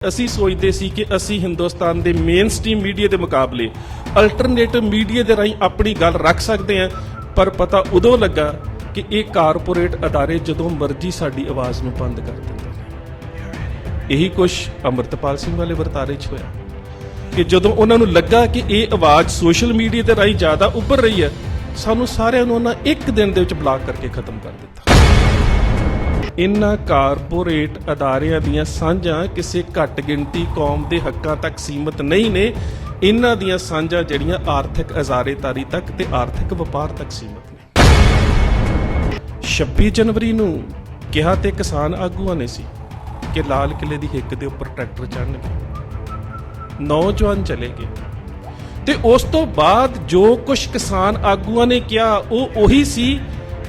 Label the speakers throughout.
Speaker 1: ਅਸੀਂ ਸੋਚਦੇ ਸੀ ਕਿ ਅਸੀਂ ਹਿੰਦੁਸਤਾਨ ਦੇ ਮੇਨ ਸਟ੍ਰੀਮ ਮੀਡੀਆ ਦੇ ਮੁਕਾਬਲੇ ਅਲਟਰਨੇਟਿਵ ਮੀਡੀਆ ਦੇ ਰਾਹੀਂ ਆਪਣੀ ਗੱਲ ਰੱਖ ਸਕਦੇ ਹਾਂ, ਪਰ ਪਤਾ ਉਦੋਂ ਲੱਗਾ ਕਿ ਇਹ ਕਾਰਪੋਰੇਟ ਅਦਾਰੇ ਜਦੋਂ ਮਰਜ਼ੀ ਸਾਡੀ ਆਵਾਜ਼ ਨੂੰ ਬੰਦ ਕਰ ਦਿੰਦੇ ਨੇ। ਇਹੀ ਕੁਝ ਅੰਮ੍ਰਿਤਪਾਲ ਸਿੰਘ ਵਾਲੇ ਵਰਤਾਰੇ 'ਚ ਹੋਇਆ ਕਿ ਜਦੋਂ ਉਹਨਾਂ ਨੂੰ ਲੱਗਾ ਕਿ ਇਹ ਆਵਾਜ਼ ਸੋਸ਼ਲ ਮੀਡੀਆ ਦੇ ਰਾਹੀਂ ਜ਼ਿਆਦਾ ਉੱਭਰ ਰਹੀ ਹੈ, ਸਾਨੂੰ ਸਾਰਿਆਂ ਨੂੰ ਉਹਨਾਂ ਇੱਕ ਦਿਨ ਦੇ ਵਿੱਚ ਬਲਾਕ ਕਰਕੇ ਖਤਮ ਕਰ ਦਿੱਤਾ। ਇਨ੍ਹਾਂ ਕਾਰਪੋਰੇਟ ਅਦਾਰਿਆਂ ਦੀਆਂ ਸਾਂਝਾਂ ਕਿਸੇ ਘੱਟ ਗਿਣਤੀ ਕੌਮ ਦੇ ਹੱਕਾਂ ਤੱਕ ਸੀਮਤ ਨਹੀਂ ਨੇ। ਇਨ੍ਹਾਂ ਦੀਆਂ ਸਾਂਝਾਂ ਜਿਹੜੀਆਂ ਆਰਥਿਕ ਅਜ਼ਾਰੇਦਾਰੀ ਤੱਕ ਤੇ ਆਰਥਿਕ ਵਪਾਰ ਤੱਕ ਸੀਮਤ ਨੇ। 26 ਜਨਵਰੀ ਨੂੰ ਕਿਹਾ ਤੇ ਕਿਸਾਨ ਆਗੂਆਂ ਨੇ ਸੀ ਕਿ ਲਾਲ ਕਿਲੇ ਦੀ ਹਿੱਕ ਦੇ ਉੱਪਰ ਟਰੈਕਟਰ ਚੜ੍ਹਨਗੇ। ਨੌਜਵਾਨ ਚਲੇ ਗਏ ਤੇ ਉਸ ਤੋਂ ਬਾਅਦ ਜੋ ਕੁਝ ਕਿਸਾਨ ਆਗੂਆਂ ਨੇ ਕਿਹਾ ਉਹ ਉਹੀ ਸੀ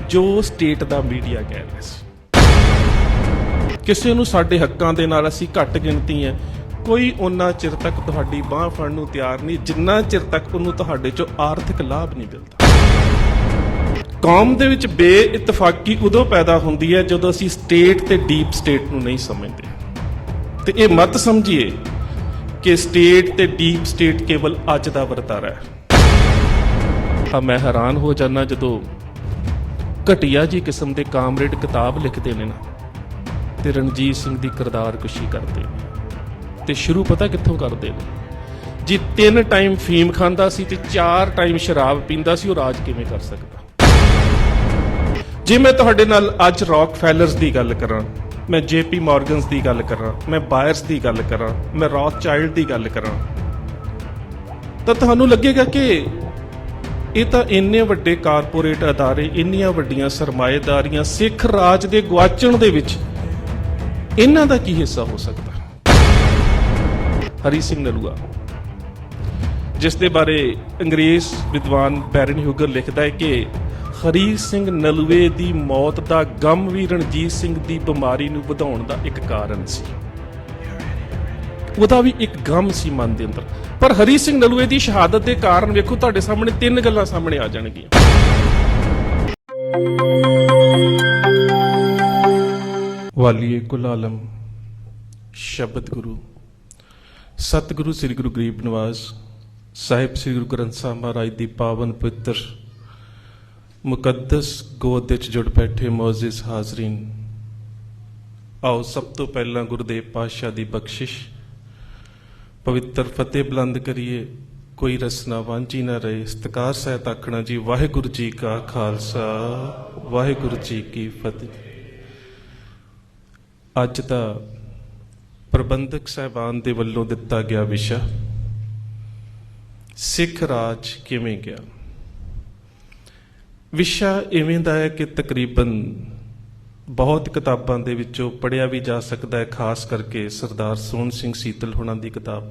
Speaker 1: ਜੋ ਸਟੇਟ ਦਾ ਮੀਡੀਆ ਕਹਿ ਰਿਹਾ ਸੀ। ਕਿਸੇ ਨੂੰ ਸਾਡੇ ਹੱਕਾਂ ਦੇ ਨਾਲ ਅਸੀਂ ਘੱਟ ਗਿਣਤੀ ਹੈ, ਕੋਈ ਉਹਨਾਂ ਚਿਰ ਤੱਕ ਤੁਹਾਡੀ ਬਾਂਹ ਫੜਨ ਨੂੰ ਤਿਆਰ ਨਹੀਂ ਜਿੰਨਾ ਚਿਰ ਤੱਕ ਉਹਨੂੰ ਤੁਹਾਡੇ ਚੋਂ ਆਰਥਿਕ ਲਾਭ ਨਹੀਂ ਮਿਲਦਾ। ਕੌਮ ਦੇ ਵਿੱਚ ਬੇਇਤਫਾਕੀ ਉਦੋਂ ਪੈਦਾ ਹੁੰਦੀ ਹੈ ਜਦੋਂ ਅਸੀਂ ਸਟੇਟ ਤੇ ਡੀਪ ਸਟੇਟ ਨੂੰ ਨਹੀਂ ਸਮਝਦੇ। ਤੇ ਇਹ ਮਤ ਸਮਝੀਏ ਕਿ ਸਟੇਟ ਤੇ ਡੀਪ ਸਟੇਟ ਕੇਵਲ ਅੱਜ ਦਾ ਵਰਤਾਰਾ ਹੈ। ਮੈਂ ਹੈਰਾਨ ਹੋ ਜਾਂਦਾ ਜਦੋਂ ਘਟੀਆ ਜੀ ਕਿਸਮ ਦੇ ਕਾਮਰੇਡ ਕਿਤਾਬ ਲਿਖਦੇ ਨੇ ਨਾ ਤੇ ਰਣਜੀਤ ਸਿੰਘ ਦੀ ਕਿਰਦਾਰਕੁਸ਼ੀ ਕਰਦੇ ਨੇ। ਤੇ ਸ਼ੁਰੂ ਪਤਾ ਕਿੱਥੋਂ ਕਰਦੇ ਨੇ ਜੀ? 3 ਟਾਈਮ ਫੀਮ ਖਾਂਦਾ ਸੀ ਤੇ 4 ਟਾਈਮ ਸ਼ਰਾਬ ਪੀਂਦਾ ਸੀ, ਉਹ ਰਾਜ ਕਿਵੇਂ ਕਰ ਸਕਦਾ? ਜੇ ਮੈਂ ਤੁਹਾਡੇ ਨਾਲ ਅੱਜ ਰੌਕਫੈਲਰਸ ਦੀ ਗੱਲ ਕਰਾਂ, ਮੈਂ ਜੇਪੀ ਮੌਰਗਨਸ ਦੀ ਗੱਲ ਕਰਾਂ, ਮੈਂ ਬਾਇਰਸ ਦੀ ਗੱਲ ਕਰਾਂ, ਮੈਂ ਰੌਥਚਾਈਲਡ ਦੀ ਗੱਲ ਕਰਾਂ, ਤਾਂ ਤੁਹਾਨੂੰ ਲੱਗੇਗਾ ਕਿ ਇਹ ਤਾਂ ਇੰਨੇ ਵੱਡੇ ਕਾਰਪੋਰੇਟ ਅਦਾਰੇ, ਇੰਨੀਆਂ ਵੱਡੀਆਂ ਸਰਮਾਏਦਾਰੀਆਂ, ਸਿੱਖ ਰਾਜ ਦੇ ਗੁਆਚਣ ਦੇ ਵਿੱਚ ਇਹਨਾਂ ਦਾ ਕੀ ਹਿੱਸਾ ਹੋ ਸਕਦਾ? ਹਰੀ ਸਿੰਘ ਨਲੂਆ, ਜਿਸ ਦੇ ਬਾਰੇ ਅੰਗਰੇਜ਼ ਵਿਦਵਾਨ ਬੈਰਨ ਹਿਊਗਰ ਲਿਖਦਾ ਹੈ ਕਿ ਹਰੀ ਸਿੰਘ ਨਲੂਏ ਦੀ ਮੌਤ ਦਾ ਗਮ ਵੀ ਰਣਜੀਤ ਸਿੰਘ ਦੀ ਬਿਮਾਰੀ ਨੂੰ ਵਧਾਉਣ ਦਾ ਇੱਕ ਕਾਰਨ ਸੀ। ਉਹਦਾ ਵੀ ਇੱਕ ਗਮ ਸੀ ਮਨ ਦੇ ਅੰਦਰ। ਪਰ ਹਰੀ ਸਿੰਘ ਨਲੂਏ ਦੀ ਸ਼ਹਾਦਤ ਦੇ ਕਾਰਨ ਵੇਖੋ, ਤੁਹਾਡੇ ਸਾਹਮਣੇ 3 ਗੱਲਾਂ ਸਾਹਮਣੇ ਆ ਜਾਣਗੀਆਂ। ਵਾਲੀਏ ਕੁਲ ਆਲਮ ਸ਼ਬਦ ਗੁਰੂ ਸਤਿਗੁਰੂ ਸ੍ਰੀ ਗੁਰੂ ਗਰੀਬ ਨਿਵਾਸ ਸਾਹਿਬ ਸ੍ਰੀ ਗੁਰੂ ਗ੍ਰੰਥ ਸਾਹਿਬ ਮਹਾਰਾਜ ਦੀ ਪਾਵਨ ਪਵਿੱਤਰ ਮੁਕੱਦਸ ਗੋਦ ਵਿੱਚ ਜੁੜ ਬੈਠੇ ਮੌਜਿਜ਼ ਹਾਜ਼ਰੀਨ, ਆਓ ਸਭ ਤੋਂ ਪਹਿਲਾਂ ਗੁਰਦੇਵ ਪਾਤਸ਼ਾਹ ਦੀ ਬਖਸ਼ਿਸ਼ ਪਵਿੱਤਰ ਫਤਿਹ ਬੁਲੰਦ ਕਰੀਏ। ਕੋਈ ਰਸਨਾ ਵਾਂਝੀ ਨਾ ਰਹੇ। ਸਤਿਕਾਰ ਸਹਿਤ ਆਖਣਾ ਜੀ ਵਾਹਿਗੁਰੂ ਜੀ ਕਾ ਖਾਲਸਾ ਵਾਹਿਗੁਰੂ ਜੀ ਕੀ ਫਤਿਹ। ਅੱਜ ਦਾ ਪ੍ਰਬੰਧਕ ਸਾਹਿਬਾਨ ਦੇ ਵੱਲੋਂ ਦਿੱਤਾ ਗਿਆ ਵਿਸ਼ਾ ਸਿੱਖ ਰਾਜ ਕਿਵੇਂ ਗਿਆ। ਵਿਸ਼ਾ ਇਵੇਂ ਦਾ ਹੈ ਕਿ ਤਕਰੀਬਨ ਬਹੁਤ ਕਿਤਾਬਾਂ ਦੇ ਵਿੱਚੋਂ ਪੜ੍ਹਿਆ ਵੀ ਜਾ ਸਕਦਾ ਹੈ, ਖਾਸ ਕਰਕੇ ਸਰਦਾਰ ਸੋਹਣ ਸਿੰਘ ਸੀਤਲ ਹੋਣਾ ਦੀ ਕਿਤਾਬ,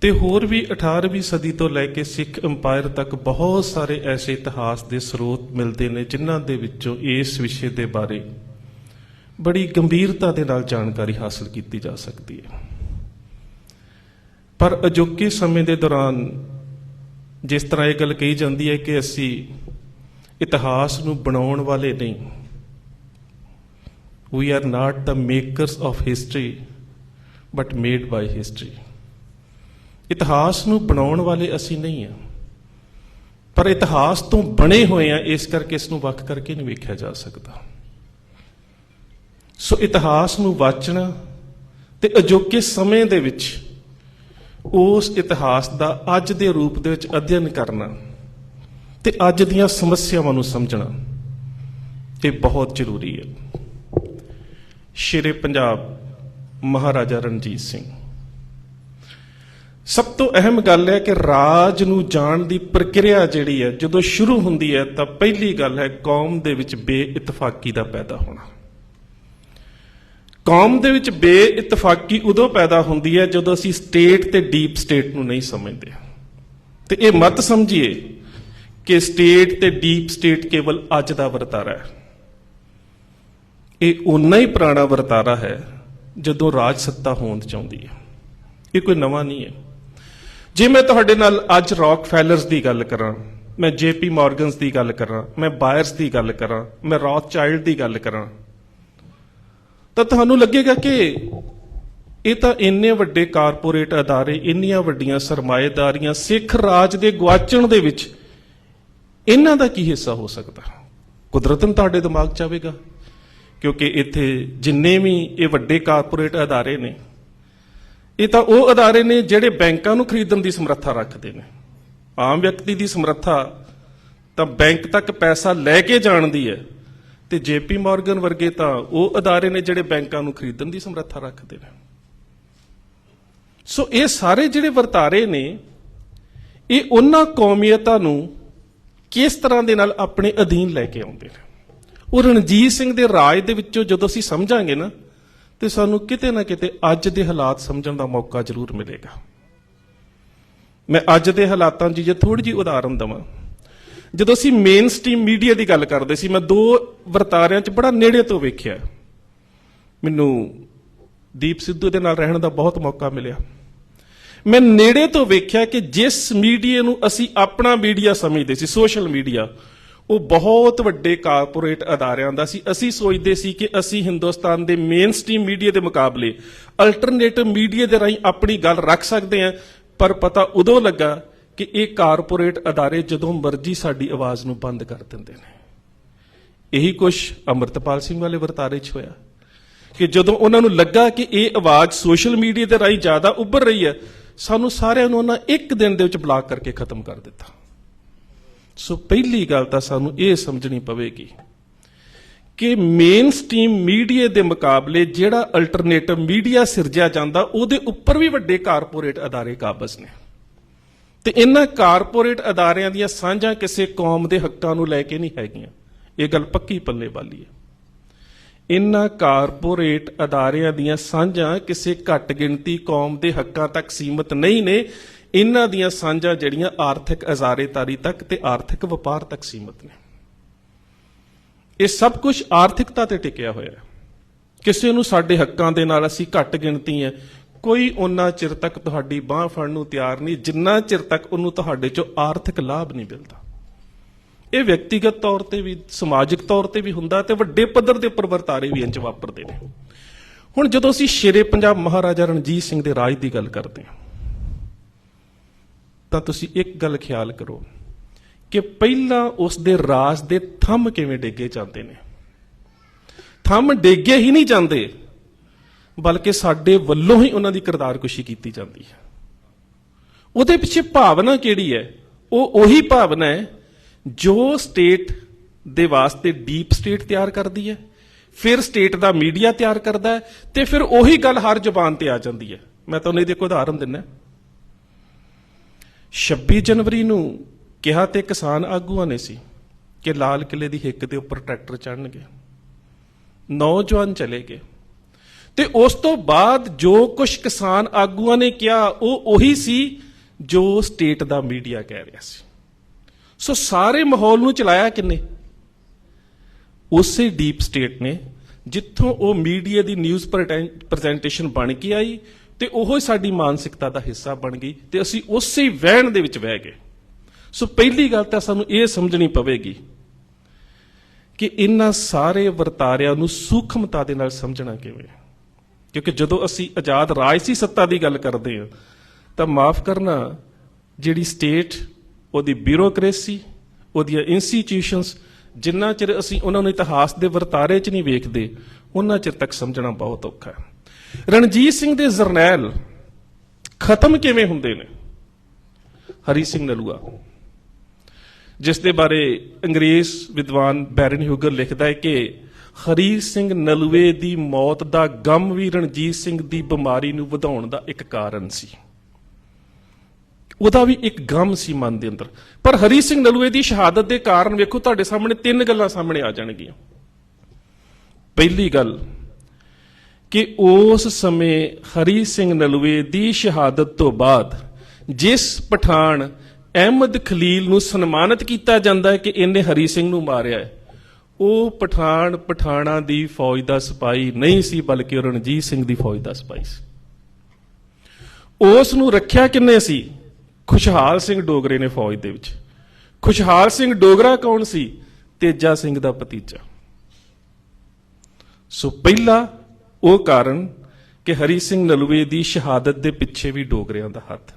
Speaker 1: ਤੇ ਹੋਰ ਵੀ 18ਵੀਂ ਸਦੀ ਤੋਂ ਲੈ ਕੇ ਸਿੱਖ ਅੰਪਾਇਰ ਤੱਕ ਬਹੁਤ ਸਾਰੇ ਐਸੇ ਇਤਿਹਾਸ ਦੇ ਸਰੋਤ ਮਿਲਦੇ ਨੇ ਜਿਨ੍ਹਾਂ ਦੇ ਵਿੱਚੋਂ ਇਸ ਵਿਸ਼ੇ ਦੇ ਬਾਰੇ ਬੜੀ ਗੰਭੀਰਤਾ ਦੇ ਨਾਲ ਜਾਣਕਾਰੀ ਹਾਸਲ ਕੀਤੀ ਜਾ ਸਕਦੀ ਹੈ। ਪਰ ਅਜੋਕੇ ਸਮੇਂ ਦੇ ਦੌਰਾਨ ਜਿਸ ਤਰ੍ਹਾਂ ਇਹ ਗੱਲ ਕਹੀ ਜਾਂਦੀ ਹੈ ਕਿ ਅਸੀਂ ਇਤਿਹਾਸ ਨੂੰ ਬਣਾਉਣ ਵਾਲੇ ਨਹੀਂ, we are not the makers of history but made by history। ਇਤਿਹਾਸ ਨੂੰ ਬਣਾਉਣ ਵਾਲੇ ਅਸੀਂ ਨਹੀਂ ਹਾਂ, ਪਰ ਇਤਿਹਾਸ ਤੋਂ ਬਣੇ ਹੋਏ ਆ, ਇਸ ਕਰਕੇ ਇਸ ਨੂੰ ਵੱਖ ਕਰਕੇ ਨਹੀਂ ਵੇਖਿਆ ਜਾ ਸਕਦਾ। ਸੋ ਇਤਿਹਾਸ ਨੂੰ ਵਾਚਣਾ ਤੇ ਅਜੋਕੇ ਸਮੇਂ ਦੇ ਵਿੱਚ ਉਸ ਇਤਿਹਾਸ ਦਾ ਅੱਜ ਦੇ ਰੂਪ ਦੇ ਵਿੱਚ ਅਧਿਐਨ ਕਰਨਾ ਤੇ ਅੱਜ ਦੀਆਂ ਸਮੱਸਿਆਵਾਂ ਨੂੰ ਸਮਝਣਾ, ਇਹ ਬਹੁਤ ਜ਼ਰੂਰੀ ਹੈ। ਸ਼ੇਰੇ ਪੰਜਾਬ ਮਹਾਰਾਜਾ ਰਣਜੀਤ ਸਿੰਘ। ਸਭ ਤੋਂ ਅਹਿਮ ਗੱਲ ਹੈ ਕਿ ਰਾਜ ਨੂੰ ਜਾਣ ਦੀ ਪ੍ਰਕਿਰਿਆ ਜਿਹੜੀ ਹੈ ਜਦੋਂ ਸ਼ੁਰੂ ਹੁੰਦੀ ਹੈ ਤਾਂ ਪਹਿਲੀ ਗੱਲ ਹੈ ਕੌਮ ਦੇ ਵਿੱਚ ਬੇਇਤਫਾਕੀ ਦਾ ਪੈਦਾ ਹੋਣਾ। ਕੌਮ ਦੇ ਵਿੱਚ ਬੇਇਤਫਾਕੀ ਉਦੋਂ ਪੈਦਾ ਹੁੰਦੀ ਹੈ ਜਦੋਂ ਅਸੀਂ ਸਟੇਟ ਤੇ ਡੀਪ ਸਟੇਟ ਨੂੰ ਨਹੀਂ ਸਮਝਦੇ। ਤੇ ਇਹ ਮਤ ਸਮਝੀਏ ਕਿ ਸਟੇਟ ਤੇ ਡੀਪ ਸਟੇਟ ਕੇਵਲ ਅੱਜ ਦਾ ਵਰਤਾਰਾ ਹੈ। ਇਹ ਉਨਾ ਹੀ ਪੁਰਾਣਾ ਵਰਤਾਰਾ ਹੈ ਜਦੋਂ ਰਾਜ ਸੱਤਾ ਹੋਂਦ ਚਾਹੁੰਦੀ ਹੈ। ਇਹ ਕੋਈ ਨਵਾਂ ਨਹੀਂ ਹੈ। ਜੇ ਮੈਂ ਤੁਹਾਡੇ ਨਾਲ ਅੱਜ ਰੌਕਫੈਲਰਸ ਦੀ ਗੱਲ ਕਰਾਂ, ਮੈਂ ਜੇਪੀ ਮੌਰਗਨਸ ਦੀ ਗੱਲ ਕਰਾਂ, ਮੈਂ ਬਾਇਰਸ ਦੀ ਗੱਲ ਕਰਾਂ, ਮੈਂ ਰੌਥਚਾਈਲਡ ਦੀ ਗੱਲ ਕਰਾਂ, ਤਾਂ ਤੁਹਾਨੂੰ ਲੱਗੇਗਾ ਕਿ ਇਹ ਤਾਂ ਇੰਨੇ ਵੱਡੇ ਕਾਰਪੋਰੇਟ ਅਦਾਰੇ, ਇੰਨੀਆਂ ਵੱਡੀਆਂ ਸਰਮਾਏਦਾਰੀਆਂ ਸਿੱਖ ਰਾਜ ਦੇ ਗੁਆਚਣ ਦੇ ਵਿੱਚ ਇਹਨਾਂ ਦਾ ਕੀ ਹਿੱਸਾ ਹੋ ਸਕਦਾ? ਕੁਦਰਤਨ ਤੁਹਾਡੇ ਦਿਮਾਗ 'ਚ ਆਵੇਗਾ, ਕਿਉਂਕਿ ਇੱਥੇ ਜਿੰਨੇ ਵੀ ਇਹ ਵੱਡੇ ਕਾਰਪੋਰੇਟ ਅਦਾਰੇ ਨੇ, ਇਹ ਤਾਂ ਉਹ ਅਦਾਰੇ ਨੇ ਜਿਹੜੇ ਬੈਂਕਾਂ ਨੂੰ ਖਰੀਦਣ ਦੀ ਸਮਰੱਥਾ ਰੱਖਦੇ ਨੇ। ਆਮ ਵਿਅਕਤੀ ਦੀ ਸਮਰੱਥਾ ਤਾਂ ਬੈਂਕ ਤੱਕ ਪੈਸਾ ਲੈ ਕੇ ਜਾਣ ਦੀ ਹੈ, ਤੇ ਜੇਪੀ ਮਾਰਗਨ ਵਰਗੇ ਤਾਂ ਉਹ ਅਦਾਰੇ ਨੇ ਜਿਹੜੇ ਬੈਂਕਾਂ ਨੂੰ ਖਰੀਦਣ ਦੀ ਸਮਰੱਥਾ ਰੱਖਦੇ ਨੇ। ਸੋ ਇਹ ਸਾਰੇ ਜਿਹੜੇ ਵਰਤਾਰੇ ਨੇ, ਇਹ ਉਹਨਾਂ ਕੌਮੀਅਤਾਂ ਨੂੰ ਕਿਸ ਤਰ੍ਹਾਂ ਦੇ ਨਾਲ ਆਪਣੇ ਅਧੀਨ ਲੈ ਕੇ ਆਉਂਦੇ ਨੇ। ਉਹ ਰਣਜੀਤ ਸਿੰਘ ਦੇ ਰਾਜ ਦੇ ਵਿੱਚੋਂ ਜਦੋਂ ਅਸੀਂ ਸਮਝਾਂਗੇ ਨਾ, ਤੇ ਸਾਨੂੰ ਕਿਤੇ ਨਾ ਕਿਤੇ ਅੱਜ ਦੇ ਹਾਲਾਤ ਸਮਝਣ ਦਾ ਮੌਕਾ ਜ਼ਰੂਰ ਮਿਲੇਗਾ। ਮੈਂ ਅੱਜ ਦੇ ਹਾਲਾਤਾਂ ਦੀ ਜੇ ਥੋੜੀ ਜਿਹੀ ਉਦਾਹਰਨ ਦੇਵਾਂ, ਜਦੋਂ ਅਸੀਂ ਮੇਨ ਸਟ੍ਰੀਮ ਮੀਡੀਆ ਦੀ ਗੱਲ ਕਰਦੇ ਸੀ, ਮੈਂ ਦੋ ਵਰਤਾਰਿਆਂ 'ਚ ਬੜਾ ਨੇੜੇ ਤੋਂ ਵੇਖਿਆ। ਮੈਨੂੰ ਦੀਪ ਸਿੱਧੂ ਦੇ ਨਾਲ ਰਹਿਣ ਦਾ ਬਹੁਤ ਮੌਕਾ ਮਿਲਿਆ। ਮੈਂ ਨੇੜੇ ਤੋਂ ਵੇਖਿਆ ਕਿ ਜਿਸ ਮੀਡੀਆ ਨੂੰ ਅਸੀਂ ਆਪਣਾ ਮੀਡੀਆ ਸਮਝਦੇ ਸੀ, ਸੋਸ਼ਲ ਮੀਡੀਆ, ਉਹ ਬਹੁਤ ਵੱਡੇ ਕਾਰਪੋਰੇਟ ਅਦਾਰਿਆਂ ਦਾ ਸੀ। ਅਸੀਂ ਸੋਚਦੇ ਸੀ ਕਿ ਅਸੀਂ ਹਿੰਦੁਸਤਾਨ ਦੇ ਮੇਨ ਸਟ੍ਰੀਮ ਮੀਡੀਆ ਦੇ ਮੁਕਾਬਲੇ ਅਲਟਰਨੇਟਿਵ ਮੀਡੀਆ ਦੇ ਰਾਹੀਂ ਆਪਣੀ ਗੱਲ ਰੱਖ ਸਕਦੇ ਹਾਂ, ਪਰ ਪਤਾ ਉਦੋਂ ਲੱਗਾ ਕਿ ਇਹ ਕਾਰਪੋਰੇਟ ਅਦਾਰੇ ਜਦੋਂ ਮਰਜ਼ੀ ਸਾਡੀ ਆਵਾਜ਼ ਨੂੰ ਬੰਦ ਕਰ ਦਿੰਦੇ ਨੇ। ਇਹੀ ਕੁਛ ਅੰਮ੍ਰਿਤਪਾਲ ਸਿੰਘ ਵਾਲੇ ਵਰਤਾਰੇ 'ਚ ਹੋਇਆ ਕਿ ਜਦੋਂ ਉਹਨਾਂ ਨੂੰ ਲੱਗਾ ਕਿ ਇਹ ਆਵਾਜ਼ ਸੋਸ਼ਲ ਮੀਡੀਆ ਦੇ ਰਾਹੀਂ ਜ਼ਿਆਦਾ ਉੱਭਰ ਰਹੀ ਹੈ, ਸਾਨੂੰ ਸਾਰਿਆਂ ਨੂੰ ਉਹਨਾਂ ਇੱਕ ਦਿਨ ਦੇ ਵਿੱਚ ਬਲਾਕ ਕਰਕੇ ਖਤਮ ਕਰ ਦਿੱਤਾ। ਸੋ ਪਹਿਲੀ ਗੱਲ ਤਾਂ ਸਾਨੂੰ ਇਹ ਸਮਝਣੀ ਪਵੇਗੀ ਕਿ ਮੇਨ ਸਟ੍ਰੀਮ ਮੀਡੀਆ ਦੇ ਮੁਕਾਬਲੇ ਜਿਹੜਾ ਅਲਟਰਨੇਟਿਵ ਮੀਡੀਆ ਸਿਰਜਿਆ ਜਾਂਦਾ, ਉਹਦੇ ਉੱਪਰ ਵੀ ਵੱਡੇ ਕਾਰਪੋਰੇਟ ਅਦਾਰੇ ਕਾਬਜ਼ ਨੇ। ਤੇ ਇਹਨਾਂ ਕਾਰਪੋਰੇਟ ਅਦਾਰਿਆਂ ਦੀਆਂ ਸਾਂਝਾਂ ਕਿਸੇ ਕੌਮ ਦੇ ਹੱਕਾਂ ਨੂੰ ਲੈ ਕੇ ਨਹੀਂ ਹੈਗੀਆਂ। ਇਹ ਗੱਲ ਪੱਕੀ ਪੱਲੇ ਵਾਲੀ ਹੈ। ਇਹਨਾਂ ਕਾਰਪੋਰੇਟ ਅਦਾਰਿਆਂ ਦੀਆਂ ਸਾਂਝਾਂ ਕਿਸੇ ਘੱਟ ਗਿਣਤੀ ਕੌਮ ਦੇ ਹੱਕਾਂ ਤੱਕ ਸੀਮਤ ਨਹੀਂ ਨੇ। ਇਹਨਾਂ ਦੀਆਂ ਸਾਂਝਾਂ ਜਿਹੜੀਆਂ ਆਰਥਿਕ ਅਜ਼ਾਰੇਦਾਰੀ ਤੱਕ ਤੇ ਆਰਥਿਕ ਵਪਾਰ ਤੱਕ ਸੀਮਤ ਨੇ। ਇਹ ਸਭ ਕੁਝ ਆਰਥਿਕਤਾ ਤੇ ਟਿਕਿਆ ਹੋਇਆ ਹੈ। ਕਿਸੇ ਨੂੰ ਸਾਡੇ ਹੱਕਾਂ ਦੇ ਨਾਲ ਅਸੀਂ ਘੱਟ ਗਿਣਤੀ ਹੈ, ਕੋਈ ਉਹਨਾਂ ਚਿਰ ਤੱਕ ਤੁਹਾਡੀ ਬਾਂਹ ਫੜਨ ਨੂੰ ਤਿਆਰ ਨਹੀਂ ਜਿੰਨਾ ਚਿਰ ਤੱਕ ਉਹਨੂੰ ਤੁਹਾਡੇ ਚੋਂ ਆਰਥਿਕ ਲਾਭ ਨਹੀਂ ਮਿਲਦਾ। ਇਹ ਵਿਅਕਤੀਗਤ ਤੌਰ ਤੇ ਵੀ, ਸਮਾਜਿਕ ਤੌਰ ਤੇ ਵੀ ਹੁੰਦਾ, ਤੇ ਵੱਡੇ ਪੱਧਰ ਦੇ ਉੱਪਰ ਵਰਤਾਰੇ ਵੀ ਇੰਜ ਵਾਪਰਦੇ ਨੇ। ਹੁਣ ਜਦੋਂ ਅਸੀਂ ਸ਼ੇਰੇ ਪੰਜਾਬ ਮਹਾਰਾਜਾ ਰਣਜੀਤ ਸਿੰਘ ਦੇ ਰਾਜ ਦੀ ਗੱਲ ਕਰਦੇ ਹਾਂ, ਤਾਂ ਤੁਸੀਂ ਇੱਕ ਗੱਲ ਖਿਆਲ ਕਰੋ ਕਿ ਪਹਿਲਾਂ ਉਸ ਦੇ ਰਾਜ ਦੇ ਥੰਮ ਕਿਵੇਂ ਡੇਗੇ ਜਾਂਦੇ ਨੇ। ਥੰਮ ਡੇਗੇ ਹੀ ਨਹੀਂ ਜਾਂਦੇ, ਬਲਕਿ ਸਾਡੇ ਵੱਲੋਂ ਹੀ ਉਹਨਾਂ ਦੀ ਕਿਰਦਾਰਕੁਸ਼ੀ ਕੀਤੀ ਜਾਂਦੀ ਹੈ। ਉਹਦੇ ਪਿੱਛੇ ਭਾਵਨਾ ਕਿਹੜੀ ਹੈ? ਉਹ ਉਹੀ ਭਾਵਨਾ ਹੈ ਜੋ ਸਟੇਟ ਦੇ ਵਾਸਤੇ ਡੀਪ ਸਟੇਟ ਤਿਆਰ ਕਰਦੀ ਹੈ, ਫਿਰ ਸਟੇਟ ਦਾ ਮੀਡੀਆ ਤਿਆਰ ਕਰਦਾ ਹੈ, ਤੇ ਫਿਰ ਉਹੀ ਗੱਲ ਹਰ ਜ਼ੁਬਾਨ ਤੇ ਆ ਜਾਂਦੀ ਹੈ। ਮੈਂ ਤੁਹਾਨੂੰ ਇਹਦੇ ਕੋਈ ਉਦਾਹਰਨ ਦਿੰਦਾ। 26 ਜਨਵਰੀ ਨੂੰ ਕਿਹਾ ਤੇ ਕਿਸਾਨ ਆਗੂਆਂ ਨੇ ਸੀ ਕਿ ਲਾਲ ਕਿਲੇ ਦੀ ਹਿੱਕ ਦੇ ਉੱਪਰ ਟਰੈਕਟਰ ਚੜ੍ਹਨਗੇ। ਨੌਜਵਾਨ ਚਲੇ ਗਏ, ਤੇ ਉਸ ਤੋਂ ਬਾਅਦ ਜੋ ਕੁਝ ਕਿਸਾਨ ਆਗੂਆਂ ਨੇ ਕਿਹਾ ਉਹ ਉਹੀ ਸੀ ਜੋ ਸਟੇਟ ਦਾ ਮੀਡੀਆ ਕਹਿ ਰਿਹਾ ਸੀ। ਸੋ ਸਾਰੇ ਮਾਹੌਲ ਨੂੰ ਚਲਾਇਆ ਕਿੰਨੇ? ਉਸੇ ਡੀਪ ਸਟੇਟ ਨੇ, ਜਿੱਥੋਂ ਉਹ ਮੀਡੀਆ ਦੀ ਨਿਊਜ਼ ਪ੍ਰੈਜੈਂਟੇਸ਼ਨ ਬਣ ਕੇ ਆਈ, ਤੇ ਉਹ ਸਾਡੀ ਮਾਨਸਿਕਤਾ ਦਾ ਹਿੱਸਾ ਬਣ ਗਈ, ਤੇ ਅਸੀਂ ਉਸੇ ਵਹਿਣ ਦੇ ਵਿੱਚ ਬਹਿ ਗਏ। ਸੋ ਪਹਿਲੀ ਗੱਲ ਤਾਂ ਸਾਨੂੰ ਇਹ ਸਮਝਣੀ ਪਵੇਗੀ ਕਿ ਇਹਨਾਂ ਸਾਰੇ ਵਰਤਾਰਿਆਂ ਨੂੰ ਸੂਖਮਤਾ ਦੇ ਨਾਲ ਸਮਝਣਾ ਕਿਵੇਂ। ਕਿਉਂਕਿ ਜਦੋਂ ਅਸੀਂ ਆਜ਼ਾਦ ਰਾਜਸੀ ਸੱਤਾ ਦੀ ਗੱਲ ਕਰਦੇ ਹਾਂ, ਤਾਂ ਮਾਫ ਕਰਨਾ, ਜਿਹੜੀ ਸਟੇਟ, ਉਹਦੀ ਬਿਊਰੋਕ੍ਰੇਸੀ, ਉਹਦੀਆਂ ਇੰਸਟੀਟਿਊਸ਼ਨਸ, ਜਿੰਨਾ ਚਿਰ ਅਸੀਂ ਉਹਨਾਂ ਨੂੰ ਇਤਿਹਾਸ ਦੇ ਵਰਤਾਰੇ 'ਚ ਨਹੀਂ ਵੇਖਦੇ, ਉਹਨਾਂ ਚਿਰ ਤੱਕ ਸਮਝਣਾ ਬਹੁਤ ਔਖਾ ਹੈ। ਰਣਜੀਤ ਸਿੰਘ ਦੇ ਜਰਨੈਲ ਖਤਮ ਕਿਵੇਂ ਹੁੰਦੇ ਨੇ? ਹਰੀ ਸਿੰਘ ਨਲੂਆ, ਜਿਸ ਦੇ ਬਾਰੇ ਅੰਗਰੇਜ਼ ਵਿਦਵਾਨ ਬੈਰਨ ਹਿਊਗਰ ਲਿਖਦਾ ਹੈ ਕਿ ਹਰੀ ਸਿੰਘ ਨਲੂਏ ਦੀ ਮੌਤ ਦਾ ਗਮ ਵੀ ਰਣਜੀਤ ਸਿੰਘ ਦੀ ਬਿਮਾਰੀ ਨੂੰ ਵਧਾਉਣ ਦਾ ਇੱਕ ਕਾਰਨ ਸੀ। ਉਹਦਾ ਵੀ ਇੱਕ ਗਮ ਸੀ ਮਨ ਦੇ ਅੰਦਰ। ਪਰ ਹਰੀ ਸਿੰਘ ਨਲੂਏ ਦੀ ਸ਼ਹਾਦਤ ਦੇ ਕਾਰਨ ਵੇਖੋ, ਤੁਹਾਡੇ ਸਾਹਮਣੇ 3 ਗੱਲਾਂ ਸਾਹਮਣੇ ਆ ਜਾਣਗੀਆਂ। ਪਹਿਲੀ ਗੱਲ ਕਿ ਉਸ ਸਮੇਂ ਹਰੀ ਸਿੰਘ ਨਲੂਏ ਦੀ ਸ਼ਹਾਦਤ ਤੋਂ ਬਾਅਦ ਜਿਸ ਪਠਾਨ ਅਹਿਮਦ ਖਲੀਲ ਨੂੰ ਸਨਮਾਨਿਤ ਕੀਤਾ ਜਾਂਦਾ ਹੈ ਕਿ ਇਹਨੇ ਹਰੀ ਸਿੰਘ ਨੂੰ ਮਾਰਿਆ ਹੈ, ਉਹ ਪਠਾਨ ਪਠਾਣਾ ਦੀ ਫੌਜ ਦਾ ਸਿਪਾਹੀ ਨਹੀਂ ਸੀ, ਬਲਕਿ ਰਣਜੀਤ ਸਿੰਘ ਦੀ ਫੌਜ ਦਾ ਸਿਪਾਹੀ ਸੀ। ਉਸ ਨੂੰ ਰੱਖਿਆ ਕਿੰਨੇ ਸੀ? ਖੁਸ਼ਹਾਲ ਸਿੰਘ ਡੋਗਰੇ ਨੇ ਫੌਜ ਦੇ ਵਿੱਚ। ਖੁਸ਼ਹਾਲ ਸਿੰਘ ਡੋਗਰਾ ਕੌਣ ਸੀ? ਤੇਜਾ ਸਿੰਘ ਦਾ ਭਤੀਜਾ। ਸੋ ਪਹਿਲਾ ਉਹ ਕਾਰਨ ਕਿ ਹਰੀ ਸਿੰਘ ਨਲੂਏ ਦੀ ਸ਼ਹਾਦਤ ਦੇ ਪਿੱਛੇ ਵੀ ਡੋਗਰਿਆਂ ਦਾ ਹੱਥ।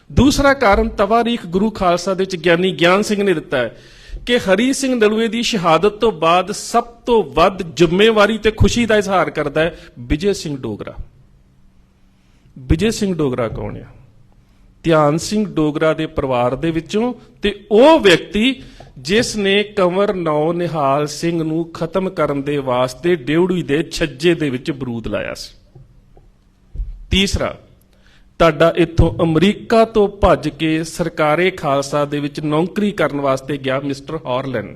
Speaker 1: ਦੂਸਰਾ ਕਾਰਨ ਤਵਾਰੀਖ ਗੁਰੂ ਖਾਲਸਾ ਦੇ ਵਿੱਚ ਗਿਆਨੀ ਗਿਆਨ ਸਿੰਘ ਨੇ ਦਿੱਤਾ ਹੈ ਕਿ ਹਰੀ ਸਿੰਘ ਨਲੂਏ ਦੀ ਸ਼ਹਾਦਤ ਤੋਂ ਬਾਅਦ ਸਭ ਤੋਂ ਵੱਧ ਜ਼ਿੰਮੇਵਾਰੀ ਤੇ ਖੁਸ਼ੀ ਦਾ ਇਜ਼ਹਾਰ ਕਰਦਾ ਹੈ ਵਿਜੇ ਸਿੰਘ ਡੋਗਰਾ। ਵਿਜੇ ਸਿੰਘ ਡੋਗਰਾ ਕੌਣ ਹੈ? ਧਿਆਨ ਸਿੰਘ ਡੋਗਰਾ ਦੇ ਪਰਿਵਾਰ ਦੇ ਵਿੱਚੋਂ, ਤੇ ਉਹ ਵਿਅਕਤੀ ਜਿਸ ਨੇ ਕੰਵਰ ਨੌ ਨਿਹਾਲ ਸਿੰਘ ਨੂੰ ਖਤਮ ਕਰਨ ਦੇ ਵਾਸਤੇ ਡਿਉੜੀ ਦੇ ਛੱਜੇ ਦੇ ਵਿੱਚ ਬਰੂਦ ਲਾਇਆ ਸੀ। ਤੀਸਰਾ, ਤੁਹਾਡਾ ਇੱਥੋਂ ਅਮਰੀਕਾ ਤੋਂ ਭੱਜ ਕੇ ਸਰਕਾਰੇ ਖਾਲਸਾ ਦੇ ਵਿੱਚ ਨੌਕਰੀ ਕਰਨ ਵਾਸਤੇ ਗਿਆ ਮਿਸਟਰ ਹਾਰਲੈਂਡ।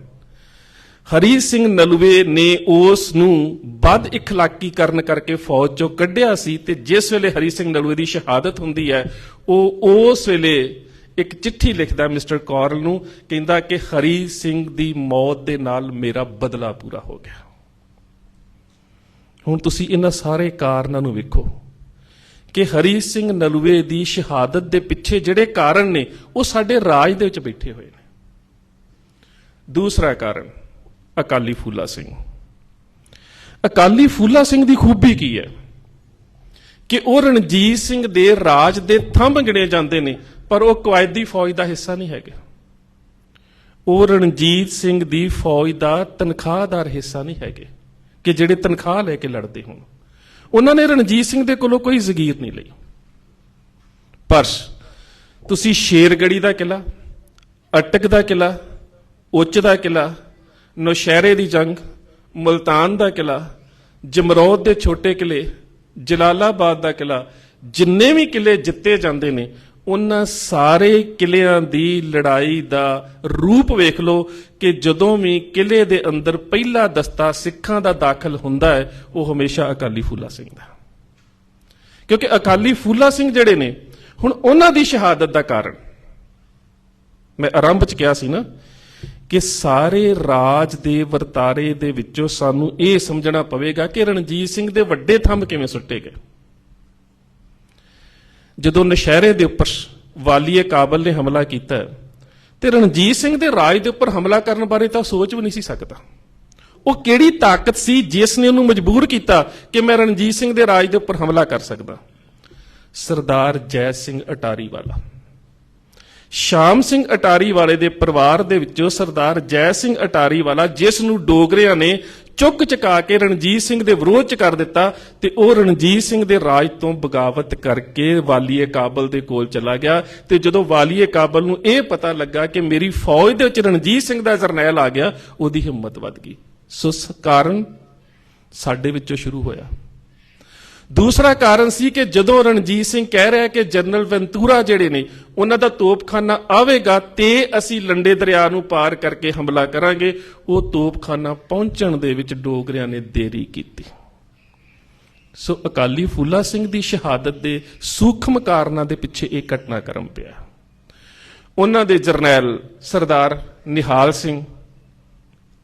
Speaker 1: ਹਰੀ ਸਿੰਘ ਨਲੂਏ ਨੇ ਉਸ ਨੂੰ ਵੱਧ ਇਖਲਾਕੀਕਰਨ ਕਰਕੇ ਫੌਜ ਚੋਂ ਕੱਢਿਆ ਸੀ, ਤੇ ਜਿਸ ਵੇਲੇ ਹਰੀ ਸਿੰਘ ਨਲੂਏ ਦੀ ਸ਼ਹਾਦਤ ਹੁੰਦੀ ਹੈ ਉਹ ਉਸ ਵੇਲੇ ਇੱਕ ਚਿੱਠੀ ਲਿਖਦਾ ਮਿਸਟਰ ਕੌਰਲ ਨੂੰ, ਕਹਿੰਦਾ ਕਿ ਹਰੀ ਸਿੰਘ ਦੀ ਮੌਤ ਦੇ ਨਾਲ ਮੇਰਾ ਬਦਲਾ ਪੂਰਾ ਹੋ ਗਿਆ। ਹੁਣ ਤੁਸੀਂ ਇਹਨਾਂ ਸਾਰੇ ਕਾਰਨਾਂ ਨੂੰ ਵੇਖੋ ਕਿ ਹਰੀ ਸਿੰਘ ਨਲੂਏ ਦੀ ਸ਼ਹਾਦਤ ਦੇ ਪਿੱਛੇ ਜਿਹੜੇ ਕਾਰਨ ਨੇ ਉਹ ਸਾਡੇ ਰਾਜ ਦੇ ਵਿੱਚ ਬੈਠੇ ਹੋਏ ਨੇ। ਦੂਸਰਾ ਕਾਰਨ ਅਕਾਲੀ ਫੂਲਾ ਸਿੰਘ। ਅਕਾਲੀ ਫੂਲਾ ਸਿੰਘ ਦੀ ਖੂਬੀ ਕੀ ਹੈ ਕਿ ਉਹ ਰਣਜੀਤ ਸਿੰਘ ਦੇ ਰਾਜ ਦੇ ਥੰਮ ਗਿਣੇ ਜਾਂਦੇ ਨੇ, ਪਰ ਉਹ ਕਵਾਇਦੀ ਫੌਜ ਦਾ ਹਿੱਸਾ ਨਹੀਂ ਹੈਗੇ। ਉਹ ਰਣਜੀਤ ਸਿੰਘ ਦੀ ਫੌਜ ਦਾ ਤਨਖਾਹਦਾਰ ਹਿੱਸਾ ਨਹੀਂ ਹੈਗੇ ਕਿ ਜਿਹੜੇ ਤਨਖਾਹ ਲੈ ਕੇ ਲੜਦੇ ਹੋਣ। ਉਹਨਾਂ ਨੇ ਰਣਜੀਤ ਸਿੰਘ ਦੇ ਕੋਲੋਂ ਕੋਈ ਜ਼ਗੀਰ ਨਹੀਂ ਲਈ। ਪਰ ਤੁਸੀਂ ਸ਼ੇਰਗੜੀ ਦਾ ਕਿਲਾ, ਅਟਕ ਦਾ ਕਿਲਾ, ਉੱਚ ਦਾ ਕਿਲਾ, ਨੌਸ਼ਹਿਰੇ ਦੀ ਜੰਗ, ਮੁਲਤਾਨ ਦਾ ਕਿਲਾ, ਜਮਰੌਦ ਦੇ ਛੋਟੇ ਕਿਲੇ, ਜਲਾਲਾਬਾਦ ਦਾ ਕਿਲਾ, ਜਿੰਨੇ ਵੀ ਕਿਲੇ ਜਿੱਤੇ ਜਾਂਦੇ ਨੇ ਉਹਨਾਂ ਸਾਰੇ ਕਿਲਿਆਂ ਦੀ ਲੜਾਈ ਦਾ ਰੂਪ ਵੇਖ ਲਓ ਕਿ ਜਦੋਂ ਵੀ ਕਿਲੇ ਦੇ ਅੰਦਰ ਪਹਿਲਾ ਦਸਤਾ ਸਿੱਖਾਂ ਦਾ ਦਾਖਲ ਹੁੰਦਾ ਹੈ ਉਹ ਹਮੇਸ਼ਾ ਅਕਾਲੀ ਫੂਲਾ ਸਿੰਘ ਦਾ। ਕਿਉਂਕਿ ਅਕਾਲੀ ਫੂਲਾ ਸਿੰਘ ਜਿਹੜੇ ਨੇ, ਹੁਣ ਉਹਨਾਂ ਦੀ ਸ਼ਹਾਦਤ ਦਾ ਕਾਰਨ ਮੈਂ ਆਰੰਭ 'ਚ ਕਿਹਾ ਸੀ ਨਾ ਕਿ ਸਾਰੇ ਰਾਜ ਦੇ ਵਰਤਾਰੇ ਦੇ ਵਿੱਚੋਂ ਸਾਨੂੰ ਇਹ ਸਮਝਣਾ ਪਵੇਗਾ ਕਿ ਰਣਜੀਤ ਸਿੰਘ ਦੇ ਵੱਡੇ ਥੰਮ ਕਿਵੇਂ ਸੁੱਟੇ ਗਏ। ਜਦੋਂ ਨੌਸ਼ਹਿਰੇ ਦੇ ਉੱਪਰ ਵਾਲੀਏ ਕਾਬਲ ਨੇ ਹਮਲਾ ਕੀਤਾ ਤੇ ਰਣਜੀਤ ਸਿੰਘ ਦੇ ਰਾਜ ਦੇ ਉੱਪਰ ਹਮਲਾ ਕਰਨ ਬਾਰੇ ਤਾਂ ਸੋਚ ਵੀ ਨਹੀਂ ਸੀ ਸਕਦਾ। ਉਹ ਕਿਹੜੀ ਤਾਕਤ ਸੀ ਜਿਸ ਨੇ ਉਹਨੂੰ ਮਜਬੂਰ ਕੀਤਾ ਕਿ ਮੈਂ ਰਣਜੀਤ ਸਿੰਘ ਦੇ ਰਾਜ ਦੇ ਉੱਪਰ ਹਮਲਾ ਕਰ ਸਕਦਾ? ਸਰਦਾਰ ਜੈ ਸਿੰਘ ਅਟਾਰੀ ਵਾਲਾ। ਸ਼ਾਮ ਸਿੰਘ ਅਟਾਰੀ ਵਾਲੇ ਦੇ ਪਰਿਵਾਰ ਦੇ ਵਿੱਚੋਂ ਸਰਦਾਰ ਜੈ ਸਿੰਘ ਅਟਾਰੀ ਵਾਲਾ, ਜਿਸ ਨੂੰ ਡੋਗਰਿਆਂ ਨੇ ਚੁੱਕ ਚੁਕਾ ਕੇ ਰਣਜੀਤ ਸਿੰਘ ਦੇ ਵਿਰੋਧ ਚ ਕਰ ਦਿੱਤਾ, ਤੇ ਉਹ ਰਣਜੀਤ ਸਿੰਘ ਦੇ ਰਾਜ ਤੋਂ ਬਗਾਵਤ ਕਰਕੇ ਵਾਲੀਏ ਕਾਬਲ ਦੇ ਕੋਲ ਚਲਾ ਗਿਆ। ਤੇ ਜਦੋਂ ਵਾਲੀਏ ਕਾਬਲ ਨੂੰ ਇਹ ਪਤਾ ਲੱਗਾ ਕਿ ਮੇਰੀ ਫੌਜ ਦੇ ਵਿੱਚ ਰਣਜੀਤ ਸਿੰਘ ਦਾ ਜਰਨੈਲ ਆ ਗਿਆ, ਉਹਦੀ ਹਿੰਮਤ ਵੱਧ ਗਈ। ਸੋ ਕਾਰਨ ਸਾਡੇ ਵਿੱਚੋਂ ਸ਼ੁਰੂ ਹੋਇਆ। ਦੂਸਰਾ ਕਾਰਨ ਸੀ ਕਿ ਜਦੋਂ ਰਣਜੀਤ ਸਿੰਘ ਕਹਿ ਰਿਹਾ ਕਿ ਜਨਰਲ ਵੈਂਤੂਰਾ ਜਿਹੜੇ ਨੇ ਉਹਨਾਂ ਦਾ ਤੋਪਖਾਨਾ ਆਵੇਗਾ ਤੇ ਅਸੀਂ ਲੰਡੇ ਦਰਿਆ ਨੂੰ ਪਾਰ ਕਰਕੇ ਹਮਲਾ ਕਰਾਂਗੇ, ਉਹ ਤੋਪਖਾਨਾ ਪਹੁੰਚਣ ਦੇ ਵਿੱਚ ਡੋਗਰਿਆਂ ਨੇ ਦੇਰੀ ਕੀਤੀ। ਸੋ ਅਕਾਲੀ ਫੂਲਾ ਸਿੰਘ ਦੀ ਸ਼ਹਾਦਤ ਦੇ ਸੂਖਮ ਕਾਰਨਾਂ ਦੇ ਪਿੱਛੇ ਇਹ ਘਟਨਾਕ੍ਰਮ ਪਿਆ। ਉਹਨਾਂ ਦੇ ਜਰਨੈਲ ਸਰਦਾਰ ਨਿਹਾਲ ਸਿੰਘ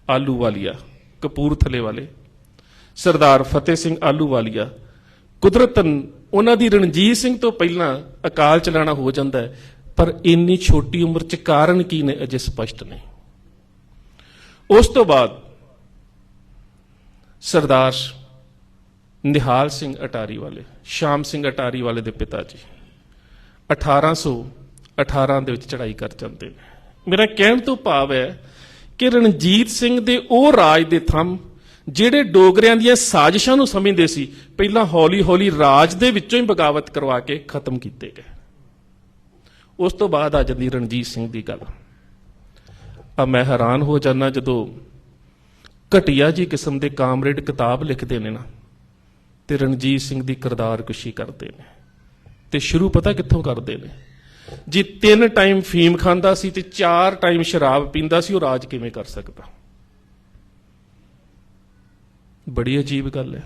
Speaker 1: ਆਲੂਵਾਲੀਆ ਕਪੂਰਥਲੇ ਵਾਲੇ, ਸਰਦਾਰ ਫਤਿਹ ਸਿੰਘ ਆਲੂਵਾਲੀਆ, ਕੁਦਰਤਨ ਉਹਨਾਂ ਦੀ ਰਣਜੀਤ ਸਿੰਘ ਤੋਂ ਪਹਿਲਾਂ ਅਕਾਲ ਚਲਾਣਾ ਹੋ ਜਾਂਦਾ ਹੈ, ਪਰ ਇੰਨੀ ਛੋਟੀ ਉਮਰ 'ਚ ਕਾਰਨ ਕੀ ਨੇ ਅਜੇ ਸਪਸ਼ਟ ਨਹੀਂ। ਉਸ ਤੋਂ ਬਾਅਦ ਸਰਦਾਰ ਨਿਹਾਲ ਸਿੰਘ ਅਟਾਰੀ ਵਾਲੇ, ਸ਼ਾਮ ਸਿੰਘ ਅਟਾਰੀ ਵਾਲੇ ਦੇ ਪਿਤਾ ਜੀ 1818 ਦੇ ਵਿੱਚ ਚੜ੍ਹਾਈ ਕਰ ਜਾਂਦੇ ਨੇ। ਮੇਰਾ ਕਹਿਣ ਤੋਂ ਭਾਵ ਹੈ ਕਿ ਰਣਜੀਤ ਸਿੰਘ ਦੇ ਉਹ ਰਾਜ ਦੇ ਥੰਮ ਜਿਹੜੇ ਡੋਗਰਿਆਂ ਦੀਆਂ ਸਾਜ਼ਿਸ਼ਾਂ ਨੂੰ ਸਮਝਦੇ ਸੀ, ਪਹਿਲਾਂ ਹੌਲੀ ਹੌਲੀ ਰਾਜ ਦੇ ਵਿੱਚੋਂ ਹੀ ਬਗਾਵਤ ਕਰਵਾ ਕੇ ਖਤਮ ਕੀਤੇ ਗਏ। ਉਸ ਤੋਂ ਬਾਅਦ ਆ ਜਾਂਦੀ ਰਣਜੀਤ ਸਿੰਘ ਦੀ ਗੱਲ। ਮੈਂ ਹੈਰਾਨ ਹੋ ਜਾਂਦਾ ਜਦੋਂ ਘਟੀਆ ਜੀ ਕਿਸਮ ਦੇ ਕਾਮਰੇਡ ਕਿਤਾਬ ਲਿਖਦੇ ਨੇ ਨਾ ਤੇ ਰਣਜੀਤ ਸਿੰਘ ਦੀ ਕਿਰਦਾਰਕੁਸ਼ੀ ਕਰਦੇ ਨੇ, ਤੇ ਸ਼ੁਰੂ ਪਤਾ ਕਿੱਥੋਂ ਕਰਦੇ ਨੇ? ਜੇ 3 ਟਾਈਮ ਫੀਮ ਖਾਂਦਾ ਸੀ ਤੇ 4 ਟਾਈਮ ਸ਼ਰਾਬ ਪੀਂਦਾ ਸੀ, ਉਹ ਰਾਜ ਕਿਵੇਂ ਕਰ ਸਕਦਾ? ਬੜੀ ਅਜੀਬ ਗੱਲ ਹੈ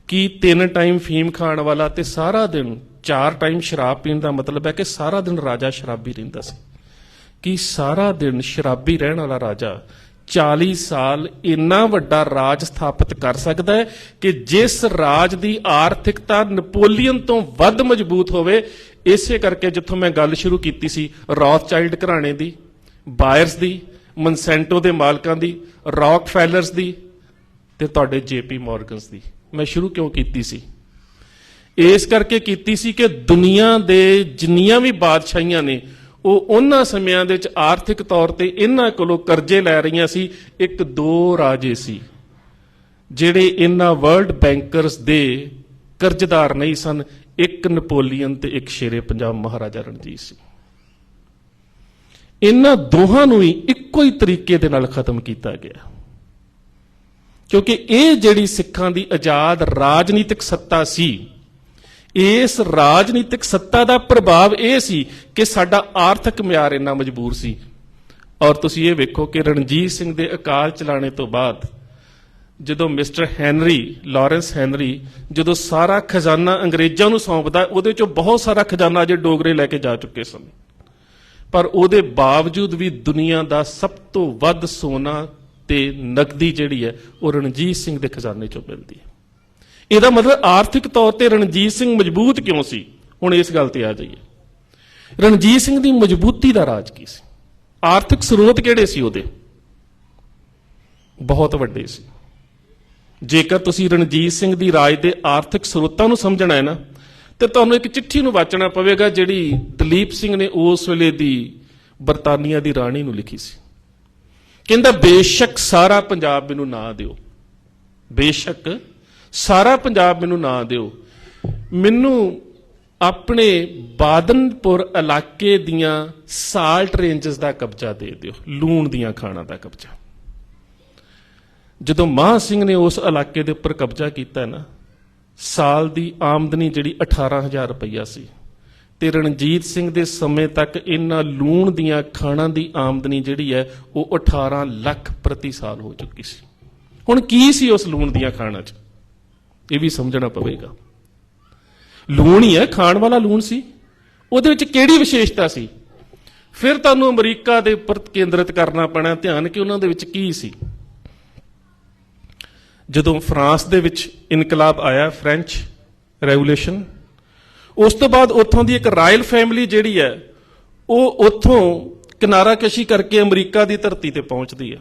Speaker 1: ਕਿ 3 ਟਾਈਮ ਫੀਮ ਖਾਣ ਵਾਲਾ ਤੇ ਸਾਰਾ ਦਿਨ 4 ਟਾਈਮ ਸ਼ਰਾਬ ਪੀਣ ਦਾ ਮਤਲਬ ਹੈ ਕਿ ਸਾਰਾ ਦਿਨ ਰਾਜਾ ਸ਼ਰਾਬੀ ਰਹਿੰਦਾ ਸੀ। ਕਿ ਸਾਰਾ ਦਿਨ ਸ਼ਰਾਬੀ ਰਹਿਣ ਵਾਲਾ ਰਾਜਾ 40 ਸਾਲ ਇੰਨਾ ਵੱਡਾ ਰਾਜ ਸਥਾਪਿਤ ਕਰ ਸਕਦਾ ਹੈ ਕਿ ਜਿਸ ਰਾਜ ਦੀ ਆਰਥਿਕਤਾ ਨੈਪੋਲੀਅਨ ਤੋਂ ਵੱਧ ਮਜ਼ਬੂਤ ਹੋਵੇ। ਇਸੇ ਕਰਕੇ ਜਿੱਥੋਂ ਮੈਂ ਗੱਲ ਸ਼ੁਰੂ ਕੀਤੀ ਸੀ ਰੌਥਚਾਈਲਡ ਘਰਾਣੇ ਦੀ, ਬਾਇਰਸ ਦੀ, ਮਨਸੈਂਟੋ ਦੇ ਮਾਲਕਾਂ ਦੀ, ਰੌਕਫੈਲਰਸ ਦੀ ਤੇ ਤੁਹਾਡੇ JP ਮੋਰਗਨਸ ਦੀ, ਮੈਂ ਸ਼ੁਰੂ ਕਿਉਂ ਕੀਤੀ ਸੀ ਇਸ ਕਰਕੇ ਕੀਤੀ ਸੀ ਕਿ ਦੁਨੀਆ ਦੇ ਜਿੰਨੀਆਂ ਵੀ ਬਾਦਸ਼ਾਹੀਆਂ ਨੇ ਉਹ ਉਹਨਾਂ ਸਮਿਆਂ ਦੇ ਵਿੱਚ ਆਰਥਿਕ ਤੌਰ ਤੇ ਇਹਨਾਂ ਕੋਲੋਂ ਕਰਜ਼ੇ ਲੈ ਰਹੀਆਂ ਸੀ। ਇੱਕ ਦੋ ਰਾਜੇ ਸੀ ਜਿਹੜੇ ਇਹਨਾਂ ਵਰਲਡ ਬੈਂਕਰਸ ਦੇ ਕਰਜ਼ਦਾਰ ਨਹੀਂ ਸਨ, ਇੱਕ ਨਪੋਲੀਅਨ ਤੇ ਇੱਕ ਸ਼ੇਰੇ ਪੰਜਾਬ ਮਹਾਰਾਜਾ ਰਣਜੀਤ ਸਿੰਘ। ਇਹਨਾਂ ਦੋਹਾਂ ਨੂੰ ਹੀ ਇੱਕੋ ਹੀ ਤਰੀਕੇ ਦੇ ਨਾਲ ਖਤਮ ਕੀਤਾ ਗਿਆ, ਕਿਉਂਕਿ ਇਹ ਜਿਹੜੀ ਸਿੱਖਾਂ ਦੀ ਆਜ਼ਾਦ ਰਾਜਨੀਤਿਕ ਸੱਤਾ ਸੀ, ਇਸ ਰਾਜਨੀਤਿਕ ਸੱਤਾ ਦਾ ਪ੍ਰਭਾਵ ਇਹ ਸੀ ਕਿ ਸਾਡਾ ਆਰਥਿਕ ਮਿਆਰ ਇੰਨਾ ਮਜਬੂਰ ਸੀ। ਔਰ ਤੁਸੀਂ ਇਹ ਵੇਖੋ ਕਿ ਰਣਜੀਤ ਸਿੰਘ ਦੇ ਅਕਾਲ ਚਲਾਣੇ ਤੋਂ ਬਾਅਦ ਜਦੋਂ ਮਿਸਟਰ ਹੈਨਰੀ, ਲਾਰੈਂਸ ਹੈਨਰੀ, ਜਦੋਂ ਸਾਰਾ ਖਜ਼ਾਨਾ ਅੰਗਰੇਜ਼ਾਂ ਨੂੰ ਸੌਂਪਦਾ, ਉਹਦੇ ਚੋਂ ਬਹੁਤ ਸਾਰਾ ਖਜ਼ਾਨਾ ਅਜੇ ਡੋਗਰੇ ਲੈ ਕੇ ਜਾ ਚੁੱਕੇ ਸਨ, ਪਰ ਉਹਦੇ ਬਾਵਜੂਦ ਵੀ ਦੁਨੀਆ ਦਾ ਸਭ ਤੋਂ ਵੱਧ ਸੋਨਾ ਤੇ ਨਕਦੀ ਜਿਹੜੀ ਹੈ ਉਹ ਰਣਜੀਤ ਸਿੰਘ ਦੇ ਖਜ਼ਾਨੇ ਚੋਂ ਮਿਲਦੀ ਹੈ। ਇਹਦਾ ਮਤਲਬ ਆਰਥਿਕ ਤੌਰ ਤੇ ਰਣਜੀਤ ਸਿੰਘ ਮਜ਼ਬੂਤ ਕਿਉਂ ਸੀ? ਹੁਣ ਇਸ ਗੱਲ ਤੇ ਆ ਜਾਈਏ। ਰਣਜੀਤ ਸਿੰਘ ਦੀ ਮਜ਼ਬੂਤੀ ਦਾ ਰਾਜ ਕੀ ਸੀ? ਆਰਥਿਕ ਸਰੋਤ ਕਿਹੜੇ ਸੀ ਉਹਦੇ? ਬਹੁਤ ਵੱਡੇ ਸੀ। ਜੇਕਰ ਤੁਸੀਂ ਰਣਜੀਤ ਸਿੰਘ ਦੀ ਰਾਜ ਦੇ ਆਰਥਿਕ ਸਰੋਤਾਂ ਨੂੰ ਸਮਝਣਾ ਹੈ ਨਾ, ਤੇ ਤੁਹਾਨੂੰ ਇੱਕ ਚਿੱਠੀ ਨੂੰ ਵਾਚਣਾ ਪਵੇਗਾ ਜਿਹੜੀ ਦਲੀਪ ਸਿੰਘ ਨੇ ਉਸ ਵੇਲੇ ਦੀ ਬਰਤਾਨੀਆ ਦੀ ਰਾਣੀ ਨੂੰ ਲਿਖੀ ਸੀ। ਕਹਿੰਦਾ ਬੇਸ਼ੱਕ ਸਾਰਾ ਪੰਜਾਬ ਮੈਨੂੰ ਨਾ ਦਿਓ, ਬੇਸ਼ੱਕ ਸਾਰਾ ਪੰਜਾਬ ਮੈਨੂੰ ਨਾ ਦਿਓ, ਮੈਨੂੰ ਆਪਣੇ ਬਾਦਨਪੁਰ ਇਲਾਕੇ ਦੀਆਂ ਸਾਲਟ ਰੇਂਜਸ ਦਾ ਕਬਜ਼ਾ ਦੇ ਦਿਓ, ਲੂਣ ਦੀਆਂ ਖਾਣਾਂ ਦਾ ਕਬਜ਼ਾ। ਜਦੋਂ ਮਾਨ ਸਿੰਘ ਨੇ ਉਸ ਇਲਾਕੇ ਦੇ ਉੱਪਰ ਕਬਜ਼ਾ ਕੀਤਾ ਨਾ, ਸਾਲ ਦੀ ਆਮਦਨੀ ਜਿਹੜੀ 18,000 ਰੁਪਈਆ ਸੀ, ਤੇ ਰਣਜੀਤ ਸਿੰਘ ਦੇ ਸਮੇਂ ਤੱਕ ਇਹਨਾਂ ਲੂਣ ਦੀਆਂ ਖਾਣਾਂ ਦੀ ਆਮਦਨੀ ਜਿਹੜੀ ਹੈ ਉਹ 18 ਲੱਖ ਪ੍ਰਤੀ ਸਾਲ ਹੋ ਚੁੱਕੀ ਸੀ। ਹੁਣ ਕੀ ਸੀ ਉਸ ਲੂਣ ਦੀਆਂ ਖਾਣਾਂ 'ਚ? ਇਹ ਵੀ ਸਮਝਣਾ ਪਵੇਗਾ। ਲੂਣ ਹੀ ਹੈ, ਖਾਣ ਵਾਲਾ ਲੂਣ ਸੀ, ਉਹਦੇ ਵਿੱਚ ਕਿਹੜੀ ਵਿਸ਼ੇਸ਼ਤਾ ਸੀ? ਫਿਰ ਤੁਹਾਨੂੰ ਅਮਰੀਕਾ ਦੇ ਉੱਪਰ ਕੇਂਦਰਿਤ ਕਰਨਾ ਪੈਣਾ ਧਿਆਨ ਕਿ ਉਹਨਾਂ ਦੇ ਵਿੱਚ ਕੀ ਸੀ। ਜਦੋਂ ਫਰਾਂਸ ਦੇ ਵਿੱਚ ਇਨਕਲਾਬ ਆਇਆ, ਫ੍ਰੈਂਚ ਰੈਵੋਲੂਸ਼ਨ, ਉਸ ਤੋਂ ਬਾਅਦ ਉੱਥੋਂ ਦੀ ਇੱਕ ਰਾਇਲ ਫੈਮਿਲੀ ਜਿਹੜੀ ਹੈ ਉਹ ਉੱਥੋਂ ਕਿਨਾਰਾਕਸ਼ੀ ਕਰਕੇ ਅਮਰੀਕਾ ਦੀ ਧਰਤੀ ਤੇ ਪਹੁੰਚਦੀ ਹੈ,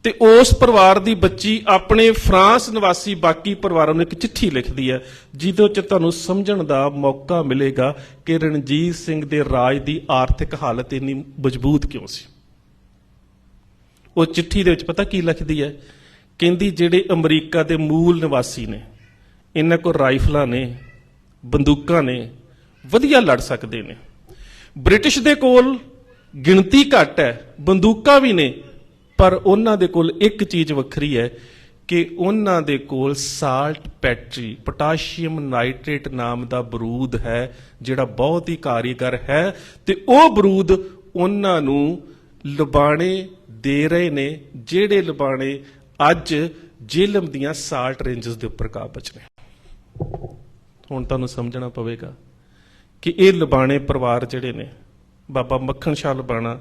Speaker 1: ਤੇ ਉਸ ਪਰਿਵਾਰ ਦੀ ਬੱਚੀ ਆਪਣੇ ਫਰਾਂਸ ਨਿਵਾਸੀ ਬਾਕੀ ਪਰਿਵਾਰਾਂ ਨੂੰ ਇੱਕ ਚਿੱਠੀ ਲਿਖਦੀ ਹੈ, ਜਿਹਦੇ ਵਿੱਚ ਤੁਹਾਨੂੰ ਸਮਝਣ ਦਾ ਮੌਕਾ ਮਿਲੇਗਾ ਕਿ ਰਣਜੀਤ ਸਿੰਘ ਦੇ ਰਾਜ ਦੀ ਆਰਥਿਕ ਹਾਲਤ ਇੰਨੀ ਮਜ਼ਬੂਤ ਕਿਉਂ ਸੀ। ਉਹ ਚਿੱਠੀ ਦੇ ਵਿੱਚ ਪਤਾ ਕੀ ਲਿਖਦੀ ਹੈ? ਕਹਿੰਦੀ ਜਿਹੜੇ ਅਮਰੀਕਾ ਦੇ ਮੂਲ ਨਿਵਾਸੀ ਨੇ, ਇਹਨਾਂ ਕੋਲ ਰਾਈਫਲਾਂ ਨੇ, ਬੰਦੂਕਾਂ ਨੇ, ਵਧੀਆ ਲੜ ਸਕਦੇ ਨੇ। ਬ੍ਰਿਟਿਸ਼ ਦੇ ਕੋਲ ਗਿਣਤੀ ਘੱਟ ਹੈ, ਬੰਦੂਕਾਂ ਵੀ ਨੇ, ਪਰ ਉਹਨਾਂ ਦੇ ਕੋਲ ਇੱਕ ਚੀਜ਼ ਵੱਖਰੀ ਹੈ ਕਿ ਉਹਨਾਂ ਦੇ ਕੋਲ ਸਾਲਟ ਪੈਟਰੀ, ਪੋਟਾਸ਼ੀਅਮ ਨਾਈਟ੍ਰੇਟ ਨਾਮ ਦਾ ਬਰੂਦ ਹੈ ਜਿਹੜਾ ਬਹੁਤ ਹੀ ਕਾਰੀਗਰ ਹੈ, ਤੇ ਉਹ ਬਰੂਦ ਉਹਨਾਂ ਨੂੰ ਲਬਾਣੇ ਦੇ ਰਹੇ ਨੇ, ਜਿਹੜੇ ਲਬਾਣੇ ਅੱਜ ਜੇਲਮ ਦੀਆਂ ਸਾਲਟ ਰੇਂਜਸ ਦੇ ਉੱਪਰ ਕਾਬਜ ਨੇ। ਹੁਣ ਤੁਹਾਨੂੰ ਸਮਝਣਾ ਪਵੇਗਾ ਕਿ ਇਹ ਲਬਾਣੇ ਪਰਿਵਾਰ ਜਿਹੜੇ ਨੇ, ਬਾਬਾ ਮੱਖਣ ਸ਼ਾਹ ਲਬਾਣਾ,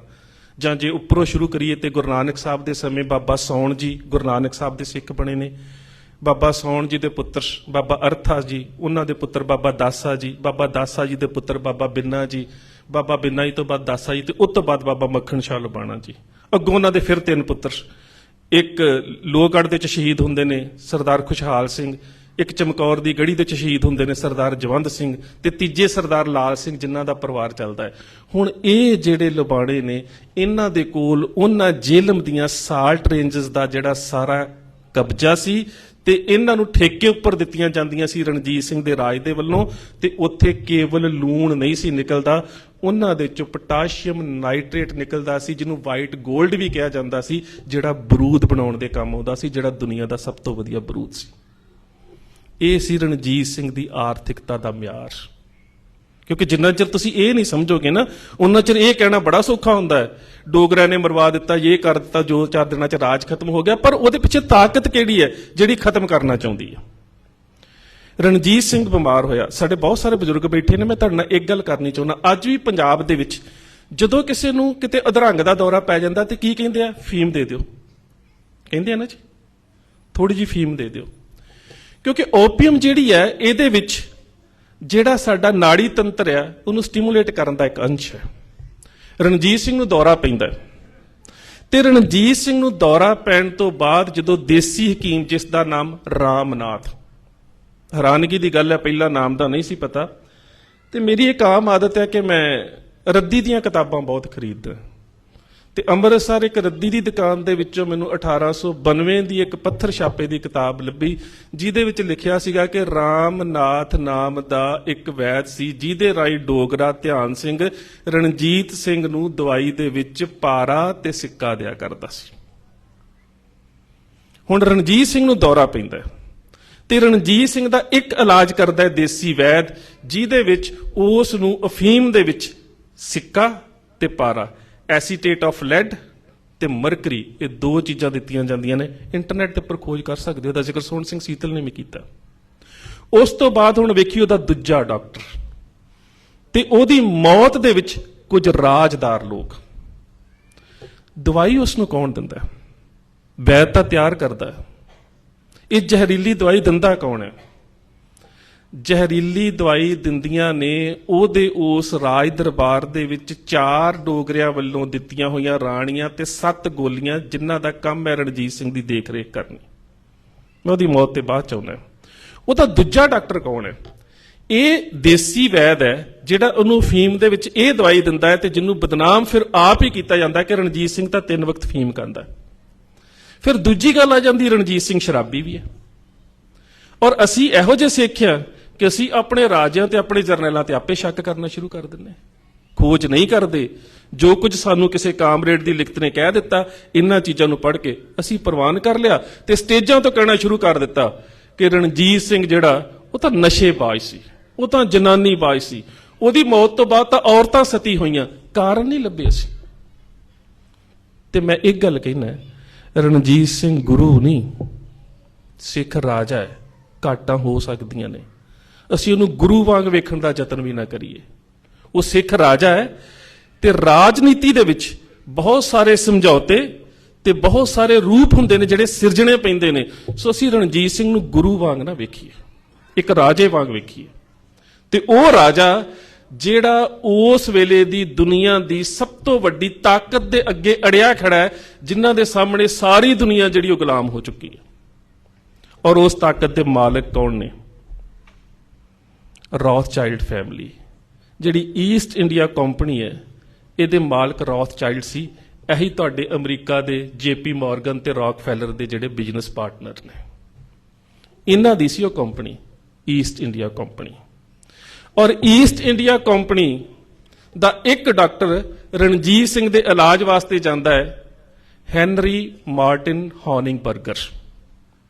Speaker 1: ਜਾਂ ਜੇ ਉੱਪਰੋਂ ਸ਼ੁਰੂ ਕਰੀਏ ਤੇ ਗੁਰੂ ਨਾਨਕ ਸਾਹਿਬ ਦੇ ਸਮੇਂ ਬਾਬਾ ਸੌਣ ਜੀ ਗੁਰੂ ਨਾਨਕ ਸਾਹਿਬ ਦੇ ਸਿੱਖ ਬਣੇ ਨੇ। ਬਾਬਾ ਸੌਣ ਜੀ ਦੇ ਪੁੱਤਰ ਬਾਬਾ ਅਰਥਾ ਜੀ, ਉਹਨਾਂ ਦੇ ਪੁੱਤਰ ਬਾਬਾ ਦਾਸਾ ਜੀ, ਬਾਬਾ ਦਾਸਾ ਜੀ ਦੇ ਪੁੱਤਰ ਬਾਬਾ ਬਿੰਨਾ ਜੀ, ਬਾਬਾ ਬਿੰਨਾ ਜੀ ਤੋਂ ਬਾਅਦ ਦਾਸਾ ਜੀ, ਤੇ ਉਸ ਤੋਂ ਬਾਅਦ ਬਾਬਾ ਮੱਖਣ ਸ਼ਾਹ ਲਬਾਣਾ ਜੀ। ਅੱਗੋਂ ਉਹਨਾਂ ਦੇ ਫਿਰ 3 ਪੁੱਤਰ, ਇੱਕ ਲੋਹਗੜ੍ਹ ਦੇ 'ਚ ਸ਼ਹੀਦ ਹੁੰਦੇ ਨੇ ਸਰਦਾਰ ਖੁਸ਼ਹਾਲ ਸਿੰਘ, ਇੱਕ ਚਮਕੌਰ ਦੀ ਗੜੀ ਦੇ 'ਚ ਸ਼ਹੀਦ ਹੁੰਦੇ ਨੇ ਸਰਦਾਰ ਜਵੰਦ ਸਿੰਘ, ਤੇ ਤੀਜੇ ਸਰਦਾਰ ਲਾਲ ਸਿੰਘ, ਜਿਨ੍ਹਾਂ ਦਾ ਪਰਿਵਾਰ ਚੱਲਦਾ ਹੈ। ਹੁਣ ਇਹ ਜਿਹੜੇ ਲਬਾਣੇ ਨੇ, ਇਹਨਾਂ ਦੇ ਕੋਲ ਉਹਨਾਂ ਜੇਲਮ ਦੀਆਂ ਸਾਲਟ ਰੇਂਜਸ ਦਾ ਜਿਹੜਾ ਸਾਰਾ ਕਬਜ਼ਾ ਸੀ, ਤੇ ਇਹਨਾਂ ਨੂੰ ਠੇਕੇ ਉੱਪਰ ਦਿੱਤੀਆਂ ਜਾਂਦੀਆਂ ਸੀ ਰਣਜੀਤ ਸਿੰਘ ਦੇ ਰਾਜ ਦੇ ਵੱਲੋਂ। ਤੇ ਉੱਥੇ ਕੇਵਲ ਲੂਣ ਨਹੀਂ ਸੀ ਨਿਕਲਦਾ, ਉਹਨਾਂ ਦੇ ਚੋਂ ਪੋਟਾਸ਼ੀਅਮ ਨਾਈਟ੍ਰੇਟ ਨਿਕਲਦਾ ਸੀ, ਜਿਹਨੂੰ ਵਾਈਟ ਗੋਲਡ ਵੀ ਕਿਹਾ ਜਾਂਦਾ ਸੀ, ਜਿਹੜਾ ਬਰੂਦ ਬਣਾਉਣ ਦੇ ਕੰਮ ਆਉਂਦਾ ਸੀ, ਜਿਹੜਾ ਦੁਨੀਆ ਦਾ ਸਭ ਤੋਂ ਵਧੀਆ ਬਰੂਦ ਸੀ। ਇਹ ਸੀ ਰਣਜੀਤ ਸਿੰਘ ਦੀ ਆਰਥਿਕਤਾ ਦਾ ਮਿਆਰ। ਕਿਉਂਕਿ ਜਿੰਨਾ ਚਿਰ ਤੁਸੀਂ ਇਹ ਨਹੀਂ ਸਮਝੋਗੇ ਨਾ, ਉਹਨਾਂ ਚਿਰ ਇਹ ਕਹਿਣਾ ਬੜਾ ਸੌਖਾ ਹੁੰਦਾ ਹੈ, ਡੋਗਰਿਆਂ ਨੇ ਮਰਵਾ ਦਿੱਤਾ, ਇਹ ਕਰ ਦਿੱਤਾ, ਜੋ 4 ਦਿਨਾਂ 'ਚ ਰਾਜ ਖਤਮ ਹੋ ਗਿਆ। ਪਰ ਉਹਦੇ ਪਿੱਛੇ ਤਾਕਤ ਕਿਹੜੀ ਹੈ ਜਿਹੜੀ ਖਤਮ ਕਰਨਾ ਚਾਹੁੰਦੀ ਹੈ? ਰਣਜੀਤ ਸਿੰਘ ਬਿਮਾਰ ਹੋਇਆ, ਸਾਡੇ ਬਹੁਤ ਸਾਰੇ ਬਜ਼ੁਰਗ ਬੈਠੇ ਨੇ, ਮੈਂ ਤੁਹਾਡੇ ਨਾਲ ਇੱਕ ਗੱਲ ਕਰਨੀ ਚਾਹੁੰਦਾ। ਅੱਜ ਵੀ ਪੰਜਾਬ ਦੇ ਵਿੱਚ ਜਦੋਂ ਕਿਸੇ ਨੂੰ ਕਿਤੇ ਅਧਰੰਗ ਦਾ ਦੌਰਾ ਪੈ ਜਾਂਦਾ ਤੇ ਕੀ ਕਹਿੰਦੇ ਆ? ਫੀਮ ਦੇ ਦਿਓ, ਕਹਿੰਦੇ ਆ ਨਾ ਜੀ, ਥੋੜੀ ਜਿਹੀ ਫੀਮ ਦੇ ਦਿਓ। ਕਿਉਂਕਿ ਓਪੀਅਮ ਜਿਹੜੀ ਹੈ, ਇਹਦੇ ਵਿੱਚ ਜਿਹੜਾ ਸਾਡਾ ਨਾੜੀ ਤੰਤਰ ਆ ਉਹਨੂੰ ਸਟੀਮੂਲੇਟ ਕਰਨ ਦਾ ਇੱਕ ਅੰਸ਼ ਹੈ। ਰਣਜੀਤ ਸਿੰਘ ਨੂੰ ਦੌਰਾ ਪੈਂਦਾ, ਤੇ ਰਣਜੀਤ ਸਿੰਘ ਨੂੰ ਦੌਰਾ ਪੈਣ ਤੋਂ ਬਾਅਦ ਜਦੋਂ ਦੇਸੀ ਹਕੀਮ, ਜਿਸ ਦਾ ਨਾਮ ਰਾਮਨਾਥ, ਹੈਰਾਨਗੀ ਦੀ ਗੱਲ ਹੈ, ਪਹਿਲਾਂ ਨਾਮ ਦਾ ਨਹੀਂ ਸੀ ਪਤਾ। ਤੇ ਮੇਰੀ ਇੱਕ ਆਮ ਆਦਤ ਹੈ ਕਿ ਮੈਂ ਰੱਦੀ ਦੀਆਂ ਕਿਤਾਬਾਂ ਬਹੁਤ ਖਰੀਦਦਾ। ਤੇ ਅੰਮ੍ਰਿਤਸਰ ਇੱਕ ਰੱਦੀ ਦੀ ਦੁਕਾਨ ਦੇ ਵਿੱਚੋਂ ਮੈਨੂੰ 1892 ਦੀ ਇੱਕ ਪੱਥਰ ਛਾਪੇ ਦੀ ਕਿਤਾਬ ਲੱਭੀ, ਜਿਹਦੇ ਵਿੱਚ ਲਿਖਿਆ ਸੀਗਾ ਕਿ ਰਾਮਨਾਥ ਨਾਮ ਦਾ ਇੱਕ ਵੈਦ ਸੀ, ਜਿਹਦੇ ਰਾਹੀਂ ਡੋਗਰਾ ਧਿਆਨ ਸਿੰਘ ਰਣਜੀਤ ਸਿੰਘ ਨੂੰ ਦਵਾਈ ਦੇ ਵਿੱਚ ਪਾਰਾ ਤੇ ਸਿੱਕਾ ਦਿਆ ਕਰਦਾ ਸੀ। ਹੁਣ ਰਣਜੀਤ ਸਿੰਘ ਨੂੰ ਦੌਰਾ ਪੈਂਦਾ ਤੇ ਰਣਜੀਤ ਸਿੰਘ ਦਾ ਇੱਕ ਇਲਾਜ ਕਰਦਾ ਹੈ ਦੇਸੀ ਵੈਦ, ਜਿਹਦੇ ਵਿੱਚ ਉਸ ਨੂੰ ਅਫੀਮ ਦੇ ਵਿੱਚ ਸਿੱਕਾ ਤੇ ਪਾਰਾ, ਐਸੀਟੇਟ ਆਫ ਲੈਡ ਤੇ ਮਰਕਰੀ, ਇਹ ਦੋ ਚੀਜ਼ਾਂ ਦਿੱਤੀਆਂ ਜਾਂਦੀਆਂ ਨੇ। ਇੰਟਰਨੈਟ ਦੇ ਉੱਪਰ ਖੋਜ ਕਰ ਸਕਦੇ ਹੋ, ਉਹਦਾ ਜ਼ਿਕਰ ਸੋਹਣ ਸਿੰਘ ਸੀਤਲ ਨੇ ਵੀ ਕੀਤਾ। ਉਸ ਤੋਂ ਬਾਅਦ ਹੁਣ ਵੇਖੀ ਉਹਦਾ ਦੂਜਾ ਡਾਕਟਰ, ਤੇ ਉਹਦੀ ਮੌਤ ਦੇ ਵਿੱਚ ਕੁਝ ਰਾਜਦਾਰ ਲੋਕ। ਦਵਾਈ ਉਸ ਨੂੰ ਕੌਣ ਦਿੰਦਾ? ਵੈਦ ਤਾਂ ਤਿਆਰ ਕਰਦਾ। ਇਹ ਜ਼ਹਿਰੀਲੀ ਦਵਾਈ ਦਿੰਦਾ ਕੌਣ ਹੈ? ਜ਼ਹਿਰੀਲੀ ਦਵਾਈ ਦਿੰਦੀਆਂ ਨੇ ਉਹਦੇ ਉਸ ਰਾਜ ਦਰਬਾਰ ਦੇ ਵਿੱਚ 4 ਡੋਗਰਿਆਂ ਵੱਲੋਂ ਦਿੱਤੀਆਂ ਹੋਈਆਂ ਰਾਣੀਆਂ ਤੇ 7 ਗੋਲੀਆਂ, ਜਿਨ੍ਹਾਂ ਦਾ ਕੰਮ ਹੈ ਰਣਜੀਤ ਸਿੰਘ ਦੀ ਦੇਖ ਰੇਖ ਕਰਨੀ। ਮੈਂ ਉਹਦੀ ਮੌਤ ਤੇ ਬਾਅਦ ਚ ਆਉਣਾ। ਉਹਦਾ ਦੂਜਾ ਡਾਕਟਰ ਕੌਣ ਹੈ? ਇਹ ਦੇਸੀ ਵੈਦ ਹੈ ਜਿਹੜਾ ਉਹਨੂੰ ਫੀਮ ਦੇ ਵਿੱਚ ਇਹ ਦਵਾਈ ਦਿੰਦਾ ਹੈ, ਤੇ ਜਿਹਨੂੰ ਬਦਨਾਮ ਫਿਰ ਆਪ ਹੀ ਕੀਤਾ ਜਾਂਦਾ ਕਿ ਰਣਜੀਤ ਸਿੰਘ ਤਾਂ 3 ਵਕਤ ਫੀਮ ਖਾਂਦਾ। ਫਿਰ ਦੂਜੀ ਗੱਲ ਆ ਜਾਂਦੀ, ਰਣਜੀਤ ਸਿੰਘ ਸ਼ਰਾਬੀ ਵੀ ਹੈ। ਔਰ ਅਸੀਂ ਇਹੋ ਜਿਹੇ ਸਿੱਖ ਹਾਂ ਕਿ ਅਸੀਂ ਆਪਣੇ ਰਾਜਿਆਂ ਤੇ ਆਪਣੇ ਜਰਨੈਲਾਂ ਤੇ ਆਪੇ ਸ਼ੱਕ ਕਰਨਾ ਸ਼ੁਰੂ ਕਰ ਦਿੰਦੇ, ਖੋਜ ਨਹੀਂ ਕਰਦੇ। ਜੋ ਕੁਝ ਸਾਨੂੰ ਕਿਸੇ ਕਾਮਰੇਡ ਦੀ ਲਿਖਤ ਨੇ ਕਹਿ ਦਿੱਤਾ, ਇਹਨਾਂ ਚੀਜ਼ਾਂ ਨੂੰ ਪੜ੍ਹ ਕੇ ਅਸੀਂ ਪ੍ਰਵਾਨ ਕਰ ਲਿਆ ਤੇ ਸਟੇਜਾਂ ਤੋਂ ਕਹਿਣਾ ਸ਼ੁਰੂ ਕਰ ਦਿੱਤਾ ਕਿ ਰਣਜੀਤ ਸਿੰਘ ਜਿਹੜਾ ਉਹ ਤਾਂ ਨਸ਼ੇਬਾਜ਼ ਸੀ, ਉਹ ਤਾਂ ਜਨਾਨੀਬਾਜ਼ ਸੀ, ਉਹਦੀ ਮੌਤ ਤੋਂ ਬਾਅਦ ਤਾਂ ਔਰਤਾਂ ਸਤੀ ਹੋਈਆਂ, ਕਾਰਨ ਨਹੀਂ ਲੱਭੇ ਸੀ। ਤੇ ਮੈਂ ਇੱਕ ਗੱਲ ਕਹਿਣਾ, ਰਣਜੀਤ ਸਿੰਘ ਗੁਰੂ ਨਹੀਂ, ਸਿੱਖ ਰਾਜਾ ਹੈ। ਘਾਟਾਂ ਹੋ ਸਕਦੀਆਂ ਨੇ, ਅਸੀਂ ਉਹਨੂੰ ਗੁਰੂ ਵਾਂਗ ਵੇਖਣ ਦਾ ਯਤਨ ਵੀ ਨਾ ਕਰੀਏ। ਉਹ ਸਿੱਖ ਰਾਜਾ ਹੈ ਤੇ ਰਾਜਨੀਤੀ ਦੇ ਵਿੱਚ ਬਹੁਤ ਸਾਰੇ ਸਮਝੌਤੇ ਤੇ ਬਹੁਤ ਸਾਰੇ ਰੂਪ ਹੁੰਦੇ ਨੇ ਜਿਹੜੇ ਸਿਰਜਣੇ ਪੈਂਦੇ ਨੇ। ਸੋ ਅਸੀਂ ਰਣਜੀਤ ਸਿੰਘ ਨੂੰ ਗੁਰੂ ਵਾਂਗ ਨਾ ਵੇਖੀਏ, ਇੱਕ ਰਾਜੇ ਵਾਂਗ ਵੇਖੀਏ। ਤੇ ਉਹ ਰਾਜਾ ਜਿਹੜਾ ਉਸ ਵੇਲੇ ਦੀ ਦੁਨੀਆ ਦੀ ਸਭ ਤੋਂ ਵੱਡੀ ਤਾਕਤ ਦੇ ਅੱਗੇ ਅੜਿਆ ਖੜਾ ਹੈ, ਜਿਨ੍ਹਾਂ ਦੇ ਸਾਹਮਣੇ ਸਾਰੀ ਦੁਨੀਆ ਜਿਹੜੀ ਉਹ ਗੁਲਾਮ ਹੋ ਚੁੱਕੀ ਹੈ। ਔਰ ਉਸ ਤਾਕਤ ਦੇ ਮਾਲਕ ਕੌਣ ਨੇ? ਰੌਥਚਾਈਲਡ ਫੈਮਿਲੀ, ਜਿਹੜੀ ਈਸਟ ਇੰਡੀਆ ਕੰਪਨੀ ਹੈ, ਇਹਦੇ ਮਾਲਕ ਰੌਥਚਾਈਲਡ ਸੀ। ਇਹੀ ਤੁਹਾਡੇ ਅਮਰੀਕਾ ਦੇ ਜੇਪੀ ਮੋਰਗਨ ਤੇ ਰੌਕਫੈਲਰ ਦੇ ਜਿਹੜੇ ਬਿਜ਼ਨਸ ਪਾਰਟਨਰ ਨੇ, ਇਹਨਾਂ ਦੀ ਸੀ ਉਹ ਕੰਪਨੀ, ਈਸਟ ਇੰਡੀਆ ਕੰਪਨੀ। ਔਰ ਈਸਟ ਇੰਡੀਆ ਕੰਪਨੀ ਦਾ ਇੱਕ ਡਾਕਟਰ ਰਣਜੀਤ ਸਿੰਘ ਦੇ ਇਲਾਜ ਵਾਸਤੇ ਜਾਂਦਾ ਹੈ, ਹੈਨਰੀ ਮਾਰਟਿਨ ਹੌਨਿੰਗਬਰਗਰ।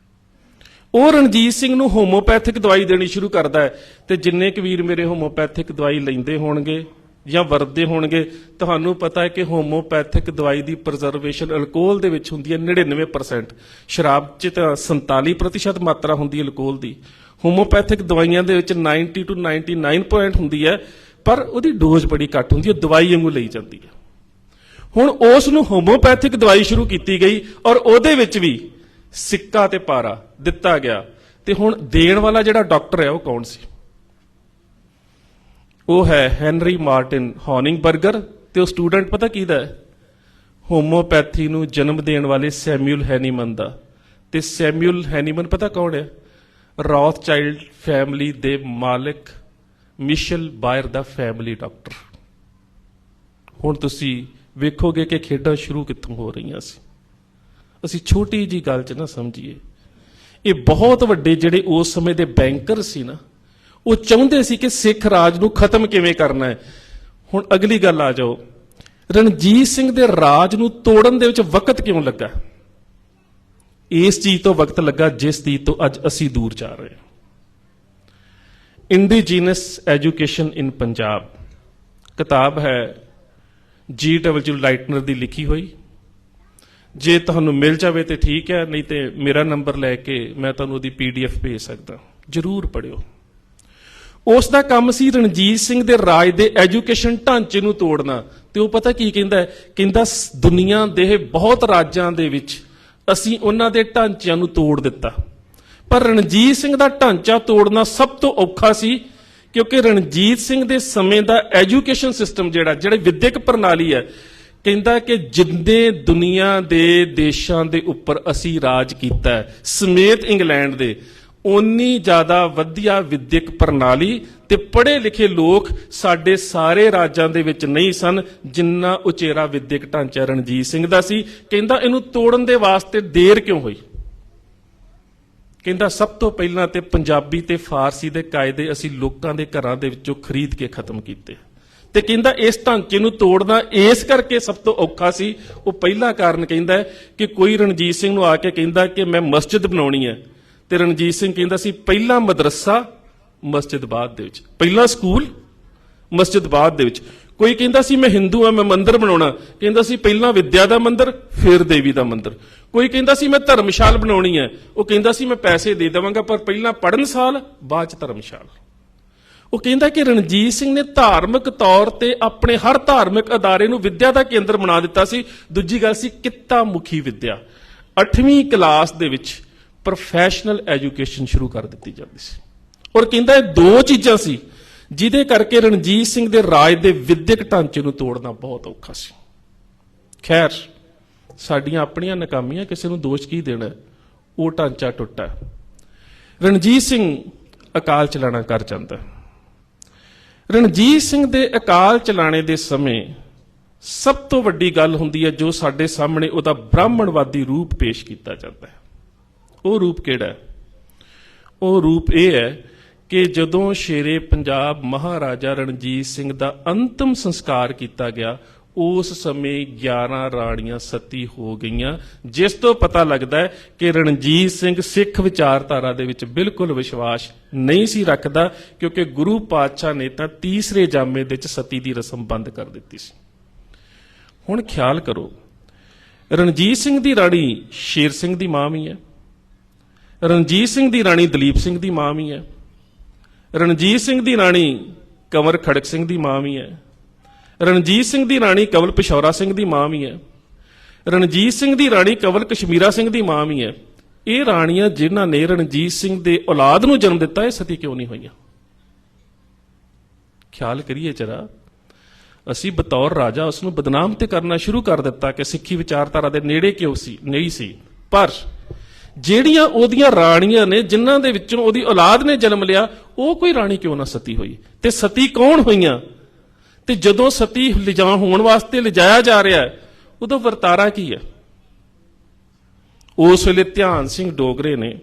Speaker 1: ਉਹ ਰਣਜੀਤ ਸਿੰਘ ਨੂੰ ਹੋਮੋਪੈਥਿਕ ਦਵਾਈ ਦੇਣੀ ਸ਼ੁਰੂ ਕਰਦਾ ਹੈ। ਤੇ ਜਿੰਨੇ ਕੁ ਵੀਰ ਮੇਰੇ ਹੋਮੋਪੈਥਿਕ ਦਵਾਈ ਲੈਂਦੇ ਹੋਣਗੇ ਜਾਂ ਵਰਤਦੇ ਹੋਣਗੇ, ਤੁਹਾਨੂੰ ਪਤਾ ਹੈ ਕਿ ਹੋਮੋਪੈਥਿਕ ਦਵਾਈ ਦੀ ਪ੍ਰੀਜ਼ਰਵੇਸ਼ਨ ਅਲਕੋਹਲ ਦੇ ਵਿੱਚ ਹੁੰਦੀ ਹੈ 99%। ਸ਼ਰਾਬ 'ਚ ਤਾਂ 47% ਮਾਤਰਾ ਹੁੰਦੀ ਹੈ ਅਲਕੋਹਲ ਦੀ। ਹੋਮੋਪੈਥਿਕ ਦਵਾਈਆਂ ਦੇ ਵਿੱਚ 90 to 99% ਹੁੰਦੀ ਹੈ, ਪਰ ਉਹਦੀ ਡੋਜ਼ ਬੜੀ ਘੱਟ ਹੁੰਦੀ ਹੈ, ਦਵਾਈ ਵਾਂਗੂ ਲਈ ਜਾਂਦੀ ਹੈ। ਹੁਣ ਉਸ ਨੂੰ ਹੋਮੋਪੈਥਿਕ ਦਵਾਈ ਸ਼ੁਰੂ ਕੀਤੀ ਗਈ ਔਰ ਉਹਦੇ ਵਿੱਚ ਵੀ ਸਿੱਕਾ ਤੇ ਪਾਰਾ ਦਿੱਤਾ ਗਿਆ। ਤੇ ਹੁਣ ਦੇਣ ਵਾਲਾ ਜਿਹੜਾ ਡਾਕਟਰ ਹੈ ਉਹ ਕੌਣ ਸੀ? ਉਹ ਹੈ ਹੈਨਰੀ ਮਾਰਟਿਨ ਹੌਨਿੰਗਬਰਗਰ। ਤੇ ਉਹ ਸਟੂਡੈਂਟ ਪਤਾ ਕਿਹਦਾ ਹੈ? ਹੋਮੋਪੈਥੀ ਨੂੰ ਜਨਮ ਦੇਣ ਵਾਲੇ ਸੈਮੂਅਲ ਹੈਨੀਮਨ ਦਾ। ਤੇ ਸੈਮੂਅਲ ਹੈਨੀਮਨ ਪਤਾ ਕੌਣ ਹੈ? ਰੌਥਚਾਈਲਡ ਫੈਮਿਲੀ ਦੇ ਮਾਲਕ ਮਿਸ਼ਲ ਬਾਇਰ ਦਾ ਫੈਮਿਲੀ ਡਾਕਟਰ। ਹੁਣ ਤੁਸੀਂ ਵੇਖੋਗੇ ਕਿ ਖੇਡਾਂ ਸ਼ੁਰੂ ਕਿੱਥੋਂ ਹੋ ਰਹੀਆਂ ਸੀ। ਅਸੀਂ ਛੋਟੀ ਜੀ ਗੱਲ 'ਚ ਨਾ ਸਮਝੀਏ। ਇਹ ਬਹੁਤ ਵੱਡੇ ਜਿਹੜੇ ਉਸ ਸਮੇਂ ਦੇ ਬੈਂਕਰ ਸੀ ਨਾ, ਉਹ ਚਾਹੁੰਦੇ ਸੀ ਕਿ ਸਿੱਖ ਰਾਜ ਨੂੰ ਖਤਮ ਕਿਵੇਂ ਕਰਨਾ ਹੈ। ਹੁਣ ਅਗਲੀ ਗੱਲ ਆ ਜਾਓ, ਰਣਜੀਤ ਸਿੰਘ ਦੇ ਰਾਜ ਨੂੰ ਤੋੜਨ ਦੇ ਵਿੱਚ ਵਕਤ ਕਿਉਂ ਲੱਗਾ? ਇਸ ਚੀਜ਼ ਤੋਂ ਵਕਤ ਲੱਗਾ ਜਿਸ ਚੀਜ਼ ਤੋਂ ਅੱਜ ਅਸੀਂ ਦੂਰ ਜਾ ਰਹੇ ਹਾਂ। ਇੰਡੀਜੀਨਸ ਐਜੂਕੇਸ਼ਨ ਇਨ ਪੰਜਾਬ ਕਿਤਾਬ ਹੈ G.W. ਲਾਈਟਨਰ ਦੀ ਲਿਖੀ ਹੋਈ। ਜੇ ਤੁਹਾਨੂੰ ਮਿਲ ਜਾਵੇ ਤੇ ਠੀਕ ਹੈ, ਨਹੀਂ ਤੇ ਮੇਰਾ ਨੰਬਰ ਲੈ ਕੇ ਮੈਂ ਤੁਹਾਨੂੰ ਉਹਦੀ PDF ਭੇਜ ਸਕਦਾ, ਜ਼ਰੂਰ ਪੜ੍ਹਿਓ। ਉਸ ਦਾ ਕੰਮ ਸੀ ਰਣਜੀਤ ਸਿੰਘ ਦੇ ਰਾਜ ਦੇ ਐਜੂਕੇਸ਼ਨ ਢਾਂਚੇ ਨੂੰ ਤੋੜਨਾ। ਤੇ ਉਹ ਪਤਾ ਕੀ ਕਹਿੰਦਾ? ਕਹਿੰਦਾ ਦੁਨੀਆ ਦੇ ਬਹੁਤ ਰਾਜਾਂ ਦੇ ਵਿੱਚ ਅਸੀਂ ਉਹਨਾਂ ਦੇ ਢਾਂਚਿਆਂ ਨੂੰ ਤੋੜ ਦਿੱਤਾ, ਪਰ ਰਣਜੀਤ ਸਿੰਘ ਦਾ ਢਾਂਚਾ ਤੋੜਨਾ ਸਭ ਤੋਂ ਔਖਾ ਸੀ, ਕਿਉਂਕਿ ਰਣਜੀਤ ਸਿੰਘ ਦੇ ਸਮੇਂ ਦਾ ਐਜੂਕੇਸ਼ਨ ਸਿਸਟਮ ਜਿਹੜੀ ਵਿਦਿਅਕ ਪ੍ਰਣਾਲੀ ਹੈ, ਕਹਿੰਦਾ ਕਿ ਜਿੰਨੇ ਦੁਨੀਆ ਦੇ ਦੇਸ਼ਾਂ ਦੇ ਉੱਪਰ ਅਸੀਂ ਰਾਜ ਕੀਤਾ ਹੈ ਸਮੇਤ ਇੰਗਲੈਂਡ ਦੇ, ਓਨੀ ਜ਼ਿਆਦਾ ਵਧੀਆ ਵਿਦਿਅਕ ਪ੍ਰਣਾਲੀ ਤੇ ਪੜ੍ਹੇ ਲਿਖੇ ਲੋਕ ਸਾਡੇ ਸਾਰੇ ਰਾਜਾਂ ਦੇ ਵਿੱਚ ਨਹੀਂ ਸਨ ਜਿੰਨਾ ਉਚੇਰਾ ਵਿਦਿਅਕ ਢਾਂਚਾ ਰਣਜੀਤ ਸਿੰਘ ਦਾ ਸੀ। ਕਹਿੰਦਾ ਇਹਨੂੰ ਤੋੜਨ ਦੇ ਵਾਸਤੇ ਦੇਰ ਕਿਉਂ ਹੋਈ? ਕਹਿੰਦਾ ਸਭ ਤੋਂ ਪਹਿਲਾਂ ਤੇ ਪੰਜਾਬੀ ਤੇ ਫਾਰਸੀ ਦੇ ਕਾਇਦੇ ਅਸੀਂ ਲੋਕਾਂ ਦੇ ਘਰਾਂ ਦੇ ਵਿੱਚੋਂ ਖਰੀਦ ਕੇ ਖਤਮ ਕੀਤੇ ਤੇ ਕਹਿੰਦਾ ਇਸ ਢਾਂਚੇ ਨੂੰ ਤੋੜਨਾ ਇਸ ਕਰਕੇ ਸਭ ਤੋਂ ਔਖਾ ਸੀ। ਉਹ ਪਹਿਲਾ ਕਾਰਨ ਕਹਿੰਦਾ ਹੈ ਕਿ ਕੋਈ ਰਣਜੀਤ ਸਿੰਘ ਨੂੰ ਆ ਕੇ ਕਹਿੰਦਾ ਕਿ ਮੈਂ ਮਸਜਿਦ ਬਣਾਉਣੀ ਹੈ ਤੇ ਰਣਜੀਤ ਸਿੰਘ ਕਹਿੰਦਾ ਸੀ ਪਹਿਲਾ ਮਦਰਸਾ ਮਸਜਿਦ ਬਾਅਦ ਦੇ ਵਿੱਚ, ਪਹਿਲਾ ਸਕੂਲ ਮਸਜਿਦ ਬਾਅਦ ਦੇ ਵਿੱਚ। ਕੋਈ ਕਹਿੰਦਾ ਸੀ ਮੈਂ ਹਿੰਦੂ ਆ ਮੈਂ ਮੰਦਿਰ ਬਣਾਉਣਾ, ਕਹਿੰਦਾ ਸੀ ਪਹਿਲਾਂ ਵਿਦਿਆ ਦਾ ਮੰਦਿਰ ਫਿਰ ਦੇਵੀ ਦਾ ਮੰਦਿਰ। ਕੋਈ ਕਹਿੰਦਾ ਸੀ ਮੈਂ ਧਰਮਸ਼ਾਲ ਬਣਾਉਣੀ ਹੈ, ਉਹ ਕਹਿੰਦਾ ਸੀ ਮੈਂ ਪੈਸੇ ਦੇ ਦੇਵਾਂਗਾ ਪਰ ਪਹਿਲਾਂ ਪੜਨਸਾਲ ਬਾਅਦ ਚ ਧਰਮਸ਼ਾਲ। ਉਹ ਕਹਿੰਦਾ ਕਿ ਰਣਜੀਤ ਸਿੰਘ ਨੇ ਧਾਰਮਿਕ ਤੌਰ ਤੇ ਆਪਣੇ ਹਰ ਧਾਰਮਿਕ ਅਦਾਰੇ ਨੂੰ ਵਿਦਿਆ ਦਾ ਕੇਂਦਰ ਬਣਾ ਦਿੱਤਾ ਸੀ। ਦੂਜੀ ਗੱਲ ਸੀ ਕਿੱਤਾ ਮੁਖੀ ਵਿਦਿਆ। 8ਵੀਂ ਕਲਾਸ ਦੇ ਵਿੱਚ ਪ੍ਰੋਫੈਸ਼ਨਲ ਐਜੂਕੇਸ਼ਨ ਸ਼ੁਰੂ ਕਰ ਦਿੱਤੀ ਜਾਂਦੀ ਸੀ। ਔਰ ਕਹਿੰਦਾ ਇਹ ਦੋ ਚੀਜ਼ਾਂ ਸੀ ਜਿਹਦੇ ਕਰਕੇ ਰਣਜੀਤ ਸਿੰਘ ਦੇ ਰਾਜ ਦੇ ਵਿਦਿਅਕ ਢਾਂਚੇ ਨੂੰ ਤੋੜਨਾ ਬਹੁਤ ਔਖਾ ਸੀ। ਖੈਰ ਸਾਡੀਆਂ ਆਪਣੀਆਂ ਨਾਕਾਮੀਆਂ, ਕਿਸੇ ਨੂੰ ਦੋਸ਼ ਕੀ ਦੇਣਾ, ਉਹ ਢਾਂਚਾ ਟੁੱਟਾ। ਰਣਜੀਤ ਸਿੰਘ ਅਕਾਲ ਚਲਾਣਾ ਕਰ ਜਾਂਦਾ। ਰਣਜੀਤ ਸਿੰਘ ਦੇ ਅਕਾਲ ਚਲਾਣੇ ਦੇ ਸਮੇਂ ਸਭ ਤੋਂ ਵੱਡੀ ਗੱਲ ਹੁੰਦੀ ਹੈ ਜੋ ਸਾਡੇ ਸਾਹਮਣੇ ਉਹਦਾ ਬ੍ਰਾਹਮਣਵਾਦੀ ਰੂਪ ਪੇਸ਼ ਕੀਤਾ ਜਾਂਦਾ ਹੈ। ਉਹ ਰੂਪ ਕਿਹੜਾ ਹੈ? ਉਹ ਰੂਪ ਇਹ ਹੈ ਕਿ ਜਦੋਂ ਸ਼ੇਰੇ ਪੰਜਾਬ ਮਹਾਰਾਜਾ ਰਣਜੀਤ ਸਿੰਘ ਦਾ ਅੰਤਮ ਸੰਸਕਾਰ ਕੀਤਾ ਗਿਆ ਉਸ ਸਮੇਂ 11 ਰਾਣੀਆਂ ਸਤੀ ਹੋ ਗਈਆਂ, ਜਿਸ ਤੋਂ ਪਤਾ ਲੱਗਦਾ ਹੈ ਕਿ ਰਣਜੀਤ ਸਿੰਘ ਸਿੱਖ ਵਿਚਾਰਧਾਰਾ ਦੇ ਵਿੱਚ ਬਿਲਕੁਲ ਵਿਸ਼ਵਾਸ ਨਹੀਂ ਸੀ ਰੱਖਦਾ, ਕਿਉਂਕਿ ਗੁਰੂ ਪਾਤਸ਼ਾਹ ਨੇ ਤਾਂ ਤੀਸਰੇ ਜਾਮੇ ਦੇ ਵਿੱਚ ਸਤੀ ਦੀ ਰਸਮ ਬੰਦ ਕਰ ਦਿੱਤੀ ਸੀ। ਹੁਣ ਖਿਆਲ ਕਰੋ, ਰਣਜੀਤ ਸਿੰਘ ਦੀ ਰਾਣੀ ਸ਼ੇਰ ਸਿੰਘ ਦੀ ਮਾਂ ਵੀ ਹੈ, ਰਣਜੀਤ ਸਿੰਘ ਦੀ ਰਾਣੀ ਦਲੀਪ ਸਿੰਘ ਦੀ ਮਾਂ ਵੀ ਹੈ, ਰਣਜੀਤ ਸਿੰਘ ਦੀ ਰਾਣੀ ਕੰਵਰ ਖੜਕ ਸਿੰਘ ਦੀ ਮਾਂ ਵੀ ਹੈ, ਰਣਜੀਤ ਸਿੰਘ ਦੀ ਰਾਣੀ ਕਵਲ ਪਿਸ਼ੌਰਾ ਸਿੰਘ ਦੀ ਮਾਂ ਵੀ ਹੈ, ਰਣਜੀਤ ਸਿੰਘ ਦੀ ਰਾਣੀ ਕਵਲ ਕਸ਼ਮੀਰਾ ਸਿੰਘ ਦੀ ਮਾਂ ਵੀ ਹੈ। ਇਹ ਰਾਣੀਆਂ ਜਿਨ੍ਹਾਂ ਨੇ ਰਣਜੀਤ ਸਿੰਘ ਦੇ ਔਲਾਦ ਨੂੰ ਜਨਮ ਦਿੱਤਾ, ਇਹ ਸਤੀ ਕਿਉਂ ਨਹੀਂ ਹੋਈਆਂ? ਖਿਆਲ ਕਰੀਏ ਜਰਾ। ਅਸੀਂ ਬਤੌਰ ਰਾਜਾ ਉਸ ਨੂੰ ਬਦਨਾਮ ਤੇ ਕਰਨਾ ਸ਼ੁਰੂ ਕਰ ਦਿੱਤਾ ਕਿ ਸਿੱਖੀ ਵਿਚਾਰਧਾਰਾ ਦੇ ਨੇੜੇ ਕਿਉਂ ਸੀ, ਨਹੀਂ ਸੀ। ਪਰ ਜਿਹੜੀਆਂ ਉਹਦੀਆਂ ਰਾਣੀਆਂ ਨੇ ਜਿਨ੍ਹਾਂ ਦੇ ਵਿੱਚੋਂ ਉਹਦੀ ਔਲਾਦ ਨੇ ਜਨਮ ਲਿਆ, ਉਹ ਕੋਈ ਰਾਣੀ ਕਿਉਂ ਨਾ ਸਤੀ ਹੋਈ? ਤੇ ਸਤੀ ਕੌਣ ਹੋਈਆਂ? ਤੇ ਜਦੋਂ ਸਤੀ ਹੋਣ ਵਾਸਤੇ ਲਿਜਾਇਆ ਜਾ ਰਿਹਾ ਹੈ ਉਦੋਂ ਵਰਤਾਰਾ ਕੀ ਹੈ? ਉਸ ਵੇਲੇ ਧਿਆਨ ਸਿੰਘ ਡੋਗਰੇ ਨੇ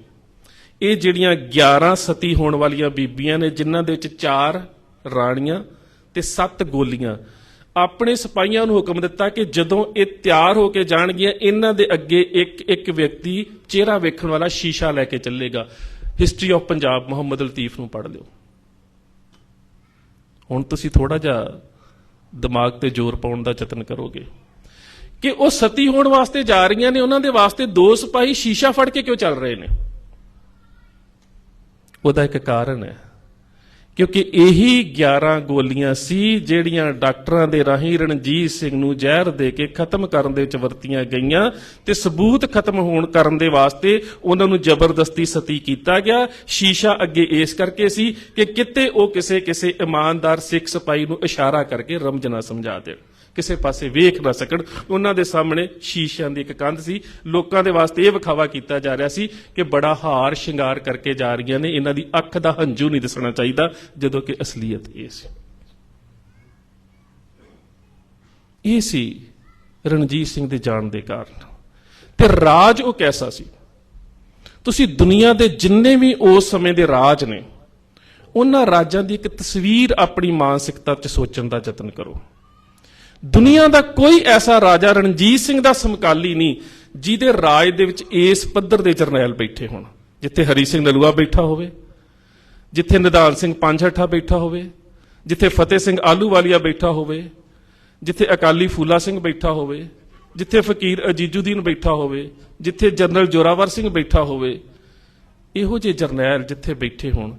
Speaker 1: ਇਹ ਜਿਹੜੀਆਂ 11 ਸਤੀ ਹੋਣ ਵਾਲੀਆਂ ਬੀਬੀਆਂ ਨੇ ਜਿਨ੍ਹਾਂ ਦੇ ਵਿੱਚ 4 ਰਾਣੀਆਂ ਤੇ 7 ਗੋਲੀਆਂ, ਆਪਣੇ ਸਿਪਾਹੀਆਂ ਨੂੰ ਹੁਕਮ ਦਿੱਤਾ ਕਿ ਜਦੋਂ ਇਹ ਤਿਆਰ ਹੋ ਕੇ ਜਾਣਗੀਆਂ ਇਹਨਾਂ ਦੇ ਅੱਗੇ ਇੱਕ ਇੱਕ ਵਿਅਕਤੀ ਚਿਹਰਾ ਵੇਖਣ ਵਾਲਾ ਸ਼ੀਸ਼ਾ ਲੈ ਕੇ ਚੱਲੇਗਾ। ਹਿਸਟਰੀ ਆਫ ਪੰਜਾਬ ਮੁਹੰਮਦ ਲਤੀਫ ਨੂੰ ਪੜ੍ਹ ਲਿਓ। ਹੁਣ ਤੁਸੀਂ ਥੋੜਾ ਜਿਹਾ ਦਿਮਾਗ ਤੇ ਜ਼ੋਰ ਪਾਉਣ ਦਾ ਯਤਨ ਕਰੋਗੇ ਕਿ ਉਹ ਸਤੀ ਹੋਣ ਵਾਸਤੇ ਜਾ ਰਹੀਆਂ ਨੇ, ਉਹਨਾਂ ਦੇ ਵਾਸਤੇ 2 ਸਿਪਾਹੀ ਸ਼ੀਸ਼ਾ ਫੜ ਕੇ ਕਿਉਂ ਚੱਲ ਰਹੇ ਨੇ? ਉਹਦਾ ਇੱਕ ਕਾਰਨ ਹੈ, ਕਿਉਂਕਿ ਇਹੀ 11 ਗੋਲੀਆਂ ਸੀ ਜਿਹੜੀਆਂ ਡਾਕਟਰਾਂ ਦੇ ਰਾਹੀਂ ਰਣਜੀਤ ਸਿੰਘ ਨੂੰ ਜ਼ਹਿਰ ਦੇ ਕੇ ਖਤਮ ਕਰਨ ਦੇ ਵਿੱਚ ਵਰਤੀਆਂ ਗਈਆਂ ਤੇ ਸਬੂਤ ਖਤਮ ਕਰਨ ਦੇ ਵਾਸਤੇ ਉਹਨਾਂ ਨੂੰ ਜ਼ਬਰਦਸਤੀ ਸਤੀ ਕੀਤਾ ਗਿਆ। ਸ਼ੀਸ਼ਾ ਅੱਗੇ ਇਸ ਕਰਕੇ ਸੀ ਕਿ ਕਿਤੇ ਉਹ ਕਿਸੇ ਇਮਾਨਦਾਰ ਸਿੱਖ ਸਿਪਾਹੀ ਨੂੰ ਇਸ਼ਾਰਾ ਕਰਕੇ ਰਮਜ਼ ਨਾ ਸਮਝਾ ਦੇਣ, ਕਿਸੇ ਪਾਸੇ ਵੇਖ ਨਾ ਸਕਣ। ਉਹਨਾਂ ਦੇ ਸਾਹਮਣੇ ਸ਼ੀਸ਼ਿਆਂ ਦੀ ਇੱਕ ਕੰਧ ਸੀ। ਲੋਕਾਂ ਦੇ ਵਾਸਤੇ ਇਹ ਵਿਖਾਵਾ ਕੀਤਾ ਜਾ ਰਿਹਾ ਸੀ ਕਿ ਬੜਾ ਹਾਰ ਸ਼ਿੰਗਾਰ ਕਰਕੇ ਜਾ ਰਹੀਆਂ ਨੇ, ਇਹਨਾਂ ਦੀ ਅੱਖ ਦਾ ਹੰਝੂ ਨਹੀਂ ਦਿਸਣਾ ਚਾਹੀਦਾ, ਜਦੋਂ ਕਿ ਅਸਲੀਅਤ ਇਹ ਸੀ। ਇਹ ਸੀ ਰਣਜੀਤ ਸਿੰਘ ਦੇ ਜਾਣ ਦੇ ਕਾਰਨ। ਤੇ ਰਾਜ ਉਹ ਕੈਸਾ ਸੀ? ਤੁਸੀਂ ਦੁਨੀਆ ਦੇ ਜਿੰਨੇ ਵੀ ਉਸ ਸਮੇਂ ਦੇ ਰਾਜ ਨੇ ਉਹਨਾਂ ਰਾਜਾਂ ਦੀ ਇੱਕ ਤਸਵੀਰ ਆਪਣੀ ਮਾਨਸਿਕਤਾ 'ਚ ਸੋਚਣ ਦਾ ਯਤਨ ਕਰੋ। ਦੁਨੀਆ ਦਾ ਕੋਈ ਐਸਾ ਰਾਜਾ ਰਣਜੀਤ ਸਿੰਘ ਦਾ ਸਮਕਾਲੀ ਨਹੀਂ ਜਿਹਦੇ ਰਾਜ ਦੇ ਵਿੱਚ ਇਸ ਪੱਧਰ ਦੇ ਜਰਨੈਲ ਬੈਠੇ ਹੋਣ, ਜਿੱਥੇ ਹਰੀ ਸਿੰਘ ਨਲੂਆ ਬੈਠਾ ਹੋਵੇ, ਜਿੱਥੇ ਨਿਧਾਨ ਸਿੰਘ ਪੰਜਹੱਠਾ ਬੈਠਾ ਹੋਵੇ, ਜਿੱਥੇ ਫਤਿਹ ਸਿੰਘ ਆਹਲੂਵਾਲੀਆ ਬੈਠਾ ਹੋਵੇ, ਜਿੱਥੇ ਅਕਾਲੀ ਫੂਲਾ ਸਿੰਘ ਬੈਠਾ ਹੋਵੇ, ਜਿੱਥੇ ਫਕੀਰ ਅਜੀਜ਼ੁਦੀਨ ਬੈਠਾ ਹੋਵੇ, ਜਿੱਥੇ ਜਨਰਲ ਜੋਰਾਵਰ ਸਿੰਘ ਬੈਠਾ ਹੋਵੇ। ਇਹੋ ਜਿਹੇ ਜਰਨੈਲ ਜਿੱਥੇ ਬੈਠੇ ਹੋਣ,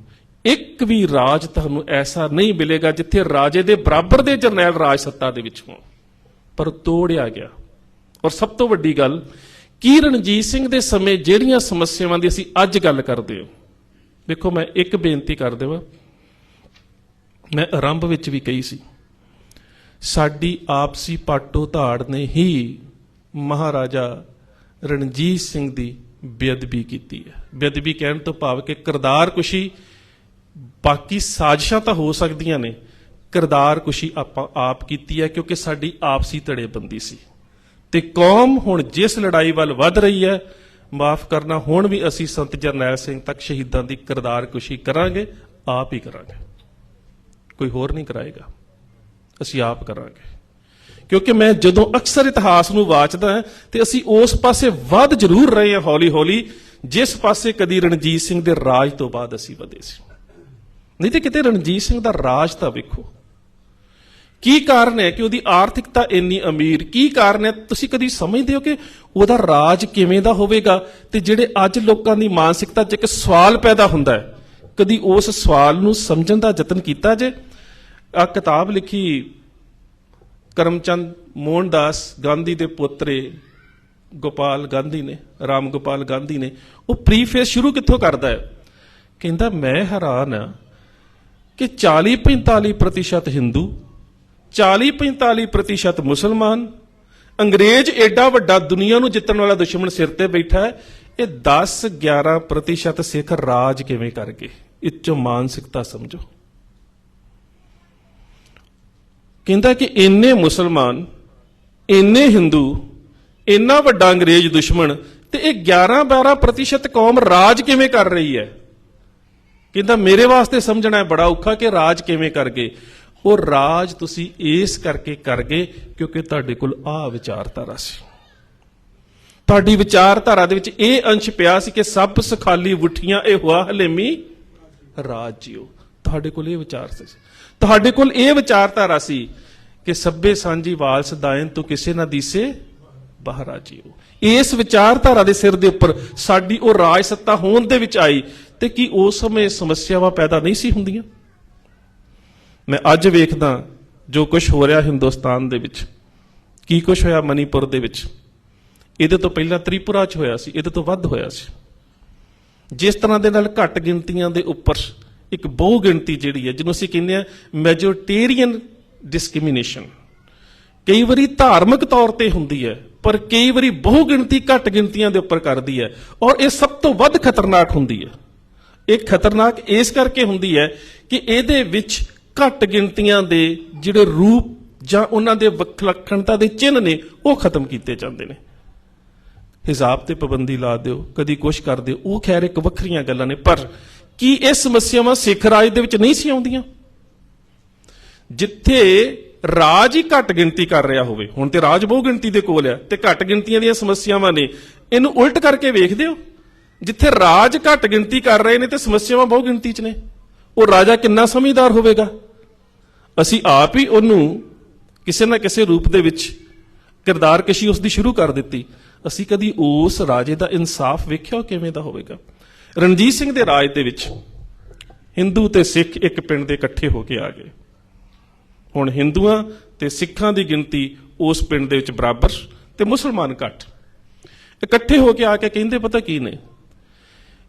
Speaker 1: ਇੱਕ ਵੀ ਰਾਜ ਤੁਹਾਨੂੰ ਐਸਾ ਨਹੀਂ ਮਿਲੇਗਾ ਜਿੱਥੇ ਰਾਜੇ ਦੇ ਬਰਾਬਰ ਦੇ ਜਰਨੈਲ ਰਾਜ ਸੱਤਾ ਦੇ ਵਿੱਚ ਹੋਣ। ਪਰ ਤੋੜਿਆ ਗਿਆ। ਔਰ ਸਭ ਤੋਂ ਵੱਡੀ ਗੱਲ, ਕੀ ਰਣਜੀਤ ਸਿੰਘ ਦੇ ਸਮੇਂ ਜਿਹੜੀਆਂ ਸਮੱਸਿਆਵਾਂ ਦੀ ਅਸੀਂ ਅੱਜ ਗੱਲ ਕਰਦੇ ਹਾਂ, ਦੇਖੋ ਮੈਂ ਇੱਕ ਬੇਨਤੀ ਕਰ ਦੇਵਾਂ, ਮੈਂ ਆਰੰਭ ਵਿੱਚ ਵੀ ਕਹੀ ਸੀ, ਸਾਡੀ ਆਪਸੀ ਪਾਟੋ ਧਾੜ ਨੇ ਹੀ ਮਹਾਰਾਜਾ ਰਣਜੀਤ ਸਿੰਘ ਦੀ ਬੇਅਦਬੀ ਕੀਤੀ ਹੈ। ਬੇਅਦਬੀ ਕਹਿਣ ਤੋਂ ਭਾਵ ਕਿ ਕਿਰਦਾਰ ਕੁਸ਼ੀ, ਬਾਕੀ ਸਾਜ਼ਿਸ਼ਾਂ ਤਾਂ ਹੋ ਸਕਦੀਆਂ ਨੇ, ਕਿਰਦਾਰ ਕੁਸ਼ੀ ਆਪਾਂ ਆਪ ਕੀਤੀ ਹੈ, ਕਿਉਂਕਿ ਸਾਡੀ ਆਪਸੀ ਧੜੇਬੰਦੀ ਸੀ। ਤੇ ਕੌਮ ਹੁਣ ਜਿਸ ਲੜਾਈ ਵੱਲ ਵੱਧ ਰਹੀ ਹੈ, ਮਾਫ ਕਰਨਾ, ਹੁਣ ਵੀ ਅਸੀਂ ਸੰਤ ਜਰਨੈਲ ਸਿੰਘ ਤੱਕ ਸ਼ਹੀਦਾਂ ਦੀ ਕਿਰਦਾਰ ਕੁਸ਼ੀ ਕਰਾਂਗੇ, ਆਪ ਹੀ ਕਰਾਂਗੇ, ਕੋਈ ਹੋਰ ਨਹੀਂ ਕਰਾਏਗਾ, ਅਸੀਂ ਆਪ ਕਰਾਂਗੇ। ਕਿਉਂਕਿ ਮੈਂ ਜਦੋਂ ਅਕਸਰ ਇਤਿਹਾਸ ਨੂੰ ਵਾਚਦਾ ਹਾਂ ਤੇ ਅਸੀਂ ਉਸ ਪਾਸੇ ਵੱਧ ਜ਼ਰੂਰ ਰਹੇ ਹਾਂ ਹੌਲੀ ਹੌਲੀ, ਜਿਸ ਪਾਸੇ ਕਦੀ ਰਣਜੀਤ ਸਿੰਘ ਦੇ ਰਾਜ ਤੋਂ ਬਾਅਦ ਅਸੀਂ ਵਧੇ ਸੀ। ਨਹੀਂ ਤੇ ਕਿਤੇ ਰਣਜੀਤ ਸਿੰਘ ਦਾ ਰਾਜ ਤਾਂ ਵੇਖੋ, ਕੀ ਕਾਰਨ ਹੈ ਕਿ ਉਹਦੀ ਆਰਥਿਕਤਾ ਇੰਨੀ ਅਮੀਰ, ਕੀ ਕਾਰਨ ਹੈ? ਤੁਸੀਂ ਕਦੀ ਸਮਝਦੇ ਹੋ ਕਿ ਉਹਦਾ ਰਾਜ ਕਿਵੇਂ ਦਾ ਹੋਵੇਗਾ? ਤੇ ਜਿਹੜੇ ਅੱਜ ਲੋਕਾਂ ਦੀ ਮਾਨਸਿਕਤਾ 'ਚ ਇੱਕ ਸਵਾਲ ਪੈਦਾ ਹੁੰਦਾ ਹੈ, ਕਦੀ ਉਸ ਸਵਾਲ ਨੂੰ ਸਮਝਣ ਦਾ ਯਤਨ ਕੀਤਾ ਜੇ? ਆ ਕਿਤਾਬ ਲਿਖੀ ਕਰਮਚੰਦ ਮੋਹਨਦਾਸ ਗਾਂਧੀ ਦੇ ਪੋਤਰੇ ਗੋਪਾਲ ਗਾਂਧੀ ਨੇ, ਰਾਮ ਗੋਪਾਲ ਗਾਂਧੀ ਨੇ, ਉਹ ਪ੍ਰੀਫੇਸ ਸ਼ੁਰੂ ਕਿੱਥੋਂ ਕਰਦਾ ਹੈ? ਕਹਿੰਦਾ ਮੈਂ ਹੈਰਾਨ ਆ ਕਿ 40-45% ਹਿੰਦੂ, 40-45% ਮੁਸਲਮਾਨ, ਅੰਗਰੇਜ਼ ਏਡਾ ਵੱਡਾ ਦੁਨੀਆ ਨੂੰ ਜਿੱਤਣ ਵਾਲਾ ਦੁਸ਼ਮਣ ਸਿਰ ਤੇ ਬੈਠਾ ਹੈ, ਇਹ 10-11% ਸਿੱਖ ਰਾਜ ਕਿਵੇਂ ਕਰ ਗਏ? ਇਹ 'ਚੋਂ ਮਾਨਸਿਕਤਾ ਸਮਝੋ। ਕਹਿੰਦਾ ਕਿ ਇੰਨੇ ਮੁਸਲਮਾਨ, ਇੰਨੇ ਹਿੰਦੂ, ਇੰਨਾ ਵੱਡਾ ਅੰਗਰੇਜ਼ ਦੁਸ਼ਮਣ, ਤੇ ਇਹ 11-12% ਕੌਮ ਰਾਜ ਕਿਵੇਂ ਕਰ ਰਹੀ ਹੈ? ਕਹਿੰਦਾ ਮੇਰੇ ਵਾਸਤੇ ਸਮਝਣਾ ਬੜਾ ਔਖਾ ਕਿ ਰਾਜ ਕਿਵੇਂ ਕਰ ਗਏ। ਉਹ ਰਾਜ ਤੁਸੀਂ ਇਸ ਕਰਕੇ ਕਰ ਗਏ ਕਿਉਂਕਿ ਤੁਹਾਡੇ ਕੋਲ ਆਹ ਵਿਚਾਰਧਾਰਾ ਸੀ। ਤੁਹਾਡੀ ਵਿਚਾਰਧਾਰਾ ਦੇ ਵਿੱਚ ਇਹ ਅੰਸ਼ ਪਿਆ ਸੀ ਕਿ ਸਭ ਸਖਾਲੀ ਉਠੀਆਂ ਇਹ ਹੋਆ ਹਲੇਮੀ ਰਾਜ ਜਿਓ। ਤੁਹਾਡੇ ਕੋਲ ਇਹ ਵਿਚਾਰ ਸੀ, ਤੁਹਾਡੇ ਕੋਲ ਇਹ ਵਿਚਾਰਧਾਰਾ ਸੀ ਕਿ ਸੱਭੇ ਸਾਂਝੀ ਵਾਲ ਸਦਾਇਨ ਤੋਂ ਕਿਸੇ ਨਾ ਦੀਸੇ ਬਾਹਰ ਜਿਓ। ਇਸ ਵਿਚਾਰਧਾਰਾ ਦੇ ਸਿਰ ਦੇ ਉੱਪਰ ਸਾਡੀ ਉਹ ਰਾਜ ਸੱਤਾ ਹੋਂਦ ਦੇ ਵਿੱਚ ਆਈ। ਤੇ ਕੀ ਉਸ ਸਮੇਂ ਸਮੱਸਿਆਵਾਂ ਪੈਦਾ ਨਹੀਂ ਸੀ ਹੁੰਦੀਆਂ? ਮੈਂ ਅੱਜ ਵੇਖਦਾ ਜੋ ਕੁਝ ਹੋ ਰਿਹਾ ਹਿੰਦੁਸਤਾਨ ਦੇ ਵਿੱਚ, ਕੀ ਕੁਝ ਹੋਇਆ ਮਨੀਪੁਰ ਦੇ ਵਿੱਚ, ਇਹਦੇ ਤੋਂ ਪਹਿਲਾਂ ਤ੍ਰਿਪੁਰਾ 'ਚ ਹੋਇਆ ਸੀ, ਇਹਦੇ ਤੋਂ ਵੱਧ ਹੋਇਆ ਸੀ। ਜਿਸ ਤਰ੍ਹਾਂ ਦੇ ਨਾਲ ਘੱਟ ਗਿਣਤੀਆਂ ਦੇ ਉੱਪਰ ਇੱਕ ਬਹੁ ਗਿਣਤੀ ਜਿਹੜੀ ਹੈ, ਜਿਹਨੂੰ ਅਸੀਂ ਕਹਿੰਦੇ ਹਾਂ ਮੈਜੋਰਟੇਰੀਅਨ ਡਿਸਕ੍ਰਿਮੀਨੇਸ਼ਨ, ਕਈ ਵਾਰੀ ਧਾਰਮਿਕ ਤੌਰ ਤੇ ਹੁੰਦੀ ਹੈ, ਪਰ ਕਈ ਵਾਰੀ ਬਹੁ ਗਿਣਤੀ ਘੱਟ ਗਿਣਤੀਆਂ ਦੇ ਉੱਪਰ ਕਰਦੀ ਹੈ। ਔਰ ਇਹ ਸਭ ਤੋਂ ਵੱਧ ਖਤਰਨਾਕ ਹੁੰਦੀ ਹੈ। ਇਹ ਖਤਰਨਾਕ ਇਸ ਕਰਕੇ ਹੁੰਦੀ ਹੈ ਕਿ ਇਹਦੇ ਵਿੱਚ ਘੱਟ ਗਿਣਤੀਆਂ ਦੇ ਜਿਹੜੇ ਰੂਪ ਜਾਂ ਉਹਨਾਂ ਦੇ ਵਿਲੱਖਣਤਾ ਦੇ ਚਿੰਨ੍ਹ ਨੇ ਉਹ ਖਤਮ ਕੀਤੇ ਜਾਂਦੇ ਨੇ। ਹਿਜਾਬ ਤੇ ਪਾਬੰਦੀ ਲਾ ਦਿਓ, ਕਦੀ ਕੁਛ ਕਰ ਦਿਓ, ਉਹ ਖੈਰ ਇੱਕ ਵੱਖਰੀਆਂ ਗੱਲਾਂ ਨੇ। ਪਰ ਕੀ ਇਹ ਸਮੱਸਿਆਵਾਂ ਸਿੱਖ ਰਾਜ ਦੇ ਵਿੱਚ ਨਹੀਂ ਸੀ ਆਉਂਦੀਆਂ? ਜਿੱਥੇ ਰਾਜ ਹੀ ਘੱਟ ਗਿਣਤੀ ਕਰ ਰਿਹਾ ਹੋਵੇ, ਹੁਣ ਤੇ ਰਾਜ ਬਹੁ ਗਿਣਤੀ ਦੇ ਕੋਲ ਆ ਤੇ ਘੱਟ ਗਿਣਤੀਆਂ ਦੀਆਂ ਸਮੱਸਿਆਵਾਂ ਨੇ, ਇਹਨੂੰ ਉਲਟ ਕਰਕੇ ਵੇਖਦੇ ਹੋ। ਜਿੱਥੇ ਰਾਜ ਘੱਟ ਗਿਣਤੀ ਕਰ ਰਹੇ ਨੇ ਤੇ ਸਮੱਸਿਆਵਾਂ ਬਹੁ ਗਿਣਤੀ 'ਚ ਨੇ, ਉਹ ਰਾਜਾ ਕਿੰਨਾ ਸਮਝਦਾਰ ਹੋਵੇਗਾ? ਅਸੀਂ ਆਪ ਹੀ ਉਹਨੂੰ ਕਿਸੇ ਨਾ ਕਿਸੇ ਰੂਪ ਦੇ ਵਿੱਚ ਕਿਰਦਾਰ ਕਸ਼ੀ ਉਸ ਦੀ ਸ਼ੁਰੂ ਕਰ ਦਿੱਤੀ। ਅਸੀਂ ਕਦੀ ਉਸ ਰਾਜੇ ਦਾ ਇਨਸਾਫ ਵੇਖਿਆ ਕਿਵੇਂ ਦਾ ਹੋਵੇਗਾ? ਰਣਜੀਤ ਸਿੰਘ ਦੇ ਰਾਜ ਦੇ ਵਿੱਚ ਹਿੰਦੂ ਤੇ ਸਿੱਖ ਇੱਕ ਪਿੰਡ ਦੇ ਇਕੱਠੇ ਹੋ ਕੇ ਆ ਗਏ। ਹੁਣ ਹਿੰਦੂਆਂ ਤੇ ਸਿੱਖਾਂ ਦੀ ਗਿਣਤੀ ਉਸ ਪਿੰਡ ਦੇ ਵਿੱਚ ਬਰਾਬਰ ਤੇ ਮੁਸਲਮਾਨ ਘੱਟ। ਇਕੱਠੇ ਹੋ ਕੇ ਆ ਕੇ ਕਹਿੰਦੇ ਪਤਾ ਕੀ ਨੇ?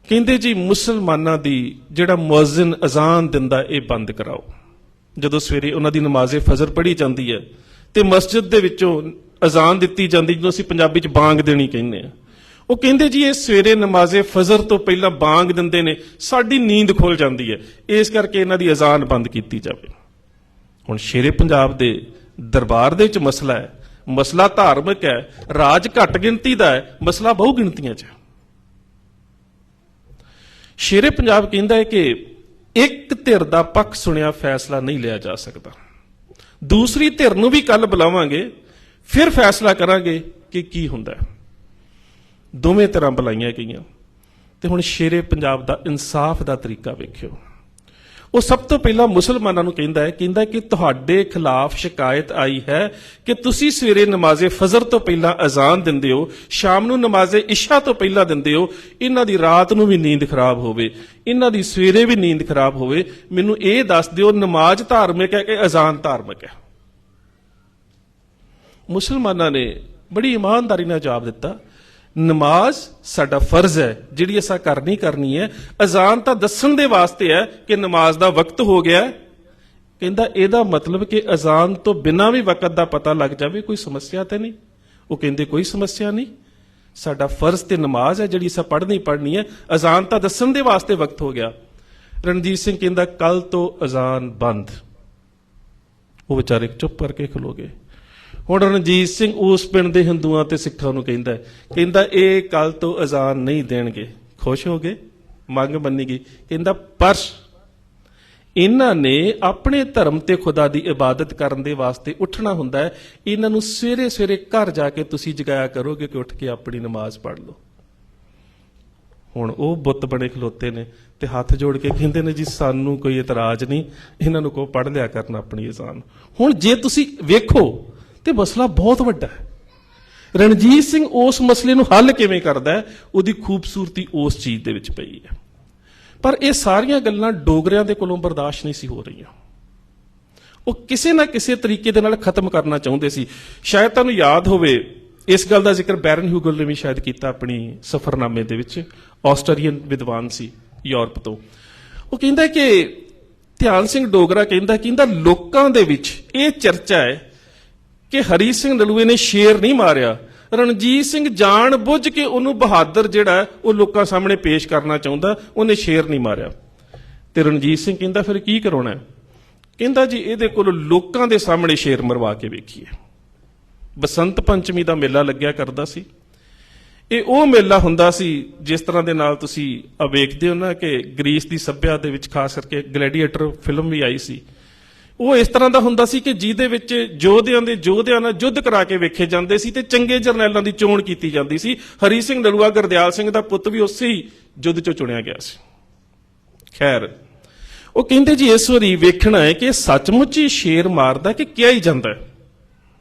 Speaker 1: ਕਹਿੰਦੇ ਜੀ ਮੁਸਲਮਾਨਾਂ ਦੀ ਜਿਹੜਾ ਮੁਅੱਜ਼ਿਨ ਅਜ਼ਾਨ ਦਿੰਦਾ ਇਹ ਬੰਦ ਕਰਾਓ। ਜਦੋਂ ਸਵੇਰੇ ਉਹਨਾਂ ਦੀ ਨਮਾਜ਼ੇ ਫਜਰ ਪੜ੍ਹੀ ਜਾਂਦੀ ਹੈ ਤੇ ਮਸਜਿਦ ਦੇ ਵਿੱਚੋਂ ਅਜ਼ਾਨ ਦਿੱਤੀ ਜਾਂਦੀ, ਜਿਹਨੂੰ ਅਸੀਂ ਪੰਜਾਬੀ 'ਚ ਬਾਂਗ ਦੇਣੀ ਕਹਿੰਦੇ ਆ, ਉਹ ਕਹਿੰਦੇ ਜੀ ਇਹ ਸਵੇਰੇ ਨਮਾਜ਼ੇ ਫਜਰ ਤੋਂ ਪਹਿਲਾਂ ਬਾਂਗ ਦਿੰਦੇ ਨੇ, ਸਾਡੀ ਨੀਂਦ ਖੁੱਲ ਜਾਂਦੀ ਹੈ, ਇਸ ਕਰਕੇ ਇਹਨਾਂ ਦੀ ਅਜ਼ਾਨ ਬੰਦ ਕੀਤੀ ਜਾਵੇ। ਹੁਣ ਸ਼ੇਰੇ ਪੰਜਾਬ ਦੇ ਦਰਬਾਰ ਦੇ ਵਿੱਚ ਮਸਲਾ ਹੈ, ਮਸਲਾ ਧਾਰਮਿਕ ਹੈ, ਰਾਜ ਘੱਟ ਗਿਣਤੀ ਦਾ ਹੈ, ਮਸਲਾ ਬਹੁ ਗਿਣਤੀਆਂ 'ਚ। ਸ਼ੇਰੇ ਪੰਜਾਬ ਕਹਿੰਦਾ ਹੈ ਕਿ ਇੱਕ ਧਿਰ ਦਾ ਪੱਖ ਸੁਣਿਆ ਫੈਸਲਾ ਨਹੀਂ ਲਿਆ ਜਾ ਸਕਦਾ। ਦੂਸਰੀ ਧਿਰ ਨੂੰ ਵੀ ਕੱਲ ਬੁਲਾਵਾਂਗੇ, ਫਿਰ ਫੈਸਲਾ ਕਰਾਂਗੇ ਕਿ ਕੀ ਹੁੰਦਾ ਹੈ। ਦੋਵੇਂ ਧਿਰਾਂ ਬੁਲਾਈਆਂ ਗਈਆਂ ਤੇ ਹੁਣ ਸ਼ੇਰੇ ਪੰਜਾਬ ਦਾ ਇਨਸਾਫ ਦਾ ਤਰੀਕਾ ਵੇਖਿਓ। ਉਹ ਸਭ ਤੋਂ ਪਹਿਲਾਂ ਮੁਸਲਮਾਨਾਂ ਨੂੰ ਕਹਿੰਦਾ ਕਿ ਤੁਹਾਡੇ ਖਿਲਾਫ ਸ਼ਿਕਾਇਤ ਆਈ ਹੈ ਕਿ ਤੁਸੀਂ ਸਵੇਰੇ ਨਮਾਜ਼ੇ ਫਜਰ ਤੋਂ ਪਹਿਲਾਂ ਅਜ਼ਾਨ ਦਿੰਦੇ ਹੋ, ਸ਼ਾਮ ਨੂੰ ਨਮਾਜ਼ੇ ਇਸ਼ਾ ਤੋਂ ਪਹਿਲਾਂ ਦਿੰਦੇ ਹੋ। ਇਹਨਾਂ ਦੀ ਰਾਤ ਨੂੰ ਵੀ ਨੀਂਦ ਖਰਾਬ ਹੋਵੇ, ਇਹਨਾਂ ਦੀ ਸਵੇਰੇ ਵੀ ਨੀਂਦ ਖਰਾਬ ਹੋਵੇ। ਮੈਨੂੰ ਇਹ ਦੱਸ ਦਿਓ, ਨਮਾਜ਼ ਧਾਰਮਿਕ ਹੈ ਕਿ ਅਜ਼ਾਨ ਧਾਰਮਿਕ ਹੈ? ਮੁਸਲਮਾਨਾਂ ਨੇ ਬੜੀ ਇਮਾਨਦਾਰੀ ਨਾਲ ਜਵਾਬ ਦਿੱਤਾ, ਨਮਾਜ਼ ਸਾਡਾ ਫਰਜ਼ ਹੈ, ਜਿਹੜੀ ਅਸਾਂ ਕਰਨੀ ਹੈ। ਅਜ਼ਾਨ ਤਾਂ ਦੱਸਣ ਦੇ ਵਾਸਤੇ ਹੈ ਕਿ ਨਮਾਜ਼ ਦਾ ਵਕਤ ਹੋ ਗਿਆ। ਕਹਿੰਦਾ ਇਹਦਾ ਮਤਲਬ ਕਿ ਅਜ਼ਾਨ ਤੋਂ ਬਿਨਾਂ ਵੀ ਵਕਤ ਦਾ ਪਤਾ ਲੱਗ ਜਾਵੇ, ਕੋਈ ਸਮੱਸਿਆ ਤਾਂ ਨਹੀਂ? ਉਹ ਕਹਿੰਦੇ ਕੋਈ ਸਮੱਸਿਆ ਨਹੀਂ, ਸਾਡਾ ਫਰਜ਼ ਤੇ ਨਮਾਜ਼ ਹੈ ਜਿਹੜੀ ਅਸਾਂ ਪੜ੍ਹਨੀ ਹੈ। ਅਜ਼ਾਨ ਤਾਂ ਦੱਸਣ ਦੇ ਵਾਸਤੇ ਵਕਤ ਹੋ ਗਿਆ। ਰਣਜੀਤ ਸਿੰਘ ਕਹਿੰਦਾ ਕੱਲ ਤੋਂ ਅਜ਼ਾਨ ਬੰਦ। ਉਹ ਵਿਚਾਰੇ ਚੁੱਪ ਕਰਕੇ ਖਲੋ ਗਏ। ਹੁਣ ਰਣਜੀਤ ਸਿੰਘ ਉਸ ਪਿੰਡ ਦੇ ਹਿੰਦੂਆਂ ਤੇ ਸਿੱਖਾਂ ਨੂੰ ਕਹਿੰਦਾ ਇਹ ਕੱਲ ਤੋਂ ਅਜ਼ਾਨ ਨਹੀਂ ਦੇਣਗੇ। ਖੁਸ਼ ਹੋ ਗਏ, ਮੰਗ ਮੰਨੀ ਗਈ। ਕਹਿੰਦਾ ਪਰ ਇਹਨਾਂ ਨੇ ਆਪਣੇ ਧਰਮ ਤੇ ਖੁਦਾ ਦੀ ਇਬਾਦਤ ਕਰਨ ਦੇ ਵਾਸਤੇ ਉੱਠਣਾ ਹੁੰਦਾ ਹੈ। ਇਹਨਾਂ ਨੂੰ ਸਵੇਰੇ ਸਵੇਰੇ ਘਰ ਜਾ ਕੇ ਤੁਸੀਂ ਜਗਾਇਆ ਕਰੋਗੇ ਕਿ ਉੱਠ ਕੇ ਆਪਣੀ ਨਮਾਜ਼ ਪੜ੍ਹ ਲਓ। ਹੁਣ ਉਹ ਬੁੱਤ ਬਣੇ ਖਲੋਤੇ ਨੇ ਤੇ ਹੱਥ ਜੋੜ ਕੇ ਕਹਿੰਦੇ ਨੇ ਜੀ ਸਾਨੂੰ ਕੋਈ ਇਤਰਾਜ਼ ਨਹੀਂ, ਇਹਨਾਂ ਨੂੰ ਕਹੋ ਪੜ੍ਹ ਲਿਆ ਕਰਨ ਆਪਣੀ ਅਜ਼ਾਨ। ਹੁਣ ਜੇ ਤੁਸੀਂ ਵੇਖੋ ਤੇ ਮਸਲਾ ਬਹੁਤ ਵੱਡਾ ਹੈ। ਰਣਜੀਤ ਸਿੰਘ ਉਸ ਮਸਲੇ ਨੂੰ ਹੱਲ ਕਿਵੇਂ ਕਰਦਾ ਹੈ, ਉਹਦੀ ਖੂਬਸੂਰਤੀ ਉਸ ਚੀਜ਼ ਦੇ ਵਿੱਚ ਪਈ ਹੈ। ਪਰ ਇਹ ਸਾਰੀਆਂ ਗੱਲਾਂ ਡੋਗਰਿਆਂ ਦੇ ਕੋਲੋਂ ਬਰਦਾਸ਼ਤ ਨਹੀਂ ਸੀ ਹੋ ਰਹੀਆਂ। ਉਹ ਕਿਸੇ ਨਾ ਕਿਸੇ ਤਰੀਕੇ ਦੇ ਨਾਲ ਖਤਮ ਕਰਨਾ ਚਾਹੁੰਦੇ ਸੀ। ਸ਼ਾਇਦ ਤੁਹਾਨੂੰ ਯਾਦ ਹੋਵੇ, ਇਸ ਗੱਲ ਦਾ ਜ਼ਿਕਰ ਬੈਰਨ ਹਿਊਗਲ ਨੇ ਵੀ ਸ਼ਾਇਦ ਕੀਤਾ ਆਪਣੀ ਸਫ਼ਰਨਾਮੇ ਦੇ ਵਿੱਚ। ਆਸਟਰੀਅਨ ਵਿਦਵਾਨ ਸੀ ਯੂਰਪ ਤੋਂ। ਉਹ ਕਹਿੰਦਾ ਕਿ ਧਿਆਨ ਸਿੰਘ ਡੋਗਰਾ ਕਹਿੰਦਾ ਲੋਕਾਂ ਦੇ ਵਿੱਚ ਇਹ ਚਰਚਾ ਹੈ ਕਿ ਹਰੀ ਸਿੰਘ ਨਲੂਏ ਨੇ ਸ਼ੇਰ ਨਹੀਂ ਮਾਰਿਆ, ਰਣਜੀਤ ਸਿੰਘ ਜਾਣ ਬੁੱਝ ਕੇ ਉਹਨੂੰ ਬਹਾਦਰ ਜਿਹੜਾ ਉਹ ਲੋਕਾਂ ਸਾਹਮਣੇ ਪੇਸ਼ ਕਰਨਾ ਚਾਹੁੰਦਾ, ਉਹਨੇ ਸ਼ੇਰ ਨਹੀਂ ਮਾਰਿਆ। ਤੇ ਰਣਜੀਤ ਸਿੰਘ ਕਹਿੰਦਾ ਫਿਰ ਕੀ ਕਰਾਉਣਾ? ਕਹਿੰਦਾ ਜੀ ਇਹਦੇ ਕੋਲ ਲੋਕਾਂ ਦੇ ਸਾਹਮਣੇ ਸ਼ੇਰ ਮਰਵਾ ਕੇ ਵੇਖੀਏ। ਬਸੰਤ ਪੰਚਮੀ ਦਾ ਮੇਲਾ ਲੱਗਿਆ ਕਰਦਾ ਸੀ। ਇਹ ਉਹ ਮੇਲਾ ਹੁੰਦਾ ਸੀ ਜਿਸ ਤਰ੍ਹਾਂ ਦੇ ਨਾਲ ਤੁਸੀਂ ਵੇਖਦੇ ਹੋ ਨਾ ਕਿ ਗ੍ਰੀਸ ਦੀ ਸੱਭਿਆ ਦੇ ਵਿੱਚ ਖਾਸ ਕਰਕੇ ਗਲੈਡੀਏਟਰ ਫਿਲਮ ਵੀ ਆਈ ਸੀ। ਉਹ ਇਸ ਤਰ੍ਹਾਂ ਦਾ ਹੁੰਦਾ ਸੀ ਕਿ ਜਿਹਦੇ ਵਿੱਚ ਯੋਧਿਆਂ ਨਾਲ ਯੁੱਧ ਕਰਾ ਕੇ ਵੇਖੇ ਜਾਂਦੇ ਸੀ ਤੇ ਚੰਗੇ ਜਰਨੈਲਾਂ ਦੀ ਚੋਣ ਕੀਤੀ ਜਾਂਦੀ ਸੀ। ਹਰੀ ਸਿੰਘ ਨਲੂਆ ਗੁਰਦਿਆਲ ਸਿੰਘ ਦਾ ਪੁੱਤ ਵੀ ਉਸੇ ਹੀ ਯੁੱਧ ਚੋਂ ਚੁਣਿਆ ਗਿਆ ਸੀ। ਖੈਰ, ਉਹ ਕਹਿੰਦੇ ਜੀ ਇਸ ਵਾਰੀ ਵੇਖਣਾ ਹੈ ਕਿ ਸੱਚਮੁੱਚ ਹੀ ਸ਼ੇਰ ਮਾਰਦਾ ਕਿ ਕਿਹਾ ਹੀ ਜਾਂਦਾ ਹੈ।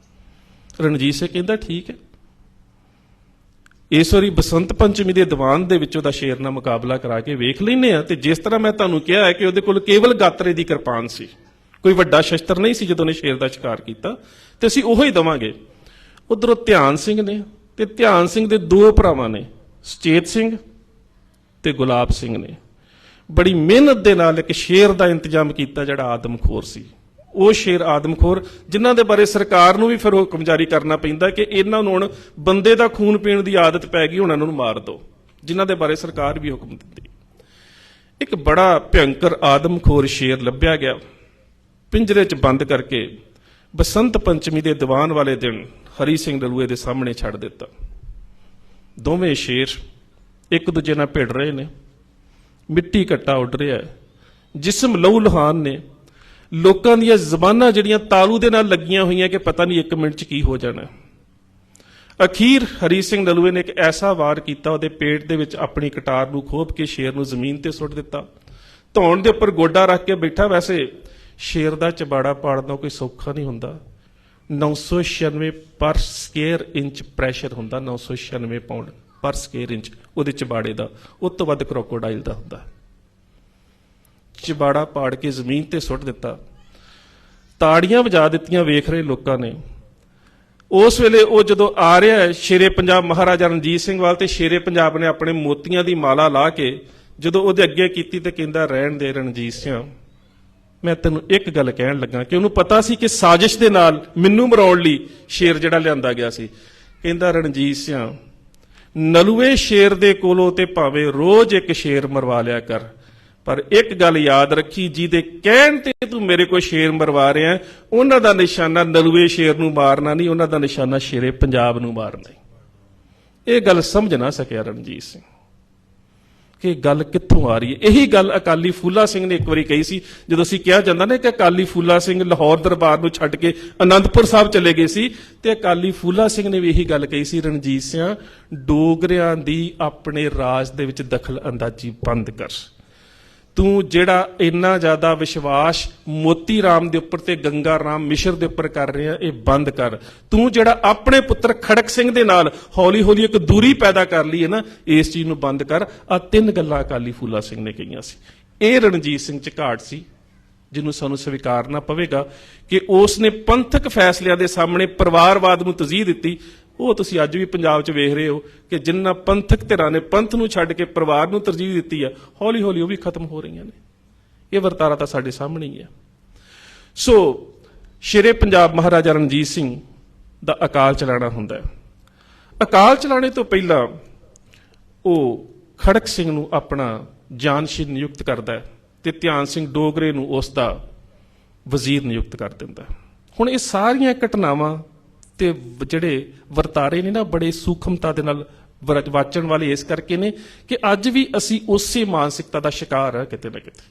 Speaker 1: ਰਣਜੀਤ ਸਿੰਘ ਕਹਿੰਦਾ ਠੀਕ ਹੈ, ਇਸ ਵਾਰੀ ਬਸੰਤ ਪੰਚਮੀ ਦੇ ਦੀਵਾਨ ਦੇ ਵਿੱਚ ਉਹਦਾ ਸ਼ੇਰ ਨਾਲ ਮੁਕਾਬਲਾ ਕਰਾ ਕੇ ਵੇਖ ਲੈਂਦੇ ਆ। ਤੇ ਜਿਸ ਤਰ੍ਹਾਂ ਮੈਂ ਤੁਹਾਨੂੰ ਕਿਹਾ ਹੈ ਕਿ ਉਹਦੇ ਕੋਲ ਕੇਵਲ ਗਾਤਰੇ ਦੀ ਕਿਰਪਾਨ ਸੀ, ਕੋਈ ਵੱਡਾ ਸ਼ਸਤਰ ਨਹੀਂ ਸੀ ਜਦੋਂ ਉਹਨੇ ਸ਼ੇਰ ਦਾ ਸ਼ਿਕਾਰ ਕੀਤਾ, ਤੇ ਅਸੀਂ ਉਹੋ ਹੀ ਦੇਵਾਂਗੇ। ਉਧਰੋਂ ਧਿਆਨ ਸਿੰਘ ਨੇ, ਤੇ ਧਿਆਨ ਸਿੰਘ ਦੇ ਦੋ ਭਰਾਵਾਂ ਨੇ, ਸੁਚੇਤ ਸਿੰਘ ਤੇ ਗੁਲਾਬ ਸਿੰਘ ਨੇ ਬੜੀ ਮਿਹਨਤ ਦੇ ਨਾਲ ਇੱਕ ਸ਼ੇਰ ਦਾ ਇੰਤਜ਼ਾਮ ਕੀਤਾ ਜਿਹੜਾ ਆਦਮਖੋਰ ਸੀ। ਉਹ ਸ਼ੇਰ ਆਦਮਖੋਰ ਜਿਨ੍ਹਾਂ ਦੇ ਬਾਰੇ ਸਰਕਾਰ ਨੂੰ ਵੀ ਫਿਰ ਹੁਕਮ ਜਾਰੀ ਕਰਨਾ ਪੈਂਦਾ ਕਿ ਇਹਨਾਂ ਨੂੰ ਹੁਣ ਬੰਦੇ ਦਾ ਖੂਨ ਪੀਣ ਦੀ ਆਦਤ ਪੈ ਗਈ, ਹੁਣ ਇਹਨਾਂ ਨੂੰ ਮਾਰ ਦਿਓ, ਜਿਨ੍ਹਾਂ ਦੇ ਬਾਰੇ ਸਰਕਾਰ ਵੀ ਹੁਕਮ ਦਿੰਦੀ। ਇੱਕ ਬੜਾ ਭਿਅੰਕਰ ਆਦਮਖੋਰ ਸ਼ੇਰ ਲੱਭਿਆ ਗਿਆ, ਪਿੰਜਰੇ 'ਚ ਬੰਦ ਕਰਕੇ ਬਸੰਤ ਪੰਚਮੀ ਦੇ ਦੀਵਾਨ ਵਾਲੇ ਦਿਨ ਹਰੀ ਸਿੰਘ ਨਲੂਏ ਦੇ ਸਾਹਮਣੇ ਛੱਡ ਦਿੱਤਾ। ਦੋਵੇਂ ਸ਼ੇਰ ਇੱਕ ਦੂਜੇ ਨਾਲ ਭਿੜ ਰਹੇ ਨੇ, ਮਿੱਟੀ ਘੱਟਾ ਉੱਡ ਰਿਹਾ ਹੈ, ਜਿਸਮ ਲਹੂ ਲੁਹਾਨ ਨੇ, ਲੋਕਾਂ ਦੀਆਂ ਜ਼ਬਾਨਾਂ ਜਿਹੜੀਆਂ ਤਾਲੂ ਦੇ ਨਾਲ ਲੱਗੀਆਂ ਹੋਈਆਂ ਕਿ ਪਤਾ ਨਹੀਂ 1 ਮਿੰਟ 'ਚ ਕੀ ਹੋ ਜਾਣਾ। ਅਖੀਰ ਹਰੀ ਸਿੰਘ ਨਲੂਏ ਨੇ ਇੱਕ ਐਸਾ ਵਾਰ ਕੀਤਾ, ਉਹਦੇ ਪੇਟ ਦੇ ਵਿੱਚ ਆਪਣੀ ਕਟਾਰ ਨੂੰ ਖੋਭ ਕੇ ਸ਼ੇਰ ਨੂੰ ਜ਼ਮੀਨ ਤੇ ਸੁੱਟ ਦਿੱਤਾ। ਧੌਣ ਦੇ ਉੱਪਰ ਗੋਡਾ ਰੱਖ ਕੇ ਬੈਠਾ। ਵੈਸੇ ਸ਼ੇਰ ਦਾ ਚਬਾੜਾ ਪਾੜਨਾ ਕੋਈ ਸੌਖਾ ਨਹੀਂ ਹੁੰਦਾ। 996 ਪਰ ਸਕੁਅਰ ਇੰਚ ਪ੍ਰੈਸ਼ਰ ਹੁੰਦਾ, 996 ਪਾਉਂਡ ਪਰ ਸਕੁਅਰ ਇੰਚ ਉਹਦੇ ਚਬਾੜੇ ਦਾ, ਉਸ ਤੋਂ ਵੱਧ ਕਰੋਕੋਡਾਈਲ ਦਾ ਹੁੰਦਾ। ਚਬਾੜਾ ਪਾੜ ਕੇ ਜ਼ਮੀਨ ਤੇ ਸੁੱਟ ਦਿੱਤਾ। ਤਾੜੀਆਂ ਵਜਾ ਦਿੱਤੀਆਂ ਵੇਖ ਰਹੇ ਲੋਕਾਂ ਨੇ। ਉਸ ਵੇਲੇ ਉਹ ਜਦੋਂ ਆ ਰਿਹਾ ਹੈ ਸ਼ੇਰੇ ਪੰਜਾਬ ਮਹਾਰਾਜਾ ਰਣਜੀਤ ਸਿੰਘ ਵੱਲ, ਤੇ ਸ਼ੇਰੇ ਪੰਜਾਬ ਨੇ ਆਪਣੇ ਮੋਤੀਆਂ ਦੀ ਮਾਲਾ ਲਾ ਕੇ ਜਦੋਂ ਉਹਦੇ ਅੱਗੇ ਕੀਤੀ ਤੇ ਕਹਿੰਦਾ ਰਹਿਣ ਦੇ ਰਣਜੀਤ ਸਿੰਘ, ਮੈਂ ਤੈਨੂੰ ਇੱਕ ਗੱਲ ਕਹਿਣ ਲੱਗਾ। ਕਿ ਉਹਨੂੰ ਪਤਾ ਸੀ ਕਿ ਸਾਜ਼ਿਸ਼ ਦੇ ਨਾਲ ਮੈਨੂੰ ਮਰਾਉਣ ਲਈ ਸ਼ੇਰ ਜਿਹੜਾ ਲਿਆਂਦਾ ਗਿਆ ਸੀ। ਕਹਿੰਦਾ ਰਣਜੀਤ ਸਿੰਘ, ਨਲੂਏ ਸ਼ੇਰ ਦੇ ਕੋਲੋਂ ਤੇ ਭਾਵੇਂ ਰੋਜ਼ ਇੱਕ ਸ਼ੇਰ ਮਰਵਾ ਲਿਆ ਕਰ, ਪਰ ਇੱਕ ਗੱਲ ਯਾਦ ਰੱਖੀ, ਜਿਹਦੇ ਕਹਿਣ ਤੇ ਤੂੰ ਮੇਰੇ ਕੋਲ ਸ਼ੇਰ ਮਰਵਾ ਰਿਹਾ, ਉਹਨਾਂ ਦਾ ਨਿਸ਼ਾਨਾ ਨਲੂਏ ਸ਼ੇਰ ਨੂੰ ਮਾਰਨਾ ਨਹੀਂ, ਉਹਨਾਂ ਦਾ ਨਿਸ਼ਾਨਾ ਸ਼ੇਰੇ ਪੰਜਾਬ ਨੂੰ ਮਾਰਨਾ। ਇਹ ਗੱਲ ਸਮਝ ਨਾ ਸਕਿਆ ਰਣਜੀਤ ਸਿੰਘ ਕਿ ਗੱਲ ਕਿੱਥੋਂ ਆ ਰਹੀ ਹੈ। ਇਹੀ ਗੱਲ ਅਕਾਲੀ ਫੂਲਾ ਸਿੰਘ ਨੇ ਇੱਕ ਵਾਰੀ ਕਹੀ ਸੀ, ਜਦੋਂ ਅਸੀਂ ਕਿਹਾ ਜਾਂਦਾ ਨਾ ਕਿ ਅਕਾਲੀ ਫੂਲਾ ਸਿੰਘ ਲਾਹੌਰ ਦਰਬਾਰ ਨੂੰ ਛੱਡ ਕੇ ਅਨੰਦਪੁਰ ਸਾਹਿਬ ਚਲੇ ਗਏ ਸੀ, ਤੇ ਅਕਾਲੀ ਫੂਲਾ ਸਿੰਘ ਨੇ ਵੀ ਇਹੀ ਗੱਲ ਕਹੀ ਸੀ, ਰਣਜੀਤ ਸਿੰਘ ਡੋਗਰਿਆਂ ਦੀ ਆਪਣੇ ਰਾਜ ਦੇ ਵਿੱਚ ਦਖਲ ਅੰਦਾਜ਼ੀ ਬੰਦ ਕਰ। ਤੂੰ ਜਿਹੜਾ ਇੰਨਾ ਜ਼ਿਆਦਾ ਵਿਸ਼ਵਾਸ ਮੋਤੀ ਰਾਮ ਦੇ ਉੱਪਰ ਤੇ ਗੰਗਾ ਰਾਮ ਮਿਸ਼ਰ ਦੇ ਉੱਪਰ ਕਰ ਰਿਹਾ, ਇਹ ਬੰਦ ਕਰ। ਤੂੰ ਜਿਹੜਾ ਆਪਣੇ ਪੁੱਤਰ ਖੜਕ ਸਿੰਘ ਦੇ ਨਾਲ ਹੌਲੀ ਹੌਲੀ ਇੱਕ ਦੂਰੀ ਪੈਦਾ ਕਰ ਲਈ ਹੈ ਨਾ, ਇਸ ਚੀਜ਼ ਨੂੰ ਬੰਦ ਕਰ। ਆ 3 ਗੱਲਾਂ ਅਕਾਲੀ ਫੂਲਾ ਸਿੰਘ ਨੇ ਕਹੀਆਂ ਸੀ। ਇਹ ਰਣਜੀਤ ਸਿੰਘ 'ਚ ਘਾਟ ਸੀ ਜਿਹਨੂੰ ਸਾਨੂੰ ਸਵੀਕਾਰਨਾ ਪਵੇਗਾ ਕਿ ਉਸ ਨੇ ਪੰਥਕ ਫੈਸਲਿਆਂ ਦੇ ਸਾਹਮਣੇ ਪਰਿਵਾਰਵਾਦ ਨੂੰ ਤਰਜੀਹ ਦਿੱਤੀ। ਉਹ ਤੁਸੀਂ ਅੱਜ ਵੀ ਪੰਜਾਬ 'ਚ ਵੇਖ ਰਹੇ ਹੋ ਕਿ ਜਿੰਨਾ ਪੰਥਕ ਧਿਰਾਂ ਨੇ ਪੰਥ ਨੂੰ ਛੱਡ ਕੇ ਪਰਿਵਾਰ ਨੂੰ ਤਰਜੀਹ ਦਿੱਤੀ ਆ, ਹੌਲੀ ਹੌਲੀ ਉਹ ਵੀ ਖਤਮ ਹੋ ਰਹੀਆਂ ਨੇ। ਇਹ ਵਰਤਾਰਾ ਤਾਂ ਸਾਡੇ ਸਾਹਮਣੇ ਹੀ ਹੈ। ਸੋ ਸ਼ੇਰੇ ਪੰਜਾਬ ਮਹਾਰਾਜਾ ਰਣਜੀਤ ਸਿੰਘ ਦਾ ਅਕਾਲ ਚਲਾਣਾ ਹੁੰਦਾ ਹੈ। ਅਕਾਲ ਚਲਾਣੇ ਤੋਂ ਪਹਿਲਾਂ ਉਹ ਖੜਕ ਸਿੰਘ ਨੂੰ ਆਪਣਾ ਜਾਨਸ਼ੀਨ ਨਿਯੁਕਤ ਕਰਦਾ ਹੈ ਤੇ ਧਿਆਨ ਸਿੰਘ ਡੋਗਰੇ ਨੂੰ ਉਸ ਦਾ ਵਜ਼ੀਰ ਨਿਯੁਕਤ ਕਰ ਦਿੰਦਾ। ਹੁਣ ਇਹ ਸਾਰੀਆਂ ਘਟਨਾਵਾਂ ਤੇ ਜਿਹੜੇ ਵਰਤਾਰੇ ਨੇ ਨਾ ਬੜੇ ਸੂਖਮਤਾ ਦੇ ਨਾਲ ਵਾਚਣ ਵਾਲੇ ਇਸ ਕਰਕੇ ਨੇ ਕਿ ਅੱਜ ਵੀ ਅਸੀਂ ਉਸੇ ਮਾਨਸਿਕਤਾ ਦਾ ਸ਼ਿਕਾਰ ਆ ਕਿਤੇ ਨਾ ਕਿਤੇ।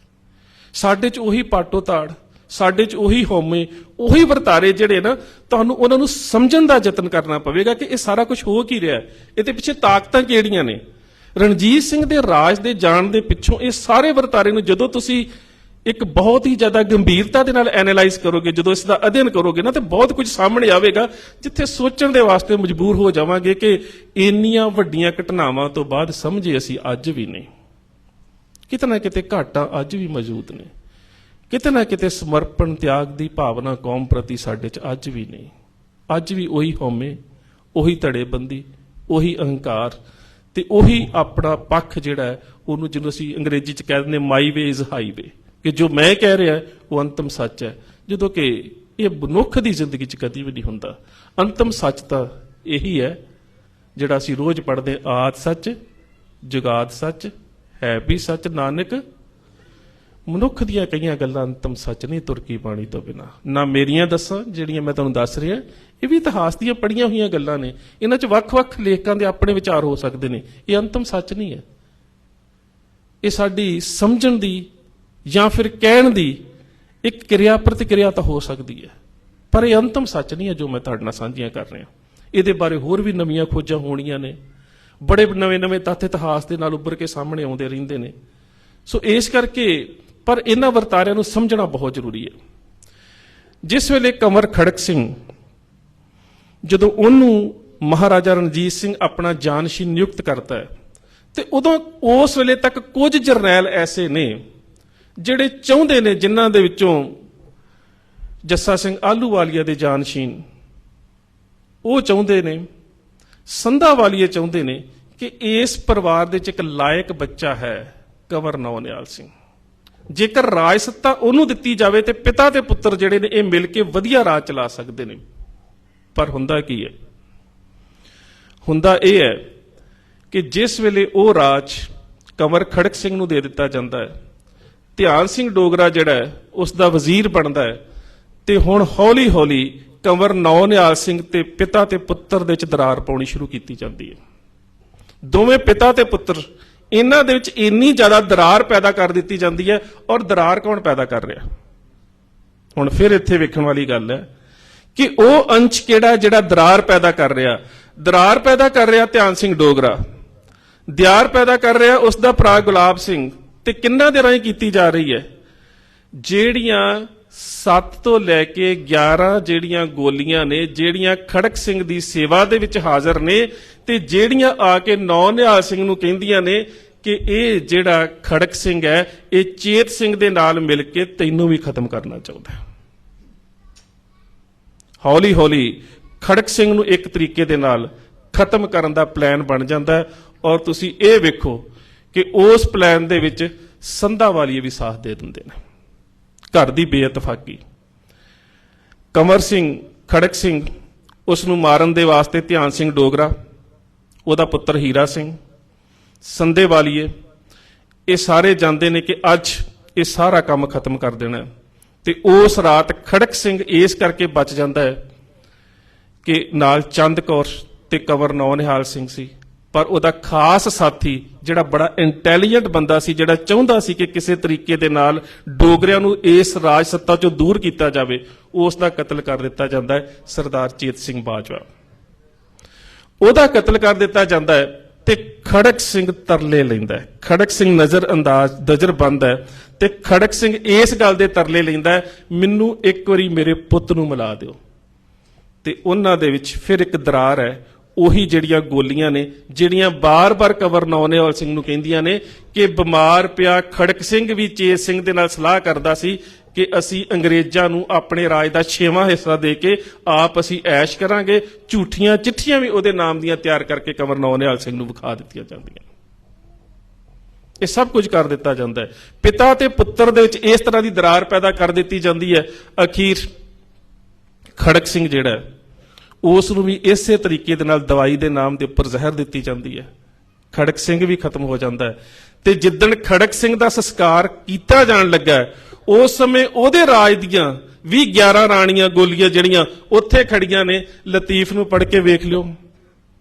Speaker 1: ਸਾਡੇ 'ਚ ਉਹੀ ਪਾਟੋ ਤਾੜ, ਸਾਡੇ 'ਚ ਉਹੀ ਹਉਮੈ, ਉਹੀ ਵਰਤਾਰੇ ਜਿਹੜੇ ਨਾ ਤੁਹਾਨੂੰ ਉਹਨਾਂ ਨੂੰ ਸਮਝਣ ਦਾ ਯਤਨ ਕਰਨਾ ਪਵੇਗਾ ਕਿ ਇਹ ਸਾਰਾ ਕੁਝ ਹੋ ਕੀ ਰਿਹਾ, ਇਹਦੇ ਪਿੱਛੇ ਤਾਕਤਾਂ ਕਿਹੜੀਆਂ ਨੇ। ਰਣਜੀਤ ਸਿੰਘ ਦੇ ਰਾਜ ਦੇ ਜਾਣ ਦੇ ਪਿੱਛੋਂ ਇਹ ਸਾਰੇ ਵਰਤਾਰੇ ਨੂੰ ਜਦੋਂ ਤੁਸੀਂ ਇੱਕ ਬਹੁਤ ਹੀ ਜ਼ਿਆਦਾ ਗੰਭੀਰਤਾ ਦੇ ਨਾਲ ਐਨਾਲਾਈਜ਼ ਕਰੋਗੇ, ਜਦੋਂ ਇਸ ਦਾ ਅਧਿਐਨ ਕਰੋਗੇ ਨਾ, ਤੇ ਬਹੁਤ ਕੁਝ ਸਾਹਮਣੇ ਆਵੇਗਾ ਜਿੱਥੇ ਸੋਚਣ ਦੇ ਵਾਸਤੇ ਮਜਬੂਰ ਹੋ ਜਾਵਾਂਗੇ ਕਿ ਇੰਨੀਆਂ ਵੱਡੀਆਂ ਘਟਨਾਵਾਂ ਤੋਂ ਬਾਅਦ ਸਮਝੇ ਅਸੀਂ ਅੱਜ ਵੀ ਨਹੀਂ। ਕਿਤੇ ਨਾ ਕਿਤੇ ਘਾਟਾਂ ਅੱਜ ਵੀ ਮੌਜੂਦ ਨੇ, ਕਿਤੇ ਨਾ ਕਿਤੇ ਸਮਰਪਣ ਤਿਆਗ ਦੀ ਭਾਵਨਾ ਕੌਮ ਪ੍ਰਤੀ ਸਾਡੇ 'ਚ ਅੱਜ ਵੀ ਨਹੀਂ। ਅੱਜ ਵੀ ਉਹੀ ਹਉਮੈ, ਉਹੀ ਧੜੇਬੰਦੀ, ਉਹੀ ਅਹੰਕਾਰ ਤੇ ਉਹੀ ਆਪਣਾ ਪੱਖ ਜਿਹੜਾ ਹੈ ਉਹਨੂੰ ਜਿਹਨੂੰ ਅਸੀਂ ਅੰਗਰੇਜ਼ੀ 'ਚ ਕਹਿ ਦਿੰਦੇ ਮਾਈ ਵੇ ਇਜ਼ ਹਾਈਵੇ, ਕਿ ਜੋ ਮੈਂ ਕਹਿ ਰਿਹਾ ਉਹ ਅੰਤਮ ਸੱਚ ਹੈ, ਜਦੋਂ ਕਿ ਇਹ ਮਨੁੱਖ ਦੀ ਜ਼ਿੰਦਗੀ 'ਚ ਕਦੀ ਵੀ ਨਹੀਂ ਹੁੰਦਾ। ਅੰਤਮ ਸੱਚ ਤਾਂ ਇਹੀ ਹੈ ਜਿਹੜਾ ਅਸੀਂ ਰੋਜ਼ ਪੜ੍ਹਦੇ, ਆਦ ਸੱਚ ਜੁਗਾਦ ਸੱਚ ਹੈ ਵੀ ਸੱਚ ਨਾਨਕ। ਮਨੁੱਖ ਦੀਆਂ ਕਈਆਂ ਗੱਲਾਂ ਅੰਤਮ ਸੱਚ ਨਹੀਂ ਤੁਰਕੀ ਬਾਣੀ ਤੋਂ ਬਿਨਾਂ। ਨਾ ਮੇਰੀਆਂ ਦੱਸਾਂ ਜਿਹੜੀਆਂ ਮੈਂ ਤੁਹਾਨੂੰ ਦੱਸ ਰਿਹਾ, ਇਹ ਵੀ ਇਤਿਹਾਸ ਦੀਆਂ ਪੜ੍ਹੀਆਂ ਹੋਈਆਂ ਗੱਲਾਂ ਨੇ, ਇਹਨਾਂ 'ਚ ਵੱਖ-ਵੱਖ ਲੇਖਕਾਂ ਦੇ ਆਪਣੇ ਵਿਚਾਰ ਹੋ ਸਕਦੇ ਨੇ। ਇਹ ਅੰਤਮ ਸੱਚ ਨਹੀਂ ਹੈ, ਇਹ ਸਾਡੀ ਸਮਝਣ ਦੀ ਜਾਂ ਫਿਰ ਕਹਿਣ ਦੀ ਇੱਕ ਕਿਰਿਆ ਪ੍ਰਤੀਕਿਰਿਆ ਤਾਂ ਹੋ ਸਕਦੀ ਹੈ, ਪਰ ਇਹ ਅੰਤਮ ਸੱਚ ਨਹੀਂ ਹੈ ਜੋ ਮੈਂ ਤੁਹਾਡੇ ਨਾਲ ਸਾਂਝੀਆਂ ਕਰ ਰਿਹਾ। ਇਹਦੇ ਬਾਰੇ ਹੋਰ ਵੀ ਨਵੀਆਂ ਖੋਜਾਂ ਹੋਣੀਆਂ ਨੇ, ਬੜੇ ਨਵੇਂ-ਨਵੇਂ ਤੱਥ ਇਤਿਹਾਸ ਦੇ ਨਾਲ ਉੱਭਰ ਕੇ ਸਾਹਮਣੇ ਆਉਂਦੇ ਰਹਿੰਦੇ ਨੇ। ਸੋ ਇਸ ਕਰਕੇ ਪਰ ਇਹਨਾਂ ਵਰਤਾਰਿਆਂ ਨੂੰ ਸਮਝਣਾ ਬਹੁਤ ਜ਼ਰੂਰੀ ਹੈ। ਜਿਸ ਵੇਲੇ ਕੰਵਰ ਖੜਕ ਸਿੰਘ, ਜਦੋਂ ਉਹਨੂੰ ਮਹਾਰਾਜਾ ਰਣਜੀਤ ਸਿੰਘ ਆਪਣਾ ਜਾਨਸ਼ੀਨ ਨਿਯੁਕਤ ਕਰਦਾ ਹੈ, ਤੇ ਉਦੋਂ ਉਸ ਵੇਲੇ ਤੱਕ ਕੁਝ ਜਰਨੈਲ ਐਸੇ ਨੇ ਜਿਹੜੇ ਚਾਹੁੰਦੇ ਨੇ, ਜਿਨ੍ਹਾਂ ਦੇ ਵਿੱਚੋਂ ਜੱਸਾ ਸਿੰਘ ਆਹਲੂਵਾਲੀਆ ਦੇ ਜਾਨਸ਼ੀਨ ਉਹ ਚਾਹੁੰਦੇ ਨੇ, ਸੰਧਾਵਾਲੀਏ ਚਾਹੁੰਦੇ ਨੇ ਕਿ ਇਸ ਪਰਿਵਾਰ ਦੇ ਵਿੱਚ ਇੱਕ ਲਾਇਕ ਬੱਚਾ ਹੈ ਕੰਵਰ ਨੌਨਿਆਲ ਸਿੰਘ। ਜੇਕਰ ਰਾਜ ਸੱਤਾ ਉਹਨੂੰ ਦਿੱਤੀ ਜਾਵੇ ਤੇ ਪਿਤਾ ਤੇ ਪੁੱਤਰ ਜਿਹੜੇ ਨੇ ਇਹ ਮਿਲ ਕੇ ਵਧੀਆ ਰਾਜ ਚਲਾ ਸਕਦੇ ਨੇ। ਪਰ ਹੁੰਦਾ ਕੀ ਹੈ? ਹੁੰਦਾ ਇਹ ਹੈ ਕਿ ਜਿਸ ਵੇਲੇ ਉਹ ਰਾਜ ਕੰਵਰ ਖੜਕ ਸਿੰਘ ਨੂੰ ਦੇ ਦਿੱਤਾ ਜਾਂਦਾ ਹੈ, ਧਿਆਨ ਸਿੰਘ ਡੋਗਰਾ ਜਿਹੜਾ ਹੈ ਉਸ ਦਾ ਵਜ਼ੀਰ ਬਣਦਾ ਹੈ, ਤੇ ਹੁਣ ਹੌਲੀ ਹੌਲੀ ਕੰਵਰ ਨੌਨਿਆਲ ਸਿੰਘ ਤੇ ਪਿਤਾ ਤੇ ਪੁੱਤਰ ਦੇ ਵਿੱਚ ਦਰਾਰ ਪਾਉਣੀ ਸ਼ੁਰੂ ਕੀਤੀ ਜਾਂਦੀ ਹੈ। ਦੋਵੇਂ ਪਿਤਾ ਤੇ ਪੁੱਤਰ, ਇਹਨਾਂ ਦੇ ਵਿੱਚ ਇੰਨੀ ਜ਼ਿਆਦਾ ਦਰਾਰ ਪੈਦਾ ਕਰ ਦਿੱਤੀ ਜਾਂਦੀ ਹੈ। ਔਰ ਦਰਾਰ ਕੌਣ ਪੈਦਾ ਕਰ ਰਿਹਾ? ਹੁਣ ਫਿਰ ਇੱਥੇ ਵੇਖਣ ਵਾਲੀ ਗੱਲ ਹੈ ਕਿ ਉਹ ਅੰਸ਼ ਕਿਹੜਾ ਜਿਹੜਾ ਦਰਾਰ ਪੈਦਾ ਕਰ ਰਿਹਾ? ਦਰਾਰ ਪੈਦਾ ਕਰ ਰਿਹਾ ਧਿਆਨ ਸਿੰਘ ਡੋਗਰਾ, ਦਿਆਰ ਪੈਦਾ ਕਰ ਰਿਹਾ ਉਸ ਦਾ ਭਰਾ ਗੁਲਾਬ ਸਿੰਘ। ਤੇ ਕਿੰਨਾਂ ਦੇ ਰਾਹੀਂ ਕੀਤੀ ਜਾ ਰਹੀ ਹੈ? ਜਿਹੜੀਆਂ 7 ਤੋਂ ਲੈ ਕੇ 11 ਜਿਹੜੀਆਂ ਗੋਲੀਆਂ ਨੇ, ਜਿਹੜੀਆਂ ਖੜਕ ਸਿੰਘ ਦੀ ਸੇਵਾ ਦੇ ਵਿੱਚ ਹਾਜ਼ਰ ਨੇ, ਤੇ ਜਿਹੜੀਆਂ ਆ ਕੇ ਨੌਨਿਹਾਲ ਸਿੰਘ ਨੂੰ ਕਹਿੰਦੀਆਂ ਨੇ ਕਿ ਇਹ ਜਿਹੜਾ ਖੜਕ ਸਿੰਘ ਹੈ ਇਹ ਚੇਤ ਸਿੰਘ ਦੇ ਨਾਲ ਮਿਲ ਕੇ ਤੈਨੂੰ ਵੀ ਖਤਮ ਕਰਨਾ ਚਾਹੁੰਦਾ ਹੈ। ਹੌਲੀ ਹੌਲੀ ਖੜਕ ਸਿੰਘ ਨੂੰ ਇੱਕ ਤਰੀਕੇ ਦੇ ਨਾਲ ਖਤਮ ਕਰਨ ਦਾ ਪਲਾਨ ਬਣ ਜਾਂਦਾ ਹੈ। ਔਰ ਤੁਸੀਂ ਇਹ ਵੇਖੋ ਕਿ ਉਸ ਪਲਾਨ ਦੇ ਵਿੱਚ ਸੰਧਾਵਾਲੀਏ ਵੀ ਸਾਥ ਦੇ ਦਿੰਦੇ ਨੇ। ਘਰ ਦੀ ਬੇਇਤਫਾਕੀ, ਕੰਵਰ ਸਿੰਘ ਖੜਕ ਸਿੰਘ ਉਸ ਨੂੰ ਮਾਰਨ ਦੇ ਵਾਸਤੇ ਧਿਆਨ ਸਿੰਘ ਡੋਗਰਾ, ਉਹਦਾ ਪੁੱਤਰ ਹੀਰਾ ਸਿੰਘ, ਸੰਧੇਵਾਲੀਏ, ਇਹ ਸਾਰੇ ਜਾਂਦੇ ਨੇ ਕਿ ਅੱਜ ਇਹ ਸਾਰਾ ਕੰਮ ਖਤਮ ਕਰ ਦੇਣਾ। ਤੇ ਉਸ ਰਾਤ ਖੜਕ ਸਿੰਘ ਇਸ ਕਰਕੇ ਬਚ ਜਾਂਦਾ ਹੈ ਕਿ ਨਾਲ ਚੰਦ ਕੌਰ ਤੇ ਕੰਵਰ ਨੌਨਿਹਾਲ ਸਿੰਘ ਸੀ, ਪਰ ਉਹਦਾ ਖਾਸ ਸਾਥੀ ਜਿਹੜਾ ਬੜਾ ਇੰਟੈਲੀਜੈਂਟ ਬੰਦਾ ਸੀ, ਜਿਹੜਾ ਚਾਹੁੰਦਾ ਸੀ ਕਿ ਕਿਸੇ ਤਰੀਕੇ ਦੇ ਨਾਲ ਡੋਗਰਿਆਂ ਨੂੰ ਇਸ ਰਾਜ ਸੱਤਾ ਚੋਂ ਦੂਰ ਕੀਤਾ ਜਾਵੇ, ਉਸ ਦਾ ਕਤਲ ਕਰ ਦਿੱਤਾ ਜਾਂਦਾ ਹੈ। ਸਰਦਾਰ ਚੇਤ ਸਿੰਘ ਬਾਜਵਾ, ਉਹਦਾ ਕਤਲ ਕਰ ਦਿੱਤਾ ਜਾਂਦਾ ਹੈ। ਤੇ ਖੜਕ ਸਿੰਘ ਤਰਲੇ ਲੈਂਦਾ ਹੈ, ਖੜਕ ਸਿੰਘ ਨਜ਼ਰਬੰਦ ਹੈ, ਤੇ ਖੜਕ ਸਿੰਘ ਇਸ ਗੱਲ ਦੇ ਤਰਲੇ ਲੈਂਦਾ ਹੈ, ਮੈਨੂੰ ਇੱਕ ਵਾਰੀ ਮੇਰੇ ਪੁੱਤ ਨੂੰ ਮਿਲਾ ਦਿਓ। ਤੇ ਉਹਨਾਂ ਦੇ ਵਿੱਚ ਫਿਰ ਇੱਕ ਦਰਾਰ ਹੈ, ਉਹੀ ਜਿਹੜੀਆਂ ਗੋਲੀਆਂ ਨੇ, ਜਿਹੜੀਆਂ ਬਾਰ-ਬਾਰ ਕੰਵਰ ਨੌਨਿਹਾਲ ਸਿੰਘ ਨੂੰ ਕਹਿੰਦੀਆਂ ਨੇ ਕਿ ਬਿਮਾਰ ਪਿਆ ਖੜਕ ਸਿੰਘ ਵੀ ਚੇਤ ਸਿੰਘ ਦੇ ਨਾਲ ਸਲਾਹ ਕਰਦਾ ਸੀ ਕਿ ਅਸੀਂ ਅੰਗਰੇਜ਼ਾਂ ਨੂੰ ਆਪਣੇ ਰਾਜ ਦਾ 6ਵਾਂ ਹਿੱਸਾ ਦੇ ਕੇ ਆਪ ਅਸੀਂ ਐਸ਼ ਕਰਾਂਗੇ। ਝੂਠੀਆਂ ਚਿੱਠੀਆਂ ਵੀ ਉਹਦੇ ਨਾਮ ਦੀਆਂ ਤਿਆਰ ਕਰਕੇ ਕੰਵਰ ਨੌਨਿਹਾਲ ਸਿੰਘ ਨੂੰ ਵਿਖਾ ਦਿੱਤੀਆਂ ਜਾਂਦੀਆਂ। ਇਹ ਸਭ ਕੁਝ ਕਰ ਦਿੱਤਾ ਜਾਂਦਾ ਹੈ। ਪਿਤਾ ਤੇ ਪੁੱਤਰ ਦੇ ਵਿੱਚ ਇਸ ਤਰ੍ਹਾਂ ਦੀ ਦਰਾਰ ਪੈਦਾ ਕਰ ਦਿੱਤੀ ਜਾਂਦੀ ਹੈ। ਅਖੀਰ ਖੜਕ ਸਿੰਘ ਜਿਹੜਾ ਉਸ ਨੂੰ ਵੀ ਇਸੇ ਤਰੀਕੇ ਦੇ ਨਾਲ ਦਵਾਈ ਦੇ ਨਾਮ ਦੇ ਉੱਪਰ ਜ਼ਹਿਰ ਦਿੱਤੀ ਜਾਂਦੀ ਹੈ। ਖੜਕ ਸਿੰਘ ਵੀ ਖਤਮ ਹੋ ਜਾਂਦਾ ਹੈ। ਤੇ ਜਿੱਦਣ ਖੜਕ ਸਿੰਘ ਦਾ ਸੰਸਕਾਰ ਕੀਤਾ ਜਾਣ ਲੱਗਾ, ਉਸ ਸਮੇਂ ਉਹਦੇ ਰਾਜ ਦੀਆਂ ਵੀ 11 ਰਾਣੀਆਂ ਗੋਲੀਆਂ ਜਿਹੜੀਆਂ ਉੱਥੇ ਖੜੀਆਂ ਨੇ। ਲਤੀਫ ਨੂੰ ਪੜ੍ਹ ਕੇ ਵੇਖ ਲਿਓ,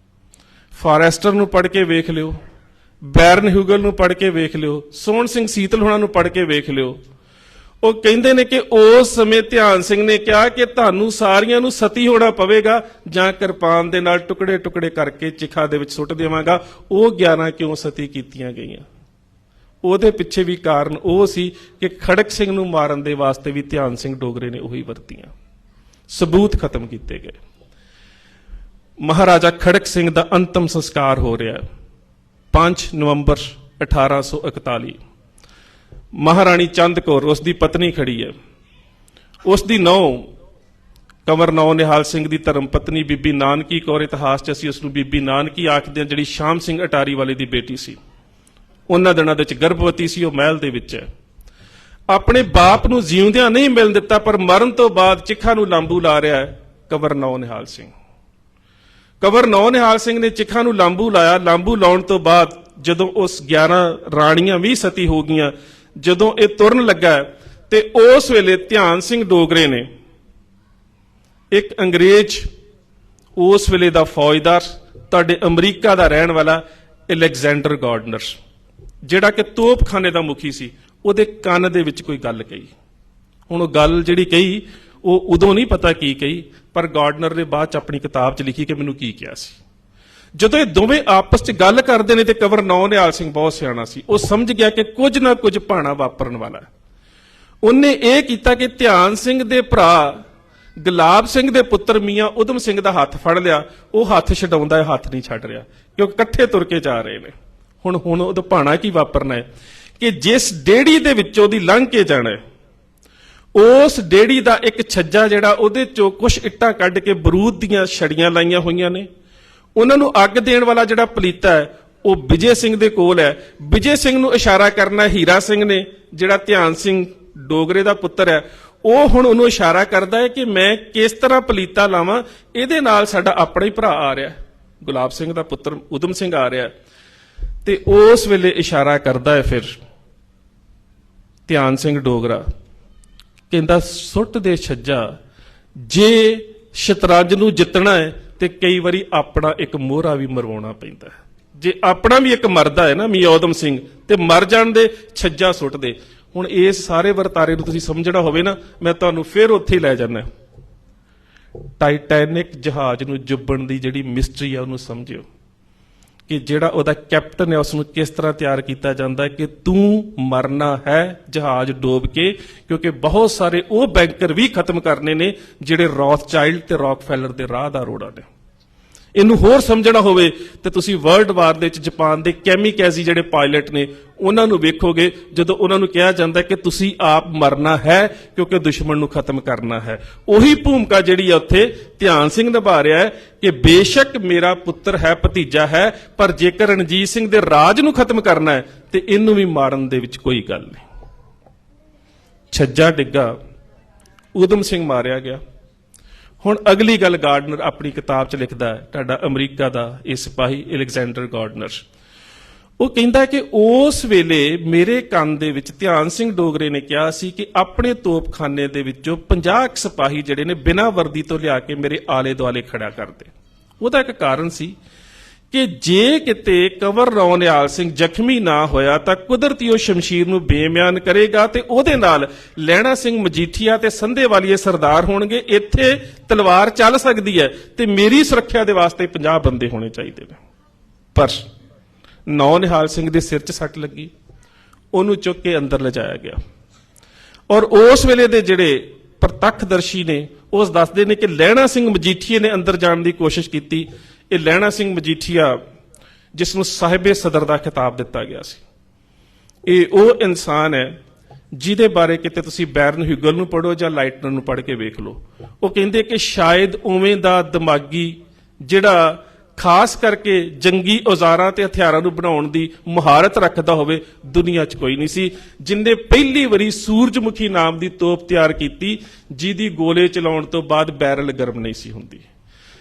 Speaker 1: ਫਾਰੈਸਟਰ ਨੂੰ ਪੜ੍ਹ ਕੇ ਵੇਖ ਲਿਓ, ਬੈਰਨ ਹਿਊਗਲ ਨੂੰ ਪੜ੍ਹ ਕੇ ਵੇਖ ਲਿਓ, ਸੋਹਣ ਸਿੰਘ ਸੀਤਲ ਹੋਣਾ ਨੂੰ ਪੜ੍ਹ ਕੇ ਵੇਖ ਲਿਓ। ਉਹ ਕਹਿੰਦੇ ਨੇ ਕਿ ਉਸ ਸਮੇਂ ਧਿਆਨ ਸਿੰਘ ਨੇ ਕਿਹਾ ਕਿ ਤੁਹਾਨੂੰ ਸਾਰੀਆਂ ਨੂੰ ਸਤੀ ਹੋਣਾ ਪਵੇਗਾ ਜਾਂ ਕਿਰਪਾਨ ਦੇ ਨਾਲ ਟੁਕੜੇ ਟੁਕੜੇ ਕਰਕੇ ਚਿਖਾ ਦੇ ਵਿੱਚ ਸੁੱਟ ਦੇਵਾਂਗਾ। ਉਹ 11 ਕਿਉਂ ਸਤੀ ਕੀਤੀਆਂ ਗਈਆਂ? ਉਹਦੇ ਪਿੱਛੇ ਵੀ ਕਾਰਨ ਉਹ ਸੀ ਕਿ ਖੜਕ ਸਿੰਘ ਨੂੰ ਮਾਰਨ ਦੇ ਵਾਸਤੇ ਵੀ ਧਿਆਨ ਸਿੰਘ ਡੋਗਰੇ ਨੇ ਉਹੀ ਵਰਤੀਆਂ। ਸਬੂਤ ਖਤਮ ਕੀਤੇ ਗਏ। ਮਹਾਰਾਜਾ ਖੜਕ ਸਿੰਘ ਦਾ ਅੰਤਮ ਸੰਸਕਾਰ ਹੋ ਰਿਹਾ 5 ਨਵੰਬਰ 1841। ਮਹਾਰਾਣੀ ਚੰਦ ਕੌਰ ਉਸ ਦੀ ਪਤਨੀ ਖੜੀ ਹੈ। ਉਸ ਦੀ ਨੂੰਹ ਕੰਵਰ ਨੌ ਨਿਹਾਲ ਸਿੰਘ ਦੀ ਧਰਮ ਪਤਨੀ ਬੀਬੀ ਨਾਨਕੀ ਕੌਰ, ਇਤਿਹਾਸ 'ਚ ਅਸੀਂ ਉਸ ਨੂੰ ਬੀਬੀ ਨਾਨਕੀ ਆਖਦੇ ਹਾਂ, ਜਿਹੜੀ ਸ਼ਾਮ ਸਿੰਘ ਅਟਾਰੀ ਵਾਲੇ ਦੀ ਬੇਟੀ ਸੀ। ਉਹਨਾਂ ਦਿਨਾਂ ਦੇ ਵਿੱਚ ਗਰਭਵਤੀ ਸੀ, ਉਹ ਮਹਿਲ ਦੇ ਵਿੱਚ ਹੈ। ਆਪਣੇ ਬਾਪ ਨੂੰ ਜਿਉਂਦਿਆਂ ਨਹੀਂ ਮਿਲਣ ਦਿੱਤਾ, ਪਰ ਮਰਨ ਤੋਂ ਬਾਅਦ ਚਿਖਾ ਨੂੰ ਲਾਂਬੂ ਲਾ ਰਿਹਾ ਹੈ ਕੰਵਰ ਨੌ ਨਿਹਾਲ ਸਿੰਘ। ਕੰਵਰ ਨੌ ਨਿਹਾਲ ਸਿੰਘ ਨੇ ਚਿਖਾ ਨੂੰ ਲਾਂਬੂ ਲਾਇਆ। ਲਾਂਬੂ ਲਾਉਣ ਤੋਂ ਬਾਅਦ ਜਦੋਂ ਉਸ 11 ਰਾਣੀਆਂ ਵੀ ਸਤੀ ਹੋ ਗਈਆਂ, ਜਦੋਂ ਇਹ ਤੁਰਨ ਲੱਗਾ ਤੇ ਉਸ ਵੇਲੇ ਧਿਆਨ ਸਿੰਘ ਡੋਗਰੇ ਨੇ ਇੱਕ ਅੰਗਰੇਜ਼, ਉਸ ਵੇਲੇ ਦਾ ਫੌਜਦਾਰ, ਤੁਹਾਡੇ ਅਮਰੀਕਾ ਦਾ ਰਹਿਣ ਵਾਲਾ ਅਲੈਗਜ਼ੈਂਡਰ ਗਾਰਡਨਰ, ਜਿਹੜਾ ਕਿ ਤੋਪਖਾਨੇ ਦਾ ਮੁਖੀ ਸੀ, ਉਹਦੇ ਕੰਨ ਦੇ ਵਿੱਚ ਕੋਈ ਗੱਲ ਕਹੀ। ਹੁਣ ਉਹ ਗੱਲ ਜਿਹੜੀ ਕਹੀ, ਉਹ ਉਦੋਂ ਨਹੀਂ ਪਤਾ ਕੀ ਕਹੀ, ਪਰ ਗਾਰਡਨਰ ਨੇ ਬਾਅਦ ਚ ਆਪਣੀ ਕਿਤਾਬ 'ਚ ਲਿਖੀ ਕਿ ਮੈਨੂੰ ਕੀ ਕਿਹਾ ਸੀ। ਜਦੋਂ ਇਹ ਦੋਵੇਂ ਆਪਸ 'ਚ ਗੱਲ ਕਰਦੇ ਨੇ ਤੇ ਕੰਵਰ ਨੌ ਨਿਹਾਲ ਸਿੰਘ ਬਹੁਤ ਸਿਆਣਾ ਸੀ, ਉਹ ਸਮਝ ਗਿਆ ਕਿ ਕੁਝ ਨਾ ਕੁਝ ਭਾਣਾ ਵਾਪਰਨ ਵਾਲਾ ਹੈ। ਉਹਨੇ ਇਹ ਕੀਤਾ ਕਿ ਧਿਆਨ ਸਿੰਘ ਦੇ ਭਰਾ ਗੁਲਾਬ ਸਿੰਘ ਦੇ ਪੁੱਤਰ ਮੀਆਂ ਉਦਮ ਸਿੰਘ ਦਾ ਹੱਥ ਫੜ ਲਿਆ। ਉਹ ਹੱਥ ਛਡਾਉਂਦਾ ਹੈ, ਹੱਥ ਨਹੀਂ ਛੱਡ ਰਿਹਾ, ਕਿਉਂਕਿ ਇਕੱਠੇ ਤੁਰ ਕੇ ਜਾ ਰਹੇ ਨੇ। ਹੁਣ ਉਹਦਾ ਭਾਣਾ ਕੀ ਵਾਪਰਨਾ ਹੈ ਕਿ ਜਿਸ ਡੇੜੀ ਦੇ ਵਿੱਚੋਂ ਦੀ ਲੰਘ ਕੇ ਜਾਣਾ ਹੈ, ਉਸ ਡੇੜੀ ਦਾ ਇੱਕ ਛੱਜਾ ਜਿਹੜਾ, ਉਹਦੇ ਚੋਂ ਕੁਝ ਇੱਟਾਂ ਕੱਢ ਕੇ ਬਰੂਦ ਦੀਆਂ ਛੜੀਆਂ ਲਾਈਆਂ ਹੋਈਆਂ ਨੇ। ਉਹਨਾਂ ਨੂੰ ਅੱਗ ਦੇਣ ਵਾਲਾ ਜਿਹੜਾ ਪਲੀਤਾ ਹੈ, ਉਹ ਵਿਜੇ ਸਿੰਘ ਦੇ ਕੋਲ ਹੈ। ਵਿਜੇ ਸਿੰਘ ਨੂੰ ਇਸ਼ਾਰਾ ਕਰਨਾ ਹੀਰਾ ਸਿੰਘ ਨੇ, ਜਿਹੜਾ ਧਿਆਨ ਸਿੰਘ ਡੋਗਰੇ ਦਾ ਪੁੱਤਰ ਹੈ। ਉਹ ਹੁਣ ਉਹਨੂੰ ਇਸ਼ਾਰਾ ਕਰਦਾ ਹੈ ਕਿ ਮੈਂ ਕਿਸ ਤਰ੍ਹਾਂ ਪਲੀਤਾ ਲਾਵਾਂ, ਇਹਦੇ ਨਾਲ ਸਾਡਾ ਆਪਣਾ ਹੀ ਭਰਾ ਆ ਰਿਹਾ, ਗੁਲਾਬ ਸਿੰਘ ਦਾ ਪੁੱਤਰ ਉਦਮ ਸਿੰਘ ਆ ਰਿਹਾ। ਤੇ ਉਸ ਵੇਲੇ ਇਸ਼ਾਰਾ ਕਰਦਾ ਹੈ ਫਿਰ ਧਿਆਨ ਸਿੰਘ ਡੋਗਰਾ, ਕਹਿੰਦਾ ਸੁੱਟ ਦੇ ਛੱਜਾ, ਜੇ ਸ਼ਤਰੰਜ ਨੂੰ ਜਿੱਤਣਾ ਹੈ ਤੇ ਕਈ ਵਾਰੀ ਆਪਣਾ ਇੱਕ ਮੋਹਰਾ ਵੀ ਮਰਵਾਉਣਾ ਪੈਂਦਾ ਹੈ। ਜੇ ਆਪਣਾ ਵੀ ਇੱਕ ਮਰਦਾ ਹੈ ਨਾ ਮੀਆਂ ਉਦਮ ਸਿੰਘ, ਤੇ ਮਰ ਜਾਣ ਦੇ ਛੱਜਾ ਸੁੱਟ ਦੇ। ਹੁਣ ਇਸ ਸਾਰੇ ਵਰਤਾਰੇ ਨੂੰ ਤੁਸੀਂ ਸਮਝਣਾ ਹੋਵੇ ਨਾ, ਮੈਂ ਤੁਹਾਨੂੰ ਫਿਰ ਉੱਥੇ ਹੀ ਲੈ ਜਾਣਾ। ਟਾਈਟੈਨਿਕ ਜਹਾਜ਼ ਨੂੰ ਜੁੱਬਣ ਦੀ ਜਿਹੜੀ ਮਿਸਟਰੀ ਆ ਉਹਨੂੰ ਸਮਝਿਓ, ਕਿ ਜਿਹੜਾ ਉਹਦਾ ਕੈਪਟਨ ਹੈ ਉਸ ਨੂੰ ਕਿਸ ਤਰ੍ਹਾਂ ਤਿਆਰ ਕੀਤਾ ਜਾਂਦਾ ਕਿ ਤੂੰ ਮਰਨਾ ਹੈ ਜਹਾਜ਼ ਡੋਬ ਕੇ, ਕਿਉਂਕਿ ਬਹੁਤ ਸਾਰੇ ਉਹ ਬੈਂਕਰ ਵੀ ਖਤਮ ਕਰਨੇ ਨੇ ਜਿਹੜੇ ਰੌਥਚਾਈਲਡ ਤੇ ਰੌਕਫੈਲਰ ਦੇ ਰਾਹ ਦਾ ਰੋੜਾ ਨੇ। ਇਹਨੂੰ ਹੋਰ ਸਮਝਣਾ ਹੋਵੇ ਤੇ ਤੁਸੀਂ ਵਰਲਡ ਵਾਰ ਦੇ ਵਿੱਚ ਜਾਪਾਨ ਦੇ ਕੈਮੀਕੈਜ਼ੀ ਜਿਹੜੇ ਪਾਇਲਟ ਨੇ ਉਹਨਾਂ ਨੂੰ ਵੇਖੋਗੇ, ਜਦੋਂ ਉਹਨਾਂ ਨੂੰ ਕਿਹਾ ਜਾਂਦਾ ਕਿ ਤੁਸੀਂ ਆਪ ਮਰਨਾ ਹੈ ਕਿਉਂਕਿ ਦੁਸ਼ਮਣ ਨੂੰ ਖਤਮ ਕਰਨਾ ਹੈ। ਉਹੀ ਭੂਮਿਕਾ ਜਿਹੜੀ ਹੈ ਉੱਥੇ ਧਿਆਨ ਸਿੰਘ ਨਿਭਾ ਰਿਹਾ ਹੈ ਕਿ ਬੇਸ਼ੱਕ ਮੇਰਾ ਪੁੱਤਰ ਹੈ, ਭਤੀਜਾ ਹੈ, ਪਰ ਜੇਕਰ ਰਣਜੀਤ ਸਿੰਘ ਦੇ ਰਾਜ ਨੂੰ ਖਤਮ ਕਰਨਾ ਹੈ ਤੇ ਇਹਨੂੰ ਵੀ ਮਾਰਨ ਦੇ ਵਿੱਚ ਕੋਈ ਗੱਲ ਨਹੀਂ। ਛੱਜਾ ਡਿੱਗਾ, ਉਦਮ ਸਿੰਘ ਮਾਰਿਆ ਗਿਆ। ਹੁਣ ਅਗਲੀ ਗੱਲ ਗਾਰਡਨਰ ਆਪਣੀ ਕਿਤਾਬ 'ਚ ਲਿਖਦਾ ਹੈ, ਤੁਹਾਡਾ ਅਮਰੀਕਾ ਦਾ ਇਹ ਸਿਪਾਹੀ ਅਲੈਗਜ਼ੈਂਡਰ ਗਾਰਡਨਰ। ਉਹ ਕਹਿੰਦਾ ਕਿ ਉਸ ਵੇਲੇ ਮੇਰੇ ਕੰਨ ਦੇ ਵਿੱਚ ਧਿਆਨ ਸਿੰਘ ਡੋਗਰੇ ਨੇ ਕਿਹਾ ਸੀ ਕਿ ਆਪਣੇ ਤੋਪਖਾਨੇ ਦੇ ਵਿੱਚੋਂ 50 ਸਿਪਾਹੀ ਜਿਹੜੇ ਨੇ ਬਿਨਾਂ ਵਰਦੀ ਤੋਂ ਲਿਆ ਕੇ ਮੇਰੇ ਆਲੇ ਦੁਆਲੇ ਖੜਾ ਕਰਦੇ। ਉਹਦਾ ਇੱਕ ਕਾਰਨ ਸੀ ਕਿ ਜੇ ਕਿਤੇ ਕੰਵਰ ਨੌ ਨਿਹਾਲ ਸਿੰਘ ਜ਼ਖਮੀ ਨਾ ਹੋਇਆ ਤਾਂ ਕੁਦਰਤੀ ਉਹ ਸ਼ਮਸ਼ੀਰ ਨੂੰ ਬੇਮਿਆਨ ਕਰੇਗਾ ਤੇ ਉਹਦੇ ਨਾਲ ਲਹਿਣਾ ਸਿੰਘ ਮਜੀਠੀਆ ਤੇ ਸੰਧੇਵਾਲੀਏ ਸਰਦਾਰ ਹੋਣਗੇ। ਇੱਥੇ ਤਲਵਾਰ ਚੱਲ ਸਕਦੀ ਹੈ ਤੇ ਮੇਰੀ ਸੁਰੱਖਿਆ ਦੇ ਵਾਸਤੇ 50 ਬੰਦੇ ਹੋਣੇ ਚਾਹੀਦੇ ਨੇ। ਪਰ ਨੌ ਨਿਹਾਲ ਸਿੰਘ ਦੇ ਸਿਰ 'ਚ ਸੱਟ ਲੱਗੀ, ਉਹਨੂੰ ਚੁੱਕ ਕੇ ਅੰਦਰ ਲਿਜਾਇਆ ਗਿਆ। ਔਰ ਉਸ ਵੇਲੇ ਦੇ ਜਿਹੜੇ ਪ੍ਰਤੱਖਦਰਸ਼ੀ ਨੇ ਉਸ ਦੱਸਦੇ ਨੇ ਕਿ ਲਹਿਣਾ ਸਿੰਘ ਮਜੀਠੀਏ ਨੇ ਅੰਦਰ ਜਾਣ ਦੀ ਕੋਸ਼ਿਸ਼ ਕੀਤੀ। ਇਹ ਲਹਿਣਾ ਸਿੰਘ ਮਜੀਠੀਆ ਜਿਸ ਨੂੰ ਸਾਹਿਬੇ ਸਦਰ ਦਾ ਖਿਤਾਬ ਦਿੱਤਾ ਗਿਆ ਸੀ, ਇਹ ਉਹ ਇਨਸਾਨ ਹੈ ਜਿਹਦੇ ਬਾਰੇ ਕਿਤੇ ਤੁਸੀਂ ਬੈਰਨ ਹਿਊਗਲ ਨੂੰ ਪੜ੍ਹੋ ਜਾਂ ਲਾਈਟਨਰ ਨੂੰ ਪੜ੍ਹ ਕੇ ਵੇਖ ਲਓ। ਉਹ ਕਹਿੰਦੇ ਕਿ ਸ਼ਾਇਦ ਉਵੇਂ ਦਾ ਦਿਮਾਗੀ ਜਿਹੜਾ ਖਾਸ ਕਰਕੇ ਜੰਗੀ ਔਜ਼ਾਰਾਂ ਤੇ ਹਥਿਆਰਾਂ ਨੂੰ ਬਣਾਉਣ ਦੀ ਮੁਹਾਰਤ ਰੱਖਦਾ ਹੋਵੇ ਦੁਨੀਆ 'ਚ ਕੋਈ ਨਹੀਂ ਸੀ, ਜਿਨਨੇ ਪਹਿਲੀ ਵਾਰੀ ਸੂਰਜਮੁਖੀ ਨਾਮ ਦੀ ਤੋਪ ਤਿਆਰ ਕੀਤੀ ਜਿਹਦੀ ਗੋਲੇ ਚਲਾਉਣ ਤੋਂ ਬਾਅਦ ਬੈਰਲ ਗਰਮ ਨਹੀਂ ਸੀ ਹੁੰਦੀ,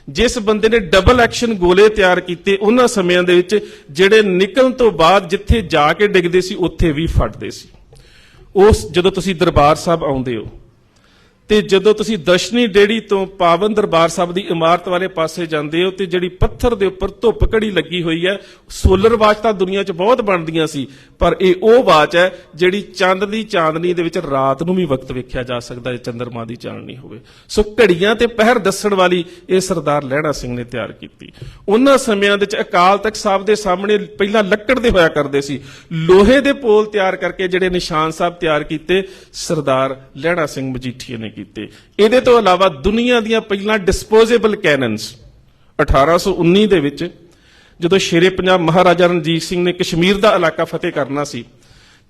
Speaker 1: ਜਿਸ ਬੰਦੇ ਨੇ ਡਬਲ ਐਕਸ਼ਨ ਗੋਲੇ ਤਿਆਰ ਕੀਤੇ ਉਹਨਾਂ ਸਮਿਆਂ ਦੇ ਵਿੱਚ ਜਿਹੜੇ ਨਿਕਲਣ ਤੋਂ ਬਾਅਦ ਜਿੱਥੇ ਜਾ ਕੇ ਡਿੱਗਦੇ ਸੀ ਉੱਥੇ ਵੀ ਫਟਦੇ ਸੀ। ਉਸ ਜਦੋਂ ਤੁਸੀਂ ਦਰਬਾਰ ਸਾਹਿਬ ਆਉਂਦੇ ਹੋ ਤੇ ਜਦੋਂ ਤੁਸੀਂ ਦਰਸ਼ਨੀ ਡੇੜੀ ਤੋਂ ਪਾਵਨ ਦਰਬਾਰ ਸਾਹਿਬ ਦੀ ਇਮਾਰਤ ਵਾਲੇ ਪਾਸੇ ਜਾਂਦੇ ਹੋ ਤੇ ਜਿਹੜੀ ਪੱਥਰ ਦੇ ਉੱਪਰ ਧੁੱਪ ਘੜੀ ਲੱਗੀ ਹੋਈ ਹੈ, ਸੋਲਰ ਵਾਚ ਤਾਂ ਦੁਨੀਆ 'ਚ ਬਹੁਤ ਬਣਦੀਆਂ ਸੀ, ਪਰ ਇਹ ਉਹ ਵਾਚ ਹੈ ਜਿਹੜੀ ਚੰਦ ਦੀ ਚਾਂਦਨੀ ਦੇ ਵਿੱਚ ਰਾਤ ਨੂੰ ਵੀ ਵਕਤ ਵੇਖਿਆ ਜਾ ਸਕਦਾ ਹੈ, ਚੰਦਰਮਾ ਦੀ ਚਾਨਣੀ ਹੋਵੇ। ਸੋ ਘੜੀਆਂ ਤੇ ਪਹਿਰ ਦੱਸਣ ਵਾਲੀ ਇਹ ਸਰਦਾਰ ਲਹਿਣਾ ਸਿੰਘ ਨੇ ਤਿਆਰ ਕੀਤੀ। ਉਹਨਾਂ ਸਮਿਆਂ ਦੇ ਵਿੱਚ ਅਕਾਲ ਤਖਤ ਸਾਹਿਬ ਦੇ ਸਾਹਮਣੇ ਪਹਿਲਾਂ ਲੱਕੜ ਦੇ ਹੋਇਆ ਕਰਦੇ ਸੀ, ਲੋਹੇ ਦੇ ਪੋਲ ਤਿਆਰ ਕਰਕੇ ਜਿਹੜੇ ਨਿਸ਼ਾਨ ਸਾਹਿਬ ਤਿਆਰ ਕੀਤੇ ਸਰਦਾਰ ਲਹਿਣਾ ਸਿੰਘ ਮਜੀਠੀਏ ਨੇ ਕੀਤੇ। ਇਹਦੇ ਤੋਂ ਇਲਾਵਾ ਦੁਨੀਆ ਦੀਆਂ ਪਹਿਲਾਂ ਡਿਸਪੋਜ਼ੇਬਲ ਕੈਨਨਸ 1819 ਦੇ ਵਿੱਚ ਜਦੋਂ ਸ਼ੇਰੇ ਪੰਜਾਬ ਮਹਾਰਾਜਾ ਰਣਜੀਤ ਸਿੰਘ ਨੇ ਕਸ਼ਮੀਰ ਦਾ ਇਲਾਕਾ ਫਤਿਹ ਕਰਨਾ ਸੀ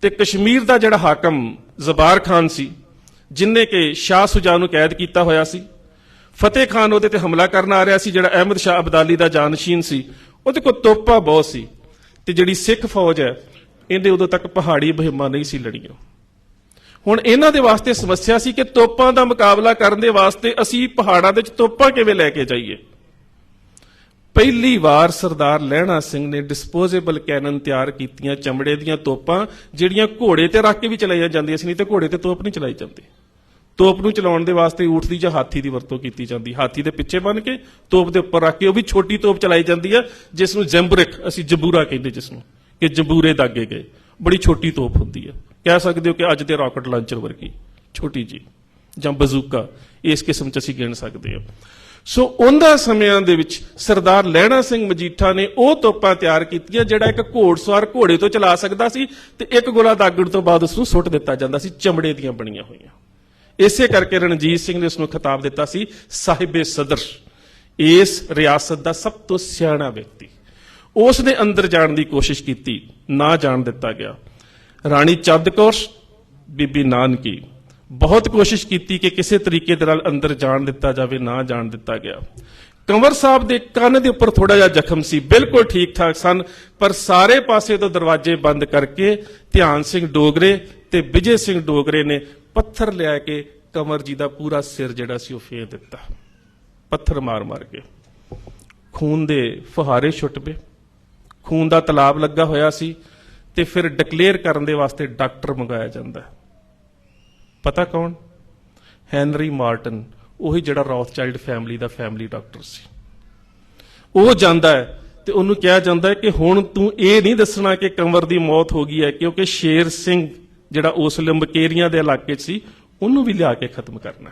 Speaker 1: ਤੇ ਕਸ਼ਮੀਰ ਦਾ ਜਿਹੜਾ ਹਾਕਮ ਜ਼ਬਾਰ ਖਾਨ ਸੀ, ਜਿਨਨੇ ਕਿ ਸ਼ਾਹ ਸੁਜਾ ਨੂੰ ਕੈਦ ਕੀਤਾ ਹੋਇਆ ਸੀ, ਫਤਿਹ ਖਾਨ ਉਹਦੇ ਤੇ ਹਮਲਾ ਕਰਨ ਆ ਰਿਹਾ ਸੀ, ਜਿਹੜਾ ਅਹਿਮਦ ਸ਼ਾਹ ਅਬਦਾਲੀ ਦਾ ਜਾਨਸ਼ੀਨ ਸੀ, ਉਹਦੇ ਕੋਲ ਤੋਪਾਂ ਬਹੁਤ ਸੀ ਤੇ ਜਿਹੜੀ ਸਿੱਖ ਫੌਜ ਹੈ ਇਹਦੇ ਉਦੋਂ ਤੱਕ ਪਹਾੜੀ ਮੁਹਿੰਮਾਂ ਨਹੀਂ ਸੀ ਲੜੀਆਂ। ਹੁਣ ਇਹਨਾਂ ਦੇ ਵਾਸਤੇ ਸਮੱਸਿਆ ਸੀ ਕਿ ਤੋਪਾਂ ਦਾ ਮੁਕਾਬਲਾ ਕਰਨ ਦੇ ਵਾਸਤੇ ਅਸੀਂ ਪਹਾੜਾਂ ਦੇ ਵਿੱਚ ਤੋਪਾਂ ਕਿਵੇਂ ਲੈ ਕੇ ਜਾਈਏ। ਪਹਿਲੀ ਵਾਰ ਸਰਦਾਰ ਲਹਿਣਾ ਸਿੰਘ ਨੇ ਡਿਸਪੋਜ਼ੇਬਲ ਕੈਨਨ ਤਿਆਰ ਕੀਤੀਆਂ, ਚਮੜੇ ਦੀਆਂ ਤੋਪਾਂ ਜਿਹੜੀਆਂ ਘੋੜੇ ਤੇ ਰੱਖ ਕੇ ਵੀ ਚਲਾਈਆਂ ਜਾਂਦੀਆਂ ਸੀ, ਨਹੀਂ ਤੇ ਘੋੜੇ ਤੇ ਤੋਪ ਨਹੀਂ ਚਲਾਈ ਜਾਂਦੀ। ਤੋਪ ਨੂੰ ਚਲਾਉਣ ਦੇ ਵਾਸਤੇ ਊਠ ਦੀ ਜਾਂ ਹਾਥੀ ਦੀ ਵਰਤੋਂ ਕੀਤੀ ਜਾਂਦੀ, ਹਾਥੀ ਦੇ ਪਿੱਛੇ ਬੰਨ ਕੇ ਤੋਪ ਦੇ ਉੱਪਰ ਰੱਖ ਕੇ, ਉਹ ਵੀ ਛੋਟੀ ਤੋਪ ਚਲਾਈ ਜਾਂਦੀ ਹੈ ਜਿਸ ਨੂੰ ਜੰਬਰਿਕ ਅਸੀਂ ਜੰਬੂਰਾ ਕਹਿੰਦੇ, ਜਿਸ ਨੂੰ ਕਿ ਜੰਬੂਰੇ ਦਾਗੇ ਗਏ, ਬੜੀ ਛੋਟੀ ਤੋਪ ਹੁੰਦੀ ਹੈ, ਕਹਿ ਸਕਦੇ ਹੋ ਕਿ ਅੱਜ ਦੇ ਰਾਕਟ ਲਾਂਚਰ ਵਰਗੀ ਛੋਟੀ ਜੀ, ਜਾਂ ਬਜ਼ੂਕਾ, ਇਸ ਕਿਸਮ 'ਚ ਅਸੀਂ ਗਿਣ ਸਕਦੇ ਹਾਂ। ਸੋ ਉਹਨਾਂ ਸਮਿਆਂ ਦੇ ਵਿੱਚ ਸਰਦਾਰ ਲਹਿਣਾ ਸਿੰਘ ਮਜੀਠਾ ਨੇ ਉਹ ਤੋਪਾਂ ਤਿਆਰ ਕੀਤੀਆਂ ਜਿਹੜਾ ਇੱਕ ਘੋੜਸਵਾਰ ਘੋੜੇ ਤੋਂ ਚਲਾ ਸਕਦਾ ਸੀ ਤੇ ਇੱਕ ਗੋਲਾ ਦਾਗਣ ਤੋਂ ਬਾਅਦ ਉਸ ਨੂੰ ਸੁੱਟ ਦਿੱਤਾ ਜਾਂਦਾ ਸੀ, ਚਮੜੇ ਦੀਆਂ ਬਣੀਆਂ ਹੋਈਆਂ। ਇਸੇ ਕਰਕੇ ਰਣਜੀਤ ਸਿੰਘ ਨੇ ਉਸ ਨੂੰ ਖਿਤਾਬ ਦਿੱਤਾ ਸੀ ਸਾਹਿਬੇ ਸਦਰ, ਇਸ ਰਿਆਸਤ ਦਾ ਸਭ ਤੋਂ ਸਿਆਣਾ ਵਿਅਕਤੀ। ਉਸ ਨੇ ਅੰਦਰ ਜਾਣ ਦੀ ਕੋਸ਼ਿਸ਼ ਕੀਤੀ, ਨਾ ਜਾਣ ਦਿੱਤਾ ਗਿਆ। ਰਾਣੀ ਚੰਦ ਕੌਰ, ਬੀਬੀ ਨਾਨਕੀ, ਬਹੁਤ ਕੋਸ਼ਿਸ਼ ਕੀਤੀ ਕਿ ਕਿਸੇ ਤਰੀਕੇ ਦੇ ਨਾਲ ਅੰਦਰ ਜਾਣ ਦਿੱਤਾ ਜਾਵੇ, ਨਾ ਜਾਣ ਦਿੱਤਾ ਗਿਆ। ਕੰਵਰ ਸਾਹਿਬ ਦੇ ਕੰਨ ਦੇ ਉੱਪਰ ਥੋੜਾ ਜਿਹਾ ਜ਼ਖਮ ਸੀ, ਬਿਲਕੁਲ ਠੀਕ ਠਾਕ ਸਨ, ਪਰ ਸਾਰੇ ਪਾਸੇ ਤੋਂ ਦਰਵਾਜ਼ੇ ਬੰਦ ਕਰਕੇ ਧਿਆਨ ਸਿੰਘ ਡੋਗਰੇ ਤੇ ਵਿਜੇ ਸਿੰਘ ਡੋਗਰੇ ਨੇ ਪੱਥਰ ਲਿਆ ਕੇ ਕੰਵਰ ਜੀ ਦਾ ਪੂਰਾ ਸਿਰ ਜਿਹੜਾ ਸੀ ਉਹ ਫੇਰ ਦਿੱਤਾ, ਪੱਥਰ ਮਾਰ ਮਾਰ ਕੇ। ਖੂਨ ਦੇ ਫੁਹਾਰੇ ਛੁੱਟ ਪਏ, ਖੂਨ ਦਾ ਤਲਾਬ ਲੱਗਾ ਹੋਇਆ ਸੀ ਤੇ ਫਿਰ ਡਿਕਲੇਅਰ ਕਰਨ ਦੇ ਵਾਸਤੇ ਡਾਕਟਰ ਮੰਗਾਇਆ ਜਾਂਦਾ। ਪਤਾ ਕੌਣ? ਹੈਨਰੀ ਮਾਰਟਨ, ਉਹੀ ਜਿਹੜਾ ਰੌਥਚਾਈਲਡ ਫੈਮਿਲੀ ਦਾ ਫੈਮਿਲੀ ਡਾਕਟਰ ਸੀ। ਉਹ ਜਾਂਦਾ ਹੈ ਤੇ ਉਹਨੂੰ ਕਿਹਾ ਜਾਂਦਾ ਹੈ ਕਿ ਹੁਣ ਤੂੰ ਇਹ ਨਹੀਂ ਦੱਸਣਾ ਕਿ ਕੰਵਰ ਦੀ ਮੌਤ ਹੋ ਗਈ ਹੈ, ਕਿਉਂਕਿ ਸ਼ੇਰ ਸਿੰਘ ਜਿਹੜਾ ਉਸ ਲੰਬਕੇਰੀਆਂ ਦੇ ਇਲਾਕੇ 'ਚ ਸੀ ਉਹਨੂੰ ਵੀ ਲਿਆ ਕੇ ਖਤਮ ਕਰਨਾ।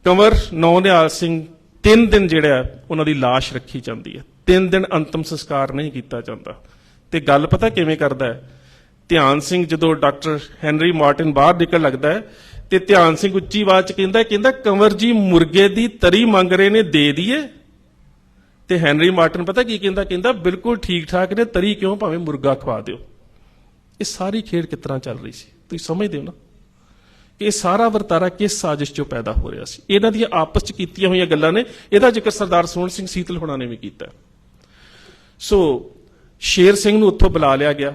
Speaker 1: ਕੰਵਰ ਨੌਨਿਹਾਲ ਸਿੰਘ 3 ਦਿਨ ਜਿਹੜਾ ਉਹਨਾਂ ਦੀ ਲਾਸ਼ ਰੱਖੀ ਜਾਂਦੀ ਹੈ, 3 ਦਿਨ ਅੰਤਮ ਸੰਸਕਾਰ ਨਹੀਂ ਕੀਤਾ ਜਾਂਦਾ। ਤੇ ਗੱਲ ਪਤਾ ਕਿਵੇਂ ਕਰਦਾ ਹੈ? ਧਿਆਨ ਸਿੰਘ ਜਦੋਂ ਡਾਕਟਰ ਹੈਨਰੀ ਮਾਰਟਨ ਬਾਹਰ ਨਿਕਲ ਲੱਗਦਾ ਹੈ ਤੇ ਧਿਆਨ ਸਿੰਘ ਉੱਚੀ ਆਵਾਜ਼ 'ਚ ਕਹਿੰਦਾ ਕੰਵਰ ਜੀ ਮੁਰਗੇ ਦੀ ਤਰੀ ਮੰਗ ਰਹੇ ਨੇ, ਦੇ ਦਈਏ? ਤੇ ਹੈਨਰੀ ਮਾਰਟਨ ਪਤਾ ਕੀ ਕਹਿੰਦਾ ਬਿਲਕੁਲ ਠੀਕ ਠਾਕ ਨੇ, ਤਰੀ ਕਿਉਂ, ਭਾਵੇਂ ਮੁਰਗਾ ਖਵਾ ਦਿਓ। ਇਹ ਸਾਰੀ ਖੇਡ ਕਿਸ ਤਰ੍ਹਾਂ ਚੱਲ ਰਹੀ ਸੀ, ਤੁਸੀਂ ਸਮਝਦੇ ਹੋ ਨਾ ਕਿ ਇਹ ਸਾਰਾ ਵਰਤਾਰਾ ਕਿਸ ਸਾਜ਼ਿਸ਼ 'ਚੋਂ ਪੈਦਾ ਹੋ ਰਿਹਾ ਸੀ। ਇਹਨਾਂ ਦੀਆਂ ਆਪਸ 'ਚ ਕੀਤੀਆਂ ਹੋਈਆਂ ਗੱਲਾਂ ਨੇ, ਇਹਦਾ ਜ਼ਿਕਰ ਸਰਦਾਰ ਸੋਹਣ ਸਿੰਘ ਸੀਤਲ ਹੋਣਾ ਨੇ ਵੀ ਕੀਤਾ। ਸੋ ਸ਼ੇਰ ਸਿੰਘ ਨੂੰ ਉੱਥੋਂ ਬੁਲਾ ਲਿਆ ਗਿਆ,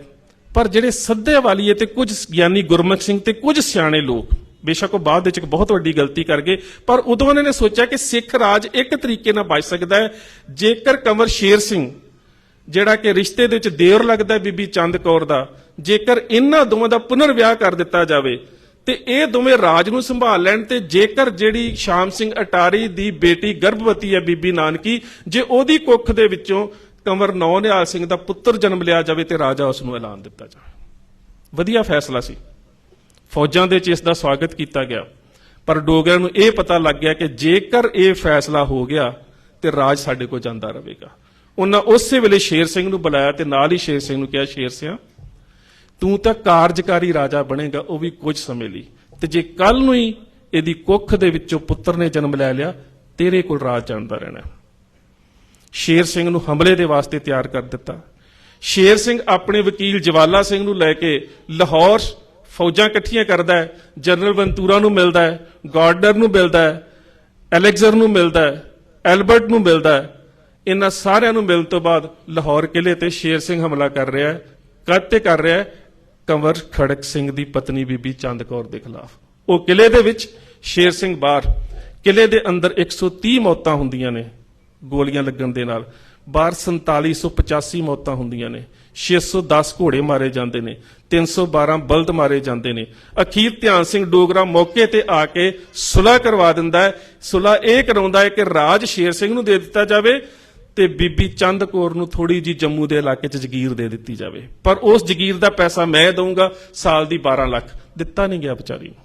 Speaker 1: ਪਰ ਜਿਹੜੇ ਸੱਦੇ ਵਾਲੀਏ ਤੇ ਕੁਝ ਗਿਆਨੀ ਗੁਰਮੁਖ ਸਿੰਘ ਤੇ ਕੁਝ ਸਿਆਣੇ ਲੋਕ, ਬੇਸ਼ੱਕ ਉਹ ਬਾਅਦ ਵਿੱਚ ਇੱਕ ਬਹੁਤ ਵੱਡੀ ਗਲਤੀ ਕਰ ਗਏ, ਪਰ ਉਦੋਂ ਉਹਨਾਂ ਨੇ ਸੋਚਿਆ ਕਿ ਸਿੱਖ ਰਾਜ ਇੱਕ ਤਰੀਕੇ ਨਾਲ ਬਚ ਸਕਦਾ ਹੈ ਜੇਕਰ ਕੰਵਰ ਸ਼ੇਰ ਸਿੰਘ ਜਿਹੜਾ ਕਿ ਰਿਸ਼ਤੇ ਦੇ ਵਿੱਚ ਦੇਰ ਲੱਗਦਾ ਬੀਬੀ ਚੰਦ ਕੌਰ ਦਾ, ਜੇਕਰ ਇਹਨਾਂ ਦੋਵਾਂ ਦਾ ਪੁਨਰ ਵਿਆਹ ਕਰ ਦਿੱਤਾ ਜਾਵੇ ਤੇ ਇਹ ਦੋਵੇਂ ਰਾਜ ਨੂੰ ਸੰਭਾਲ ਲੈਣ, ਤੇ ਜੇਕਰ ਜਿਹੜੀ ਸ਼ਾਮ ਸਿੰਘ ਅਟਾਰੀ ਦੀ ਬੇਟੀ ਗਰਭਵਤੀ ਹੈ ਬੀਬੀ ਨਾਨਕੀ, ਜੇ ਉਹਦੀ ਕੁੱਖ ਦੇ ਵਿੱਚੋਂ ਕੰਵਰ ਨੌਨਿਹਾਲ ਸਿੰਘ ਦਾ ਪੁੱਤਰ ਜਨਮ ਲਿਆ ਜਾਵੇ ਤੇ ਰਾਜਾ ਉਸ ਨੂੰ ਐਲਾਨ ਦਿੱਤਾ ਜਾਵੇ। ਵਧੀਆ ਫੈਸਲਾ ਸੀ, ਫੌਜਾਂ ਦੇ ਵਿੱਚ ਇਸ ਦਾ ਸਵਾਗਤ ਕੀਤਾ ਗਿਆ, ਪਰ ਡੋਗਰਿਆਂ ਨੂੰ ਇਹ ਪਤਾ ਲੱਗ ਗਿਆ ਕਿ ਜੇਕਰ ਇਹ ਫੈਸਲਾ ਹੋ ਗਿਆ ਤੇ ਰਾਜ ਸਾਡੇ ਕੋਲ ਜਾਂਦਾ ਰਹੇਗਾ। ਉਹਨਾਂ ਉਸੇ ਵੇਲੇ ਸ਼ੇਰ ਸਿੰਘ ਨੂੰ ਬੁਲਾਇਆ ਤੇ ਨਾਲ ਹੀ ਸ਼ੇਰ ਸਿੰਘ ਨੂੰ ਕਿਹਾ, ਸ਼ੇਰ ਸਿੰਘ ਤੂੰ ਤਾਂ ਕਾਰਜਕਾਰੀ ਰਾਜਾ ਬਣੇਗਾ, ਉਹ ਵੀ ਕੁਝ ਸਮੇਂ ਲਈ, ਤੇ ਜੇ ਕੱਲ ਨੂੰ ਹੀ ਇਹਦੀ ਕੁੱਖ ਦੇ ਵਿੱਚੋਂ ਪੁੱਤਰ ਨੇ ਜਨਮ ਲੈ ਲਿਆ, ਤੇਰੇ ਕੋਲ ਰਾਜ ਚੱਲਦਾ ਰਹਿਣਾ। ਸ਼ੇਰ ਸਿੰਘ ਨੂੰ ਹਮਲੇ ਦੇ ਵਾਸਤੇ ਤਿਆਰ ਕਰ ਦਿੱਤਾ। ਸ਼ੇਰ ਸਿੰਘ ਆਪਣੇ ਵਕੀਲ ਜਵਾਲਾ ਸਿੰਘ ਨੂੰ ਲੈ ਕੇ ਲਾਹੌਰ ਫੌਜਾਂ ਇਕੱਠੀਆਂ ਕਰਦਾ ਹੈ, ਜਨਰਲ ਵੰਤੂਰਾ ਨੂੰ ਮਿਲਦਾ ਹੈ, ਗਾਰਡਨਰ ਨੂੰ ਮਿਲਦਾ ਹੈ, ਐਲੈਗਜ਼ਰ ਨੂੰ ਮਿਲਦਾ ਹੈ, ਐਲਬਰਟ ਨੂੰ ਮਿਲਦਾ ਹੈ। ਇਹਨਾਂ ਸਾਰਿਆਂ ਨੂੰ ਮਿਲਣ ਤੋਂ ਬਾਅਦ ਲਾਹੌਰ ਕਿਲੇ ਤੇ ਸ਼ੇਰ ਸਿੰਘ ਹਮਲਾ ਕਰ ਰਿਹਾ ਹੈ। ਕਦ ਤੇ ਕਰ ਰਿਹਾ ਹੈ? ਕੰਵਰ ਖੜਕ ਸਿੰਘ ਦੀ ਪਤਨੀ ਬੀਬੀ ਚੰਦ ਕੌਰ ਦੇ ਖਿਲਾਫ। ਉਹ ਕਿਲੇ ਦੇ ਵਿੱਚ, ਸ਼ੇਰ ਸਿੰਘ ਬਾਹਰ। ਕਿਲੇ ਦੇ ਅੰਦਰ 130 ਮੌਤਾਂ ਹੁੰਦੀਆਂ ਨੇ, ਗੋਲੀਆਂ ਲੱਗਣ ਦੇ ਨਾਲ। ਬਾਹਰ 4785 ਮੌਤਾਂ ਹੁੰਦੀਆਂ ਨੇ, 610 ਘੋੜੇ ਮਾਰੇ ਜਾਂਦੇ ਨੇ, 312 ਬਲਦ ਮਾਰੇ ਜਾਂਦੇ ਨੇ। ਅਖੀਰ ਧਿਆਨ ਸਿੰਘ ਡੋਗਰਾ ਮੌਕੇ ਤੇ ਆ ਕੇ ਸੁਲ੍ਹਾ ਕਰਵਾ ਦਿੰਦਾ ਹੈ। ਸੁਲ੍ਹਾ ਇਹ ਕਰਾਉਂਦਾ ਹੈ ਕਿ ਰਾਜ ਸ਼ੇਰ ਸਿੰਘ ਨੂੰ ਦੇ ਦਿੱਤਾ ਜਾਵੇ ਤੇ ਬੀਬੀ ਚੰਦ ਕੌਰ ਨੂੰ ਥੋੜੀ ਜੀ ਜੰਮੂ ਦੇ ਇਲਾਕੇ 'ਚ ਜ਼ਗੀਰ ਦੇ ਦਿੱਤੀ ਜਾਵੇ, ਪਰ ਉਸ ਜ਼ਗੀਰ ਦਾ ਪੈਸਾ ਮੈਂ ਦਊਂਗਾ, ਸਾਲ ਦੀ 12 ਲੱਖ। ਦਿੱਤਾ ਨਹੀਂ ਗਿਆ ਵਿਚਾਰੀ ਨੂੰ।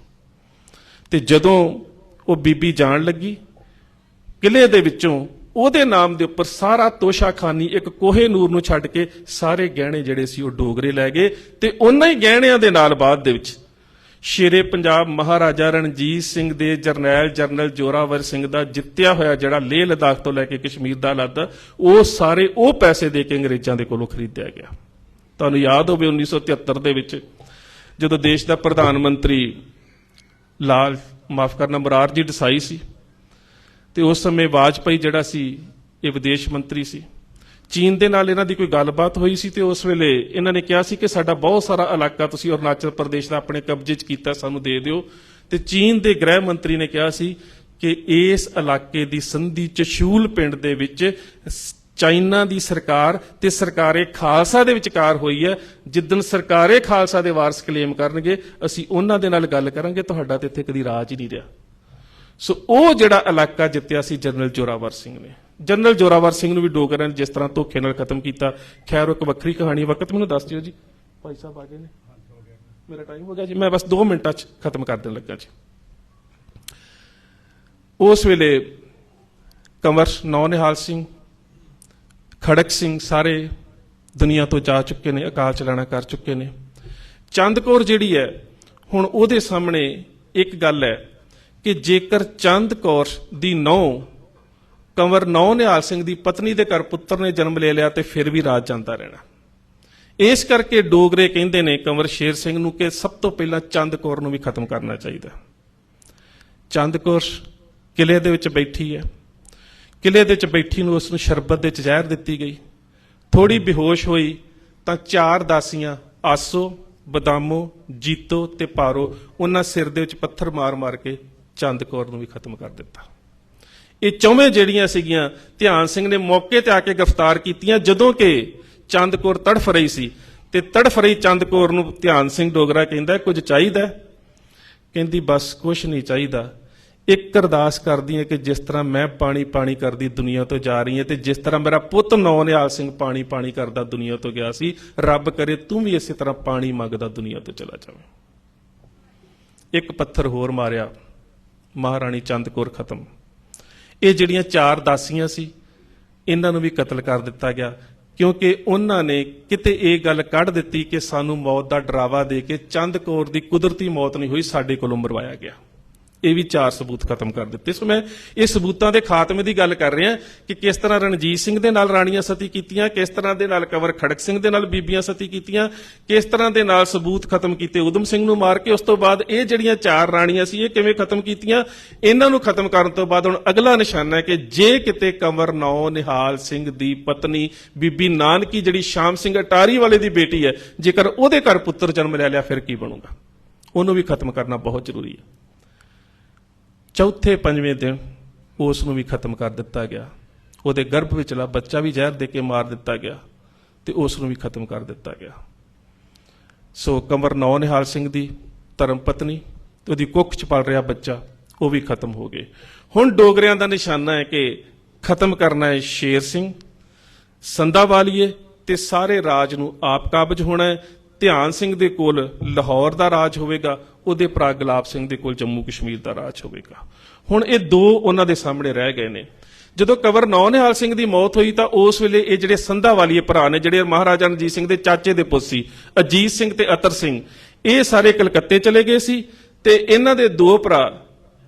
Speaker 1: ਤੇ ਜਦੋਂ ਉਹ ਬੀਬੀ ਜਾਣ ਲੱਗੀ, ਕਿਲੇ ਦੇ ਵਿੱਚੋਂ ਉਹਦੇ ਨਾਮ ਦੇ ਉੱਪਰ ਸਾਰਾ ਤੋਸ਼ਾਖਾਨੀ ਇੱਕ ਕੋਹੇ ਨੂਰ ਨੂੰ ਛੱਡ ਕੇ ਸਾਰੇ ਗਹਿਣੇ ਜਿਹੜੇ ਸੀ ਉਹ ਡੋਗਰੇ ਲੈ ਗਏ। ਤੇ ਉਹਨਾਂ ਹੀ ਗਹਿਣਿਆਂ ਦੇ ਨਾਲ ਬਾਅਦ ਦੇ ਵਿੱਚ ਸ਼ੇਰੇ ਪੰਜਾਬ ਮਹਾਰਾਜਾ ਰਣਜੀਤ ਸਿੰਘ ਦੇ ਜਰਨੈਲ ਜੋਰਾਵਰ ਸਿੰਘ ਦਾ ਜਿੱਤਿਆ ਹੋਇਆ ਜਿਹੜਾ ਲੇਹ ਲਦਾਖ ਤੋਂ ਲੈ ਕੇ ਕਸ਼ਮੀਰ ਦਾ ਲੱਦ, ਉਹ ਸਾਰੇ ਉਹ ਪੈਸੇ ਦੇ ਕੇ ਅੰਗਰੇਜ਼ਾਂ ਦੇ ਕੋਲੋਂ ਖਰੀਦਿਆ ਗਿਆ। ਤੁਹਾਨੂੰ ਯਾਦ ਹੋਵੇ 1973 ਦੇ ਵਿੱਚ ਜਦੋਂ ਦੇਸ਼ ਦਾ ਪ੍ਰਧਾਨ ਮੰਤਰੀ ਮੁਰਾਰਜੀ ਦੇਸਾਈ ਸੀ, ਤੇ ਉਸ ਸਮੇਂ ਵਾਜਪਾਈ ਜਿਹੜਾ ਸੀ ਇਹ ਵਿਦੇਸ਼ ਮੰਤਰੀ ਸੀ। ਚੀਨ ਦੇ ਨਾਲ ਇਹਨਾਂ ਦੀ ਕੋਈ ਗੱਲਬਾਤ ਹੋਈ ਸੀ ਤੇ ਉਸ ਵੇਲੇ ਇਹਨਾਂ ਨੇ ਕਿਹਾ ਸੀ ਕਿ ਸਾਡਾ ਬਹੁਤ ਸਾਰਾ ਇਲਾਕਾ ਤੁਸੀਂ ਅਰੁਣਾਚਲ ਪ੍ਰਦੇਸ਼ ਦਾ ਆਪਣੇ ਕਬਜ਼ੇ 'ਚ ਕੀਤਾ, ਸਾਨੂੰ ਦੇ ਦਿਓ। ਤੇ ਚੀਨ ਦੇ ਗ੍ਰਹਿ ਮੰਤਰੀ ਨੇ ਕਿਹਾ ਸੀ ਕਿ ਇਸ ਇਲਾਕੇ ਦੀ ਸੰਧੀ ਚਸ਼ੂਲ ਪਿੰਡ ਦੇ ਵਿੱਚ ਚਾਈਨਾ ਦੀ ਸਰਕਾਰ ਤੇ ਸਰਕਾਰੇ ਖਾਲਸਾ ਦੇ ਵਿਚਕਾਰ ਹੋਈ ਹੈ। ਜਿੱਦਣ ਸਰਕਾਰੇ ਖਾਲਸਾ ਦੇ ਵਾਰਸ ਕਲੇਮ ਕਰਨਗੇ, ਅਸੀਂ ਉਹਨਾਂ ਦੇ ਨਾਲ ਗੱਲ ਕਰਾਂਗੇ, ਤੁਹਾਡਾ ਤੇ ਇੱਥੇ ਕਦੀ ਰਾਜ ਹੀ ਨਹੀਂ ਰਿਹਾ। ਸੋ ਉਹ ਜਿਹੜਾ ਇਲਾਕਾ ਜਿੱਤਿਆ ਸੀ ਜਨਰਲ ਜ਼ੋਰਾਵਰ ਸਿੰਘ ਨੇ। ਜਨਰਲ ਜ਼ੋਰਾਵਰ ਸਿੰਘ ਨੂੰ ਵੀ ਡੋਗਰਿਆਂ ਨੇ ਜਿਸ ਤਰ੍ਹਾਂ ਧੋਖੇ ਨਾਲ ਖਤਮ ਕੀਤਾ, ਖੈਰ ਇੱਕ ਵੱਖਰੀ ਕਹਾਣੀ। ਵਕਤ ਮੈਨੂੰ ਦੱਸ ਦਿਓ ਜੀ, ਭਾਈ ਸਾਹਿਬ ਆ ਗਏ ਨੇ, ਮੇਰਾ ਟਾਈਮ ਹੋ ਗਿਆ ਜੀ, ਮੈਂ ਬਸ 2 ਮਿੰਟਾਂ 'ਚ ਖਤਮ ਕਰ ਦੇਣ ਲੱਗਾ ਜੀ। ਉਸ ਵੇਲੇ ਕੰਵਰ ਨੌਨਿਹਾਲ ਸਿੰਘ, ਖੜਕ ਸਿੰਘ ਸਾਰੇ ਦੁਨੀਆ ਤੋਂ ਜਾ ਚੁੱਕੇ ਨੇ, ਅਕਾਲ ਚਲਾਣਾ ਕਰ ਚੁੱਕੇ ਨੇ। ਚੰਦ ਕੌਰ ਜਿਹੜੀ ਹੈ, ਹੁਣ ਉਹਦੇ ਸਾਹਮਣੇ ਇੱਕ ਗੱਲ ਹੈ ਕਿ ਜੇਕਰ ਚੰਦ ਕੌਰ ਦੀ ਨੌਂ ਕੰਵਰ ਨੌਨਿਹਾਲ ਸਿੰਘ ਦੀ ਪਤਨੀ ਦੇ ਘਰ ਪੁੱਤਰ ਨੇ ਜਨਮ ਲੈ ਲਿਆ ਤੇ ਫਿਰ ਵੀ ਰਾਜ ਜਾਂਦਾ ਰਹਿਣਾ। ਇਸ ਕਰਕੇ ਡੋਗਰੇ ਕਹਿੰਦੇ ਨੇ ਕੰਵਰ ਸ਼ੇਰ ਸਿੰਘ ਨੂੰ ਕਿ ਸਭ ਤੋਂ ਪਹਿਲਾਂ ਚੰਦ ਕੌਰ ਨੂੰ ਵੀ ਖਤਮ ਕਰਨਾ ਚਾਹੀਦਾ। ਚੰਦ ਕੌਰ ਕਿਲੇ ਦੇ ਵਿੱਚ ਬੈਠੀ ਹੈ, ਕਿਲੇ ਦੇ ਵਿੱਚ ਬੈਠੀ ਨੂੰ ਉਸ ਨੂੰ ਸ਼ਰਬਤ ਦੇ ਜ਼ਹਿਰ ਦਿੱਤੀ ਗਈ। ਥੋੜੀ ਬੇਹੋਸ਼ ਹੋਈ ਤਾਂ 4 ਦਾਸੀਆਂ ਆਸੋ, ਬਦਾਮੋ, ਜੀਤੋ ਤੇ ਪਾਰੋ, ਉਹਨਾਂ ਸਿਰ ਦੇ ਵਿੱਚ ਪੱਥਰ ਮਾਰ ਕੇ ਚੰਦ ਕੌਰ ਨੂੰ ਵੀ ਖਤਮ ਕਰ ਦਿੱਤਾ। ਇਹ ਚੌਵੇਂ ਜਿਹੜੀਆਂ ਸੀਗੀਆਂ ਧਿਆਨ ਸਿੰਘ ਨੇ ਮੌਕੇ ਤੇ ਆ ਕੇ ਗ੍ਰਿਫਤਾਰ ਕੀਤੀਆਂ। ਜਦੋਂ ਕਿ ਚੰਦ ਕੌਰ ਤੜਫ ਰਹੀ ਸੀ ਤੇ ਤੜਫ ਰਹੀ ਚੰਦ ਕੌਰ ਨੂੰ ਧਿਆਨ ਸਿੰਘ ਡੋਗਰਾ ਕਹਿੰਦਾ, ਕੁਝ ਚਾਹੀਦਾ? ਕਹਿੰਦੀ ਬਸ ਕੁਝ ਨਹੀਂ ਚਾਹੀਦਾ, ਇੱਕ ਅਰਦਾਸ ਕਰਦੀ ਹੈ ਕਿ ਜਿਸ ਤਰ੍ਹਾਂ ਮੈਂ ਪਾਣੀ ਕਰਦੀ ਦੁਨੀਆ ਤੋਂ ਜਾ ਰਹੀ ਹਾਂ ਤੇ ਜਿਸ ਤਰ੍ਹਾਂ ਮੇਰਾ ਪੁੱਤ ਨੌਨਿਹਾਲ ਸਿੰਘ ਪਾਣੀ ਕਰਦਾ ਦੁਨੀਆ ਤੋਂ ਗਿਆ ਸੀ, ਰੱਬ ਕਰੇ ਤੂੰ ਵੀ ਇਸੇ ਤਰ੍ਹਾਂ ਪਾਣੀ ਮੰਗਦਾ ਦੁਨੀਆ ਤੋਂ ਚਲਾ ਜਾਵੇਂ। ਇੱਕ ਪੱਥਰ ਹੋਰ ਮਾਰਿਆ, ਮਹਾਰਾਣੀ ਚੰਦ ਕੌਰ ਖਤਮ। ਇਹ ਜਿਹੜੀਆਂ 4 ਦਾਸੀਆਂ ਸੀ, ਇਹਨਾਂ ਨੂੰ ਵੀ ਕਤਲ ਕਰ ਦਿੱਤਾ ਗਿਆ, ਕਿਉਂਕਿ ਉਹਨਾਂ ਨੇ ਕਿਤੇ ਇਹ ਗੱਲ ਕੱਢ ਦਿੱਤੀ ਕਿ ਸਾਨੂੰ ਮੌਤ ਦਾ ਡਰਾਵਾ ਦੇ ਕੇ ਚੰਦ ਕੌਰ ਦੀ ਕੁਦਰਤੀ ਮੌਤ ਨਹੀਂ ਹੋਈ, ਸਾਡੇ ਕੋਲੋਂ ਮਰਵਾਇਆ ਗਿਆ। ਇਹ ਵੀ 4 ਸਬੂਤ ਖਤਮ ਕਰ ਦਿੱਤੇ। ਸੋ ਮੈਂ ਇਹ ਸਬੂਤਾਂ ਦੇ ਖਾਤਮੇ ਦੀ ਗੱਲ ਕਰ ਰਿਹਾ ਕਿ ਕਿਸ ਤਰ੍ਹਾਂ ਰਣਜੀਤ ਸਿੰਘ ਦੇ ਨਾਲ ਰਾਣੀਆਂ ਸਤੀ ਕੀਤੀਆਂ, ਕਿਸ ਤਰ੍ਹਾਂ ਦੇ ਨਾਲ ਕੰਵਰ ਖੜਕ ਸਿੰਘ ਦੇ ਨਾਲ ਬੀਬੀਆਂ ਸਤੀ ਕੀਤੀਆਂ, ਕਿਸ ਤਰ੍ਹਾਂ ਦੇ ਨਾਲ ਸਬੂਤ ਖਤਮ ਕੀਤੇ ਉਦਮ ਸਿੰਘ ਨੂੰ ਮਾਰ ਕੇ। ਉਸ ਤੋਂ ਬਾਅਦ ਇਹ ਜਿਹੜੀਆਂ 4 ਰਾਣੀਆਂ ਸੀ ਇਹ ਕਿਵੇਂ ਖਤਮ ਕੀਤੀਆਂ। ਇਹਨਾਂ ਨੂੰ ਖਤਮ ਕਰਨ ਤੋਂ ਬਾਅਦ ਹੁਣ ਅਗਲਾ ਨਿਸ਼ਾਨਾ ਹੈ ਕਿ ਜੇ ਕਿਤੇ ਕੰਵਰ ਨੌਨਿਹਾਲ ਸਿੰਘ ਦੀ ਪਤਨੀ ਬੀਬੀ ਨਾਨਕੀ ਜਿਹੜੀ ਸ਼ਾਮ ਸਿੰਘ ਅਟਾਰੀ ਵਾਲੇ ਦੀ ਬੇਟੀ ਹੈ, ਜੇਕਰ ਉਹਦੇ ਘਰ ਪੁੱਤਰ ਜਨਮ ਲੈ ਲਿਆ ਫਿਰ ਕੀ ਬਣੂਗਾ। ਉਹਨੂੰ ਵੀ ਖਤਮ ਕਰਨਾ ਬਹੁਤ ਜ਼ਰੂਰੀ ਹੈ। ਚੌਥੇ 5ਵੇਂ ਦਿਨ ਉਸ ਨੂੰ ਵੀ ਖਤਮ ਕਰ ਦਿੱਤਾ ਗਿਆ। ਉਹਦੇ ਗਰਭ ਵਿਚਲਾ ਬੱਚਾ ਵੀ ਜ਼ਹਿਰ ਦੇ ਕੇ ਮਾਰ ਦਿੱਤਾ ਗਿਆ ਤੇ ਉਸ ਨੂੰ ਵੀ ਖਤਮ ਕਰ ਦਿੱਤਾ ਗਿਆ। ਸੋ ਕੰਵਰ ਨੌਨਿਹਾਲ ਸਿੰਘ ਦੀ ਧਰਮ ਪਤਨੀ ਤੇ ਉਹਦੀ ਕੁੱਖ 'ਚ ਪਲ ਰਿਹਾ ਬੱਚਾ, ਉਹ ਵੀ ਖਤਮ ਹੋ ਗਏ। ਹੁਣ ਡੋਗਰਿਆਂ ਦਾ ਨਿਸ਼ਾਨਾ ਹੈ ਕਿ ਖਤਮ ਕਰਨਾ ਹੈ ਸ਼ੇਰ ਸਿੰਘ, ਸੰਧਾਵਾਲੀਏ ਤੇ ਸਾਰੇ ਰਾਜ ਨੂੰ ਆਪ ਕਾਬਜ ਹੋਣਾ ਹੈ। ਧਿਆਨ ਸਿੰਘ ਦੇ ਕੋਲ ਲਾਹੌਰ ਦਾ ਰਾਜ ਹੋਵੇਗਾ, ਉਹਦੇ ਭਰਾ ਗੁਲਾਬ ਸਿੰਘ ਦੇ ਕੋਲ ਜੰਮੂ ਕਸ਼ਮੀਰ ਦਾ ਰਾਜ ਹੋਵੇਗਾ। ਹੁਣ ਇਹ 2 ਉਹਨਾਂ ਦੇ ਸਾਹਮਣੇ ਰਹਿ ਗਏ ਨੇ। ਜਦੋਂ ਕੰਵਰ ਨੌਨਿਹਾਲ ਸਿੰਘ ਦੀ ਮੌਤ ਹੋਈ ਤਾਂ ਉਸ ਵੇਲੇ ਇਹ ਜਿਹੜੇ ਸੰਧਾਵਾਲੀਏ ਭਰਾ ਨੇ, ਜਿਹੜੇ ਮਹਾਰਾਜਾ ਰਣਜੀਤ ਸਿੰਘ ਦੇ ਚਾਚੇ ਦੇ ਪੁੱਤ ਸੀ, ਅਜੀਤ ਸਿੰਘ ਤੇ ਅਤਰ ਸਿੰਘ, ਇਹ ਸਾਰੇ ਕਲਕੱਤੇ ਚਲੇ ਗਏ ਸੀ ਤੇ ਇਹਨਾਂ ਦੇ 2 ਭਰਾ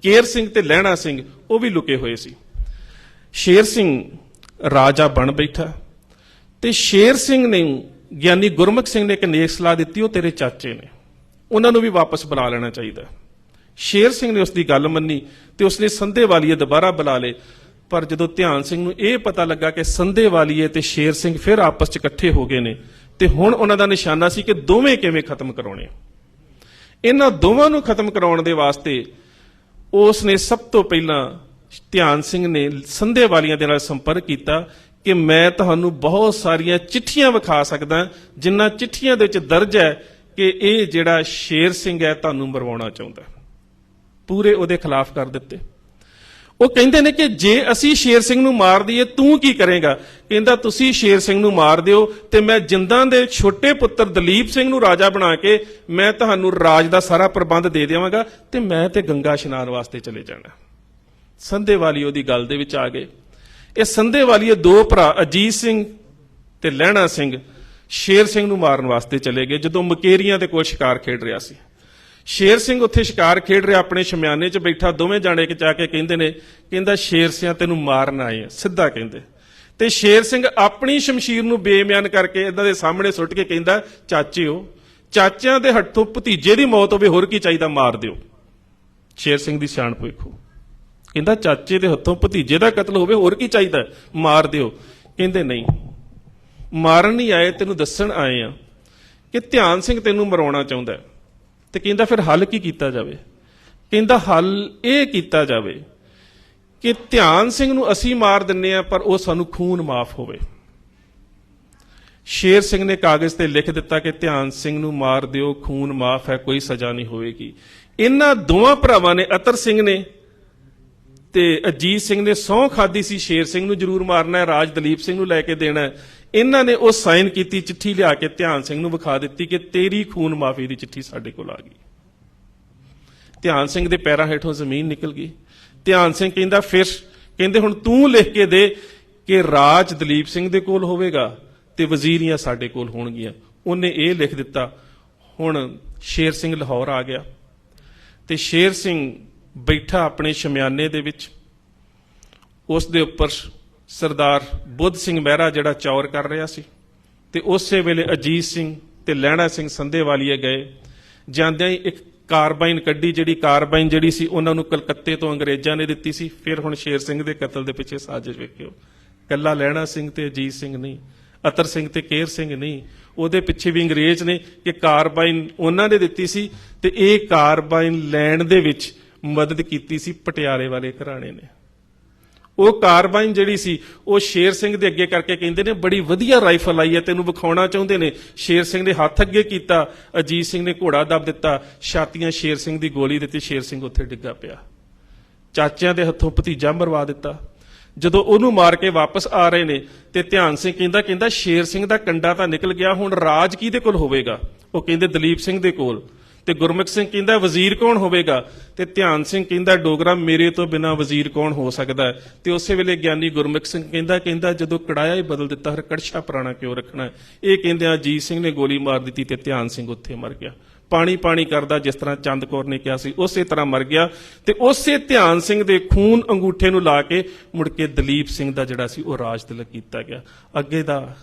Speaker 1: ਕੇਰ ਸਿੰਘ ਤੇ ਲਹਿਣਾ ਸਿੰਘ ਉਹ ਵੀ ਲੁਕੇ ਹੋਏ ਸੀ। ਸ਼ੇਰ ਸਿੰਘ ਰਾਜਾ ਬਣ ਬੈਠਾ ਤੇ ਸ਼ੇਰ ਸਿੰਘ ਨੇ ਗਿਆਨੀ ਗੁਰਮੁਖ ਸਿੰਘ ਨੇ ਇੱਕ ਨੇਕ ਸਲਾਹ ਦਿੱਤੀ, ਉਹ ਤੇਰੇ ਚਾਚੇ ਨੇ, ਉਹਨਾਂ ਨੂੰ ਵੀ ਵਾਪਸ ਬੁਲਾ ਲੈਣਾ ਚਾਹੀਦਾ। ਸ਼ੇਰ ਸਿੰਘ ਨੇ ਉਸ ਦੀ ਗੱਲ ਮੰਨੀ ਤੇ ਉਸਨੇ ਸੰਧੇਵਾਲੀਏ ਦੁਬਾਰਾ ਬੁਲਾ ਲਏ। ਪਰ ਜਦੋਂ ਧਿਆਨ ਸਿੰਘ ਨੂੰ ਇਹ ਪਤਾ ਲੱਗਾ ਕਿ ਸੰਧੇਵਾਲੀਏ ਤੇ ਸ਼ੇਰ ਸਿੰਘ ਫਿਰ ਆਪਸ 'ਚ ਇਕੱਠੇ ਹੋ ਗਏ ਨੇ ਤੇ ਹੁਣ ਉਹਨਾਂ ਦਾ ਨਿਸ਼ਾਨਾ ਸੀ ਕਿ ਦੋਵੇਂ ਕਿਵੇਂ ਖਤਮ ਕਰਾਉਣੇ। ਇਹਨਾਂ ਦੋਵਾਂ ਨੂੰ ਖਤਮ ਕਰਾਉਣ ਦੇ ਵਾਸਤੇ ਉਸ ਨੇ ਸਭ ਤੋਂ ਪਹਿਲਾਂ ਧਿਆਨ ਸਿੰਘ ਨੇ ਸੰਧੇ ਵਾਲੀਆਂ ਦੇ ਨਾਲ ਸੰਪਰਕ ਕੀਤਾ ਕਿ ਮੈਂ ਤੁਹਾਨੂੰ ਬਹੁਤ ਸਾਰੀਆਂ ਚਿੱਠੀਆਂ ਵਿਖਾ ਸਕਦਾ, ਜਿਨ੍ਹਾਂ ਚਿੱਠੀਆਂ ਦੇ ਵਿੱਚ ਦਰਜ ਹੈ ਕਿ ਇਹ ਜਿਹੜਾ ਸ਼ੇਰ ਸਿੰਘ ਹੈ ਤੁਹਾਨੂੰ ਮਰਵਾਉਣਾ ਚਾਹੁੰਦਾ। ਪੂਰੇ ਉਹਦੇ ਖਿਲਾਫ ਕਰ ਦਿੱਤੇ। ਉਹ ਕਹਿੰਦੇ ਨੇ ਕਿ ਜੇ ਅਸੀਂ ਸ਼ੇਰ ਸਿੰਘ ਨੂੰ ਮਾਰ ਦਈਏ ਤੂੰ ਕੀ ਕਰੇਗਾ? ਕਹਿੰਦਾ ਤੁਸੀਂ ਸ਼ੇਰ ਸਿੰਘ ਨੂੰ ਮਾਰ ਦਿਓ ਤੇ ਮੈਂ ਜਿੰਦਾਂ ਦੇ ਛੋਟੇ ਪੁੱਤਰ ਦਲੀਪ ਸਿੰਘ ਨੂੰ ਰਾਜਾ ਬਣਾ ਕੇ ਮੈਂ ਤੁਹਾਨੂੰ ਰਾਜ ਦਾ ਸਾਰਾ ਪ੍ਰਬੰਧ ਦੇ ਦੇਵਾਂਗਾ ਤੇ ਮੈਂ ਤੇ ਗੰਗਾ ਇਸ਼ਨਾਨ ਵਾਸਤੇ ਚਲੇ ਜਾਣਾ। ਸੰਧੇਵਾਲੀ ਉਹਦੀ ਗੱਲ ਦੇ ਵਿੱਚ ਆ ਗਏ। ਇਹ ਸੰਧੇਵਾਲੀਏ ਦੋ ਭਰਾ ਅਜੀਤ ਸਿੰਘ ਤੇ ਲਹਿਣਾ ਸਿੰਘ ਸ਼ੇਰ ਸਿੰਘ ਨੂੰ ਮਾਰਨ ਵਾਸਤੇ ਚਲੇ ਗਏ ਜਦੋਂ ਮਕੇਰੀਆਂ ਦੇ ਕੋਲ ਸ਼ਿਕਾਰ ਖੇਡ ਰਿਹਾ ਸੀ। ਸ਼ੇਰ ਸਿੰਘ ਉੱਥੇ ਸ਼ਿਕਾਰ ਖੇਡ ਰਿਹਾ ਆਪਣੇ ਸ਼ਮਿਆਨੇ 'ਚ ਬੈਠਾ, ਦੋਵੇਂ ਜਾਣੇ ਕਿ ਜਾ ਕੇ ਕਹਿੰਦੇ ਨੇ, ਕਹਿੰਦਾ ਸ਼ੇਰ ਸਿਆਂ ਤੈਨੂੰ ਮਾਰਨ ਆਏ ਆ, ਸਿੱਧਾ ਕਹਿੰਦੇ। ਤੇ ਸ਼ੇਰ ਸਿੰਘ ਆਪਣੀ ਸ਼ਮਸ਼ੀਰ ਨੂੰ ਬੇਮਿਆਨ ਕਰਕੇ ਇਹਨਾਂ ਦੇ ਸਾਹਮਣੇ ਸੁੱਟ ਕੇ ਕਹਿੰਦਾ ਚਾਚਿਓ, ਚਾਚਿਆਂ ਦੇ ਹੱਥੋਂ ਭਤੀਜੇ ਦੀ ਮੌਤ ਹੋਵੇ ਹੋਰ ਕੀ ਚਾਹੀਦਾ, ਮਾਰ ਦਿਓ। ਸ਼ੇਰ ਸਿੰਘ ਦੀ ਸਿਆਣਪ ਵੇਖੋ, ਕਹਿੰਦਾ ਚਾਚੇ ਦੇ ਹੱਥੋਂ ਭਤੀਜੇ ਦਾ ਕਤਲ ਹੋਵੇ ਹੋਰ ਕੀ ਚਾਹੀਦਾ, ਮਾਰ ਦਿਓ। ਕਹਿੰਦੇ ਨਹੀਂ, ਮਾਰਨ ਨਹੀਂ ਆਏ, ਤੈਨੂੰ ਦੱਸਣ ਆਏ ਆ ਕਿ ਧਿਆਨ ਸਿੰਘ ਤੈਨੂੰ ਮਰਾਉਣਾ ਚਾਹੁੰਦਾ। ਤੇ ਕਹਿੰਦਾ ਫਿਰ ਹੱਲ ਕੀ ਕੀਤਾ ਜਾਵੇ? ਕਹਿੰਦਾ ਹੱਲ ਇਹ ਕੀਤਾ ਜਾਵੇ ਕਿ ਧਿਆਨ ਸਿੰਘ ਨੂੰ ਅਸੀਂ ਮਾਰ ਦਿੰਨੇ ਆ ਪਰ ਉਹ ਸਾਨੂੰ ਖੂਨ ਮਾਫ ਹੋਵੇ। ਸ਼ੇਰ ਸਿੰਘ ਨੇ ਕਾਗਜ਼ ਤੇ ਲਿਖ ਦਿੱਤਾ ਕਿ ਧਿਆਨ ਸਿੰਘ ਨੂੰ ਮਾਰ ਦਿਓ, ਖੂਨ ਮਾਫ ਹੈ, ਕੋਈ ਸਜ਼ਾ ਨਹੀਂ ਹੋਵੇਗੀ। ਇਹਨਾਂ ਦੋਵਾਂ ਭਰਾਵਾਂ ਨੇ, ਅਤਰ ਸਿੰਘ ਨੇ ਤੇ ਅਜੀਤ ਸਿੰਘ ਨੇ, ਸਹੁੰ ਖਾਦੀ ਸੀ ਸ਼ੇਰ ਸਿੰਘ ਨੂੰ ਜ਼ਰੂਰ ਮਾਰਨਾ ਹੈ, ਰਾਜ ਦਲੀਪ ਸਿੰਘ ਨੂੰ ਲੈ ਕੇ ਦੇਣਾ ਹੈ। ਇਹਨਾਂ ਨੇ ਉਹ ਸਾਈਨ ਕੀਤੀ, ਚਿੱਠੀ ਲਿਆ ਕੇ ਧਿਆਨ ਸਿੰਘ ਨੂੰ ਵਿਖਾ ਦਿੱਤੀ ਕਿ ਤੇਰੀ ਖੂਨ ਮਾਫੀ ਦੀ ਚਿੱਠੀ ਸਾਡੇ ਕੋਲ ਆ ਗਈ। ਧਿਆਨ ਸਿੰਘ ਦੇ ਪੈਰਾਂ ਹੇਠੋਂ ਜ਼ਮੀਨ ਨਿਕਲ ਗਈ। ਧਿਆਨ ਸਿੰਘ ਕਹਿੰਦਾ ਫਿਰ, ਕਹਿੰਦੇ ਹੁਣ ਤੂੰ ਲਿਖ ਕੇ ਦੇ ਕਿ ਰਾਜ ਦਲੀਪ ਸਿੰਘ ਦੇ ਕੋਲ ਹੋਵੇਗਾ ਤੇ ਵਜ਼ੀਰੀਆਂ ਸਾਡੇ ਕੋਲ ਹੋਣਗੀਆਂ। ਉਹਨੇ ਇਹ ਲਿਖ ਦਿੱਤਾ। ਹੁਣ ਸ਼ੇਰ ਸਿੰਘ ਲਾਹੌਰ ਆ ਗਿਆ ਤੇ ਸ਼ੇਰ ਸਿੰਘ ਬੈਠਾ ਆਪਣੇ ਸ਼ਮਿਆਨੇ ਦੇ ਵਿੱਚ। ਉਸ ਦੇ ਉੱਪਰ ਸਰਦਾਰ ਬੁੱਧ ਸਿੰਘ ਮਹਿਰਾ ਜਿਹੜਾ ਚੌਰ ਕਰ ਰਿਹਾ ਸੀ ਤੇ ਉਸੇ ਵੇਲੇ ਅਜੀਤ ਸਿੰਘ ਤੇ ਲਹਿਣਾ ਸਿੰਘ ਸੰਧੇਵਾਲੀਏ ਗਏ। ਜਾਂਦਿਆਂ ਹੀ ਇੱਕ ਕਾਰਬਾਈਨ ਕੱਢੀ, ਜਿਹੜੀ ਕਾਰਬਾਈਨ ਜਿਹੜੀ ਸੀ ਉਹਨਾਂ ਨੂੰ ਕਲਕੱਤੇ ਤੋਂ ਅੰਗਰੇਜ਼ਾਂ ਨੇ ਦਿੱਤੀ ਸੀ। ਫਿਰ ਹੁਣ ਸ਼ੇਰ ਸਿੰਘ ਦੇ ਕਤਲ ਦੇ ਪਿੱਛੇ ਸਾਜ਼ਿਸ਼ ਵੇਖਿਓ, ਕੱਲਾ ਲਹਿਣਾ ਸਿੰਘ ਤੇ ਅਜੀਤ ਸਿੰਘ ਨਹੀਂ, ਅਤਰ ਸਿੰਘ ਤੇ ਕੇਰ ਸਿੰਘ ਨਹੀਂ, ਉਹਦੇ ਪਿੱਛੇ ਵੀ ਅੰਗਰੇਜ਼ ਨੇ ਕਿ ਕਾਰਬਾਈਨ ਉਹਨਾਂ ਨੇ ਦਿੱਤੀ ਸੀ ਤੇ ਇਹ ਕਾਰਬਾਈਨ ਲੈਣ ਦੇ ਵਿੱਚ ਮਦਦ ਕੀਤੀ ਸੀ ਪਟਿਆਲੇ ਵਾਲੇ ਘਰਾਣੇ ਨੇ। ਉਹ ਕਾਰਬਾਈਨ ਜਿਹੜੀ ਸੀ ਉਹ ਸ਼ੇਰ ਸਿੰਘ ਦੇ ਅੱਗੇ ਕਰਕੇ ਕਹਿੰਦੇ ਨੇ ਬੜੀ ਵਧੀਆ ਰਾਈਫਲ ਆਈ ਹੈ, ਤੈਨੂੰ ਵਿਖਾਉਣਾ ਚਾਹੁੰਦੇ ਨੇ। ਸ਼ੇਰ ਸਿੰਘ ਦੇ ਹੱਥ ਅੱਗੇ ਕੀਤਾ, ਅਜੀਤ ਸਿੰਘ ਨੇ ਘੋੜਾ ਦੱਬ ਦਿੱਤਾ, ਛਾਤੀਆਂ ਸ਼ੇਰ ਸਿੰਘ ਦੀ ਗੋਲੀ ਦਿੱਤੀ, ਸ਼ੇਰ ਸਿੰਘ ਉੱਥੇ ਡਿੱਗਾ ਪਿਆ। ਚਾਚਿਆਂ ਦੇ ਹੱਥੋਂ ਭਤੀਜਾ ਮਰਵਾ ਦਿੱਤਾ। ਜਦੋਂ ਉਹਨੂੰ ਮਾਰ ਕੇ ਵਾਪਸ ਆ ਰਹੇ ਨੇ ਤੇ ਧਿਆਨ ਸਿੰਘ ਕਹਿੰਦਾ ਸ਼ੇਰ ਸਿੰਘ ਦਾ ਕੰਡਾ ਤਾਂ ਨਿਕਲ ਗਿਆ, ਹੁਣ ਰਾਜ ਕਿਹਦੇ ਕੋਲ ਹੋਵੇਗਾ? ਉਹ ਕਹਿੰਦੇ ਦਲੀਪ ਸਿੰਘ ਦੇ ਕੋਲ। ਤੇ ਗੁਰਮੁਖ ਸਿੰਘ ਕਹਿੰਦਾ ਵਜ਼ੀਰ ਕੌਣ ਹੋਵੇਗਾ? ਤੇ ਧਿਆਨ ਸਿੰਘ ਕਹਿੰਦਾ ਡੋਗਰਾ ਮੇਰੇ ਤੋਂ ਬਿਨਾ ਵਜ਼ੀਰ ਕੌਣ ਹੋ ਸਕਦਾ? ਤੇ ਉਸੇ ਵੇਲੇ ਗਿਆਨੀ ਗੁਰਮੁਖ ਸਿੰਘ ਕਹਿੰਦਾ ਜਦੋਂ ਕੜਾਇਆ ਹੀ ਬਦਲ ਦਿੱਤਾ ਫਿਰ ਕੜਛਾ ਪੁਰਾਣਾ ਕਿਉਂ ਰੱਖਣਾ? ਇਹ ਕਹਿੰਦੇ ਅਜੀਤ ਸਿੰਘ ਨੇ ਗੋਲੀ ਮਾਰ ਦਿੱਤੀ ਤੇ ਧਿਆਨ ਸਿੰਘ ਉੱਥੇ ਮਰ ਗਿਆ। ਪਾਣੀ ਪਾਣੀ ਕਰਦਾ ਜਿਸ ਤਰ੍ਹਾਂ ਚੰਦ ਕੌਰ ਨੇ ਕਿਹਾ ਸੀ ਉਸੇ ਤਰ੍ਹਾਂ ਮਰ ਗਿਆ। ਤੇ ਉਸੇ ਧਿਆਨ ਸਿੰਘ ਦੇ ਖੂਨ ਅੰਗੂਠੇ ਨੂੰ ਲਾ ਕੇ ਮੁੜ ਕੇ ਦਲੀਪ ਸਿੰਘ ਦਾ ਜਿਹੜਾ ਸੀ ਉਹ ਰਾਜ ਤਿਲਕ ਕੀਤਾ ਗਿਆ। ਅੱਗੇ ਦਾ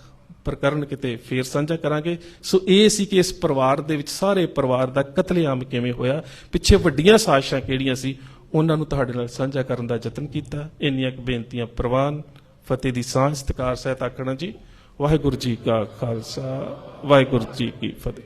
Speaker 1: ਪ੍ਰਕਰਨ ਕਿਤੇ ਫੇਰ ਸਾਂਝਾ ਕਰਾਂਗੇ। ਸੋ ਇਹ ਸੀ ਕਿ ਇਸ ਪਰਿਵਾਰ ਦੇ ਵਿੱਚ ਸਾਰੇ ਪਰਿਵਾਰ ਦਾ ਕਤਲੇਆਮ ਕਿਵੇਂ ਹੋਇਆ, ਪਿੱਛੇ ਵੱਡੀਆਂ ਸਾਜ਼ਿਸ਼ਾਂ ਕਿਹੜੀਆਂ ਸੀ, ਉਹਨਾਂ ਨੂੰ ਤੁਹਾਡੇ ਨਾਲ ਸਾਂਝਾ ਕਰਨ ਦਾ ਯਤਨ ਕੀਤਾ। ਇੰਨੀਆਂ ਕੁ ਬੇਨਤੀਆਂ ਪ੍ਰਵਾਨ। ਫਤਿਹ ਦੀ ਸਾਂਝ ਸਤਿਕਾਰ ਸਹਿਤ ਆਖਣਾ ਜੀ। ਵਾਹਿਗੁਰੂ ਜੀ ਕਾ ਖਾਲਸਾ, ਵਾਹਿਗੁਰੂ ਜੀ ਕੀ ਫਤਿਹ।